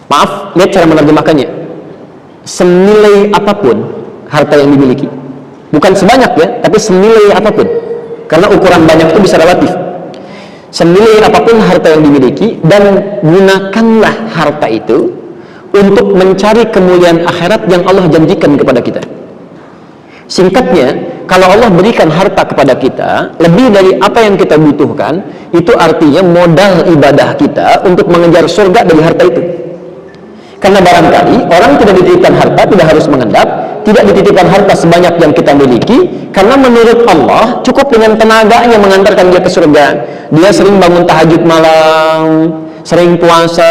Maaf, lihat cara menerjemahkannya. Senilai apapun harta yang dimiliki, bukan sebanyak ya, tapi senilai apapun, karena ukuran banyak itu bisa relatif. Senilai apapun harta yang dimiliki, dan gunakanlah harta itu untuk mencari kemuliaan akhirat yang Allah janjikan kepada kita. Singkatnya, kalau Allah berikan harta kepada kita lebih dari apa yang kita butuhkan, itu artinya modal ibadah kita untuk mengejar surga dari harta itu. Karena barangkali orang tidak dititipkan harta tidak harus mengendap, tidak dititipkan harta sebanyak yang kita miliki, karena menurut Allah cukup dengan tenaganya mengantarkan dia ke surga. Dia sering bangun tahajud malam, sering puasa.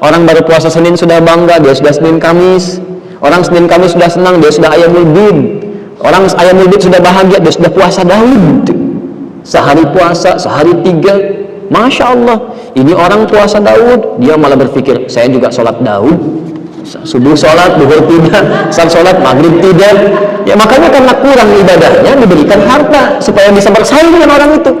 Orang baru puasa Senin sudah bangga, dia sudah Senin Kamis. Orang Senin Kamis sudah senang, dia sudah Ayamul Bid. Orang Ayamul Bid sudah bahagia, dia sudah puasa Daud. Sehari puasa, sehari 3. Masya Allah, ini orang puasa Daud, dia malah berpikir, saya juga sholat Daud, subuh sholat, duhur tidak, asar sholat, maghrib tidak. Ya makanya karena kurang ibadahnya diberikan harta supaya bisa bersaing dengan orang itu.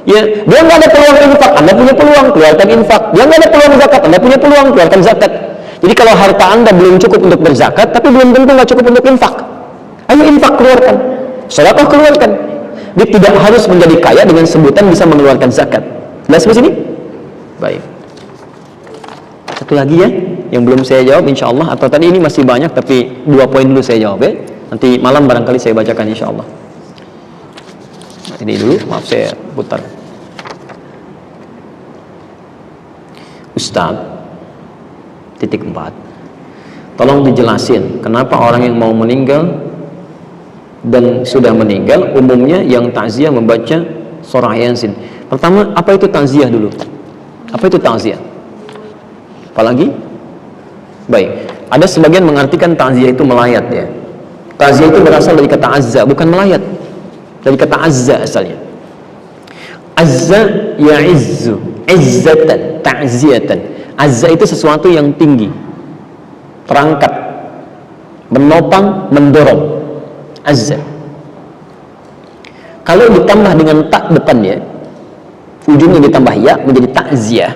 Ya, dia nggak ada peluang infak, Anda punya peluang, keluarkan infak. Dia nggak ada peluang zakat, Anda punya peluang, keluarkan zakat. Jadi kalau harta Anda belum cukup untuk berzakat, tapi belum tentu nggak cukup untuk infak. Ayo infak keluarkan, sedekah keluarkan. Dia tidak harus menjadi kaya dengan sebutan bisa mengeluarkan zakat. Jelas di sini? Baik. Satu lagi ya, yang belum saya jawab insya Allah, atau tadi ini masih banyak tapi 2 poin dulu saya jawab ya. Nanti malam barangkali saya bacakan insya Allah. Nah, ini dulu, maaf saya putar. Ustaz, titik 4. Tolong dijelasin kenapa orang yang mau meninggal dan sudah meninggal umumnya yang takziah membaca surah Yasin. Pertama, apa itu takziah dulu? Apa itu takziah? Apalagi? Baik, ada sebagian mengartikan takziah itu melayat ya. Takziah itu berasal dari kata azza, bukan melayat. Dari kata azza asalnya. Azza ya'izzu, izzatan, ta'ziyatan. Azza itu sesuatu yang tinggi, terangkat, menopang, mendorong. Azza. Kalau ditambah dengan tak depannya, ujungnya ditambah ya menjadi takziah,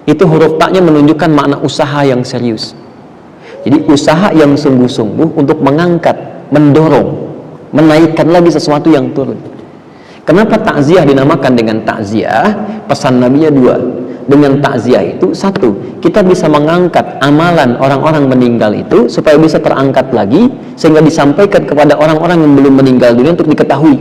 itu huruf taknya menunjukkan makna usaha yang serius. Jadi usaha yang sungguh-sungguh untuk mengangkat, mendorong, menaikkan lagi sesuatu yang turun. Kenapa takziah dinamakan dengan takziah? Pesan Nabi-nya 2. Dengan takziah itu, 1, kita bisa mengangkat amalan orang-orang meninggal itu supaya bisa terangkat lagi, sehingga disampaikan kepada orang-orang yang belum meninggal dunia untuk diketahui.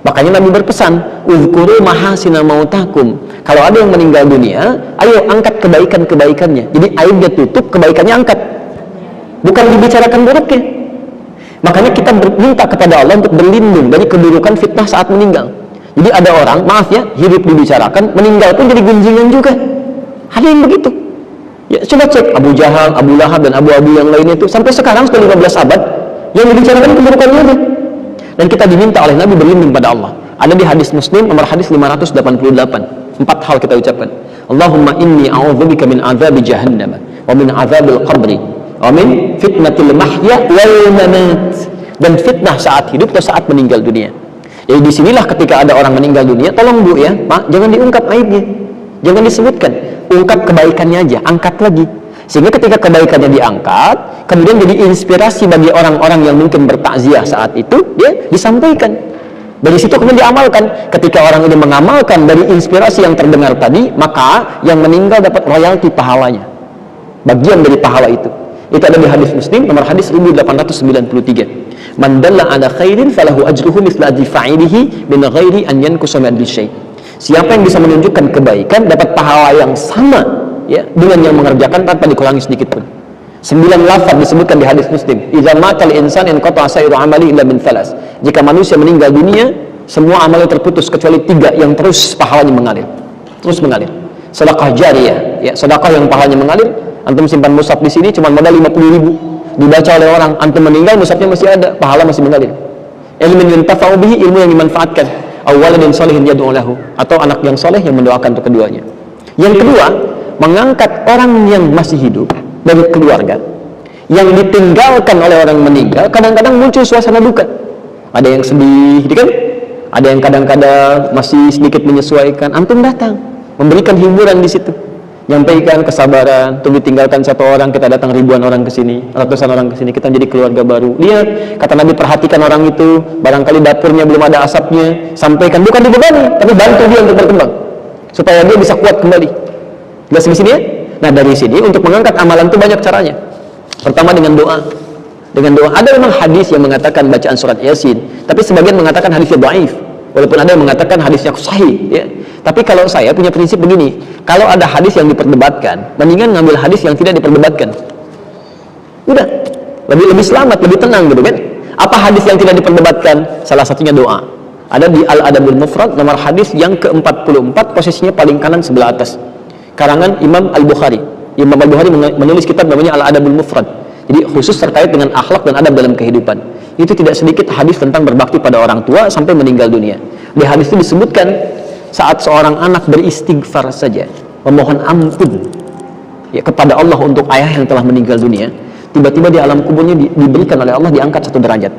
Makanya Nabi berpesan, uzkuru mahasina mautakum. Kalau ada yang meninggal dunia, ayo angkat kebaikan-kebaikannya. Jadi aibnya tutup, kebaikannya angkat, bukan dibicarakan buruknya. Makanya kita minta kepada Allah untuk berlindung dari keburukan fitnah saat meninggal. Jadi ada orang, maaf ya, hidup dibicarakan, meninggal pun jadi gunjingan juga. Ada yang begitu. Ya, coba cek Abu Jahal, Abu Lahab, dan Abu yang lainnya itu. Sampai sekarang sudah 15 abad, yang dibicarakan keburukannya aja. Dan kita diminta oleh Nabi berlindung pada Allah. Ada di hadis Muslim, nomor hadis 588. 4 hal kita ucapkan. Allahumma inni a'udzubika min azabi jahannam, wa min azabil qabri, wa min fitnatil mahya wal mamat. Dan fitnah saat hidup atau saat meninggal dunia. Jadi disinilah ketika ada orang meninggal dunia, tolong Bu ya, Pak, jangan diungkap aibnya, jangan disebutkan, ungkap kebaikannya aja, angkat lagi. Sehingga ketika kebaikannya diangkat, kemudian jadi inspirasi bagi orang-orang yang mungkin bertakziah saat itu, ya disampaikan. Dari situ kemudian diamalkan. Ketika orang ini mengamalkan dari inspirasi yang terdengar tadi, maka yang meninggal dapat royalti pahalanya, bagian dari pahala itu. Itu ada di hadis Muslim nomor hadis 1893. Man dalla ala khairin falahu ajruhu mithla ajri fa'ilihi min ghairi an yanqusa min syai'. Siapa yang bisa menunjukkan kebaikan dapat pahala yang sama ya dengan yang mengerjakan tanpa dikurangi sedikit pun. 9 lafaz disebutkan di hadis Muslim. Idza matal insan inqata sa'iru amali illa min thalas. Jika manusia meninggal dunia, semua amalnya terputus kecuali 3 yang terus pahalanya mengalir. Terus mengalir. Sedekah jariyah, ya, sedekah yang pahalanya mengalir. Antum simpan mushaf di sini cuma modal 50.000. Dibaca oleh orang, antum meninggal mushafnya masih ada, pahala masih mengalir. Ilmun yuntafa'u bihi, ilmu yang dimanfaatkan. Aw waladin shalihin yad'u lahu, atau anak yang soleh yang mendoakan untuk keduanya. Yang kedua, mengangkat orang yang masih hidup dari keluarga yang ditinggalkan oleh orang meninggal. Kadang-kadang muncul suasana duka, ada yang sedih, gitu kan? Ada yang kadang-kadang masih sedikit menyesuaikan. Antum datang, memberikan hiburan di situ, nyampaikan kesabaran. Untuk ditinggalkan satu orang, kita datang ribuan orang ke sini, ratusan orang ke sini, kita jadi keluarga baru. Lihat, kata Nabi, perhatikan orang itu, barangkali dapurnya belum ada asapnya, sampaikan, bukan dibebani, tapi bantu dia untuk berkembang supaya dia bisa kuat kembali. Jelas di sini ya? Nah, dari sini untuk mengangkat amalan itu banyak caranya. Pertama dengan doa. Dengan doa. Ada memang hadis yang mengatakan bacaan surat Yasin, tapi sebagian mengatakan hadisnya dhaif. Walaupun ada yang mengatakan hadisnya sahih, ya. Tapi kalau saya punya prinsip begini, kalau ada hadis yang diperdebatkan, mendingan ngambil hadis yang tidak diperdebatkan. Udah, lebih selamat, lebih tenang gitu kan. Apa hadis yang tidak diperdebatkan? Salah satunya doa. Ada di Al-Adabul Mufrad, nomor hadis yang ke-44, posisinya paling kanan sebelah atas. Karangan Imam Al-Bukhari. Imam Al-Bukhari menulis kitab namanya Al-Adabul Mufrad. Jadi khusus terkait dengan akhlak dan adab dalam kehidupan. Itu tidak sedikit hadis tentang berbakti pada orang tua sampai meninggal dunia. Di hadis itu disebutkan saat seorang anak beristighfar saja, memohon ampun ya kepada Allah untuk ayah yang telah meninggal dunia, tiba-tiba di alam kuburnya diberikan oleh Allah, diangkat 1 derajat.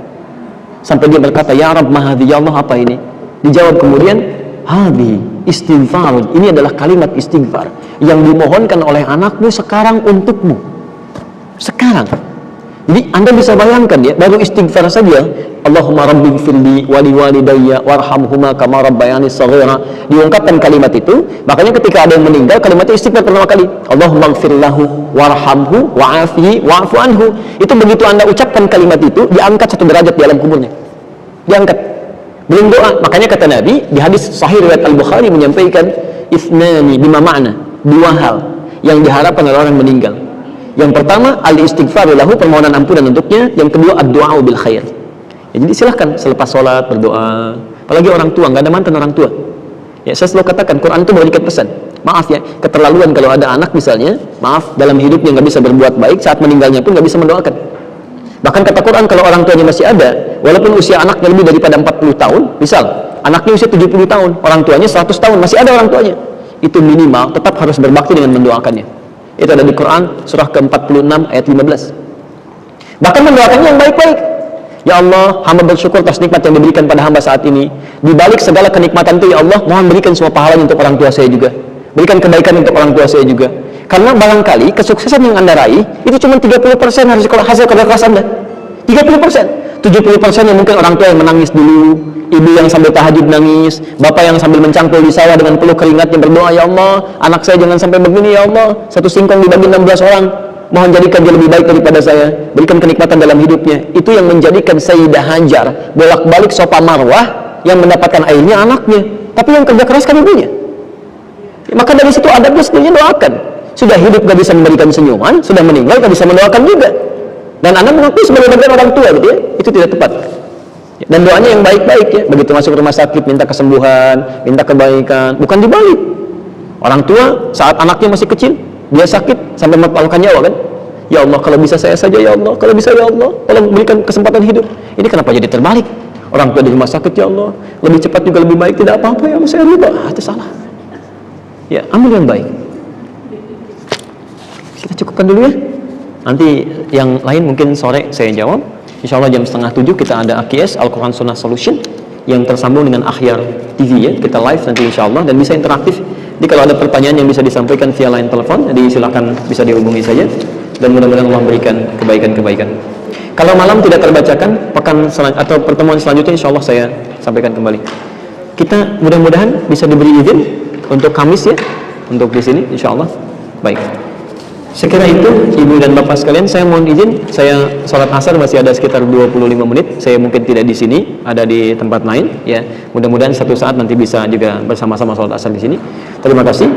Sampai dia berkata, "Ya Rabb, ma hadhi, ya Allah, apa ini?" Dijawab kemudian, "Hadhi istighfar." Ini adalah kalimat istighfar yang dimohonkan oleh anakmu sekarang untukmu. Sekarang. Jadi Anda bisa bayangkan ya, baru istighfar saja, Allahumma rabbighfirli wa liwalidayya warhamhuma kama rabbayani shaghira. Diungkapkan kalimat itu, makanya ketika ada yang meninggal, kalimatnya istighfar pertama kali. Allahumma ighfirlahu warhamhu wa'afihi wa'fu anhu. Itu begitu Anda ucapkan kalimat itu, diangkat 1 derajat di alam kuburnya. Diangkat. Belum doa. Makanya kata Nabi di hadis sahih riwayat Al-Bukhari menyampaikan ithnani bima ma'na, 2 hal yang diharapkan oleh orang meninggal. Yang pertama, al-istighfaru lahu, permohonan ampunan untuknya. Yang kedua, ad-du'a bil khair. Ya, jadi silahkan selepas sholat berdoa. Apalagi orang tua, nggak ada mantan orang tua. Ya, saya selalu katakan, Quran itu memberikan pesan. Maaf ya, keterlaluan kalau ada anak misalnya, maaf, dalam hidupnya nggak bisa berbuat baik, saat meninggalnya pun nggak bisa mendoakan. Bahkan kata Quran, kalau orang tuanya masih ada, walaupun usia anaknya lebih daripada 40 tahun, misal, anaknya usia 70 tahun, orang tuanya 100 tahun, masih ada orang tuanya, itu minimal tetap harus berbakti dengan mendoakannya. Itu ada di Quran surah ke-46 ayat 15. Bahkan mendoakannya yang baik-baik. Ya Allah, hamba bersyukur atas nikmat yang diberikan pada hamba saat ini. Di balik segala kenikmatan itu, ya Allah, mohon berikan semua pahalanya untuk orang tua saya juga. Berikan kebaikan untuk orang tua saya juga. Karena barangkali kesuksesan yang Anda raih itu cuma 30% hasil kerja keras Anda. 30%. 70% yang mungkin orang tua yang menangis dulu, ibu yang sambil tahajud nangis, bapak yang sambil mencangkul di sawah dengan peluh keringatnya berdoa, ya Allah, anak saya jangan sampai begini, ya Allah, 1 singkong dibagi 16 orang, mohon jadikan dia lebih baik daripada saya, berikan kenikmatan dalam hidupnya. Itu yang menjadikan Sayyidah Hajar bolak-balik Safa Marwah, yang mendapatkan airnya anaknya, tapi yang kerja keras kan ibunya. Maka dari situ adabnya sebenarnya doakan. Sudah hidup gak bisa memberikan senyuman, sudah meninggal gak bisa mendoakan juga. Dan Anda mengakui sebagai bagian orang tua gitu ya, itu tidak tepat. Dan doanya yang baik-baik ya, begitu masuk rumah sakit minta kesembuhan, minta kebaikan, bukan dibalik. Orang tua saat anaknya masih kecil, dia sakit sampai mempertaruhkan nyawa kan. Ya Allah, kalau bisa saya saja ya Allah, kalau bisa ya Allah, tolong berikan kesempatan hidup. Ini kenapa jadi terbalik? Orang tua di rumah sakit, ya Allah, lebih cepat juga lebih baik, tidak apa-apa ya Allah, saya riba. Itu salah. Ya, ambil yang baik. Kita cukupkan dulu ya. Nanti yang lain mungkin sore saya jawab. Insya Allah jam 6:30 kita ada AKS Al-Quran Sunnah Solution yang tersambung dengan Akhyar TV ya. Kita live nanti insya Allah dan bisa interaktif. Jadi kalau ada pertanyaan yang bisa disampaikan via line telepon, jadi silakan bisa dihubungi saja. Dan mudah-mudahan Allah memberikan kebaikan-kebaikan. Kalau malam tidak terbacakan, atau pertemuan selanjutnya insya Allah saya sampaikan kembali. Kita mudah-mudahan bisa diberi izin untuk Kamis ya, untuk di sini insya Allah. Baik. Sekira itu ibu dan bapak sekalian, saya mohon izin, saya sholat asar masih ada sekitar 25 menit. Saya mungkin tidak di sini, ada di tempat lain ya. Mudah-mudahan satu saat nanti bisa juga bersama-sama sholat asar di sini. Terima kasih.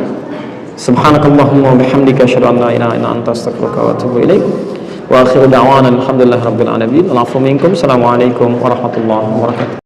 Subhanakallahumma wa bihamdika asyhadu an la ilaha illa anta astaghfiruka wa atubu ilaik. Wa akhiru da'wana alhamdulillahirabbil alamin. Assalamualaikum warahmatullahi wabarakatuh.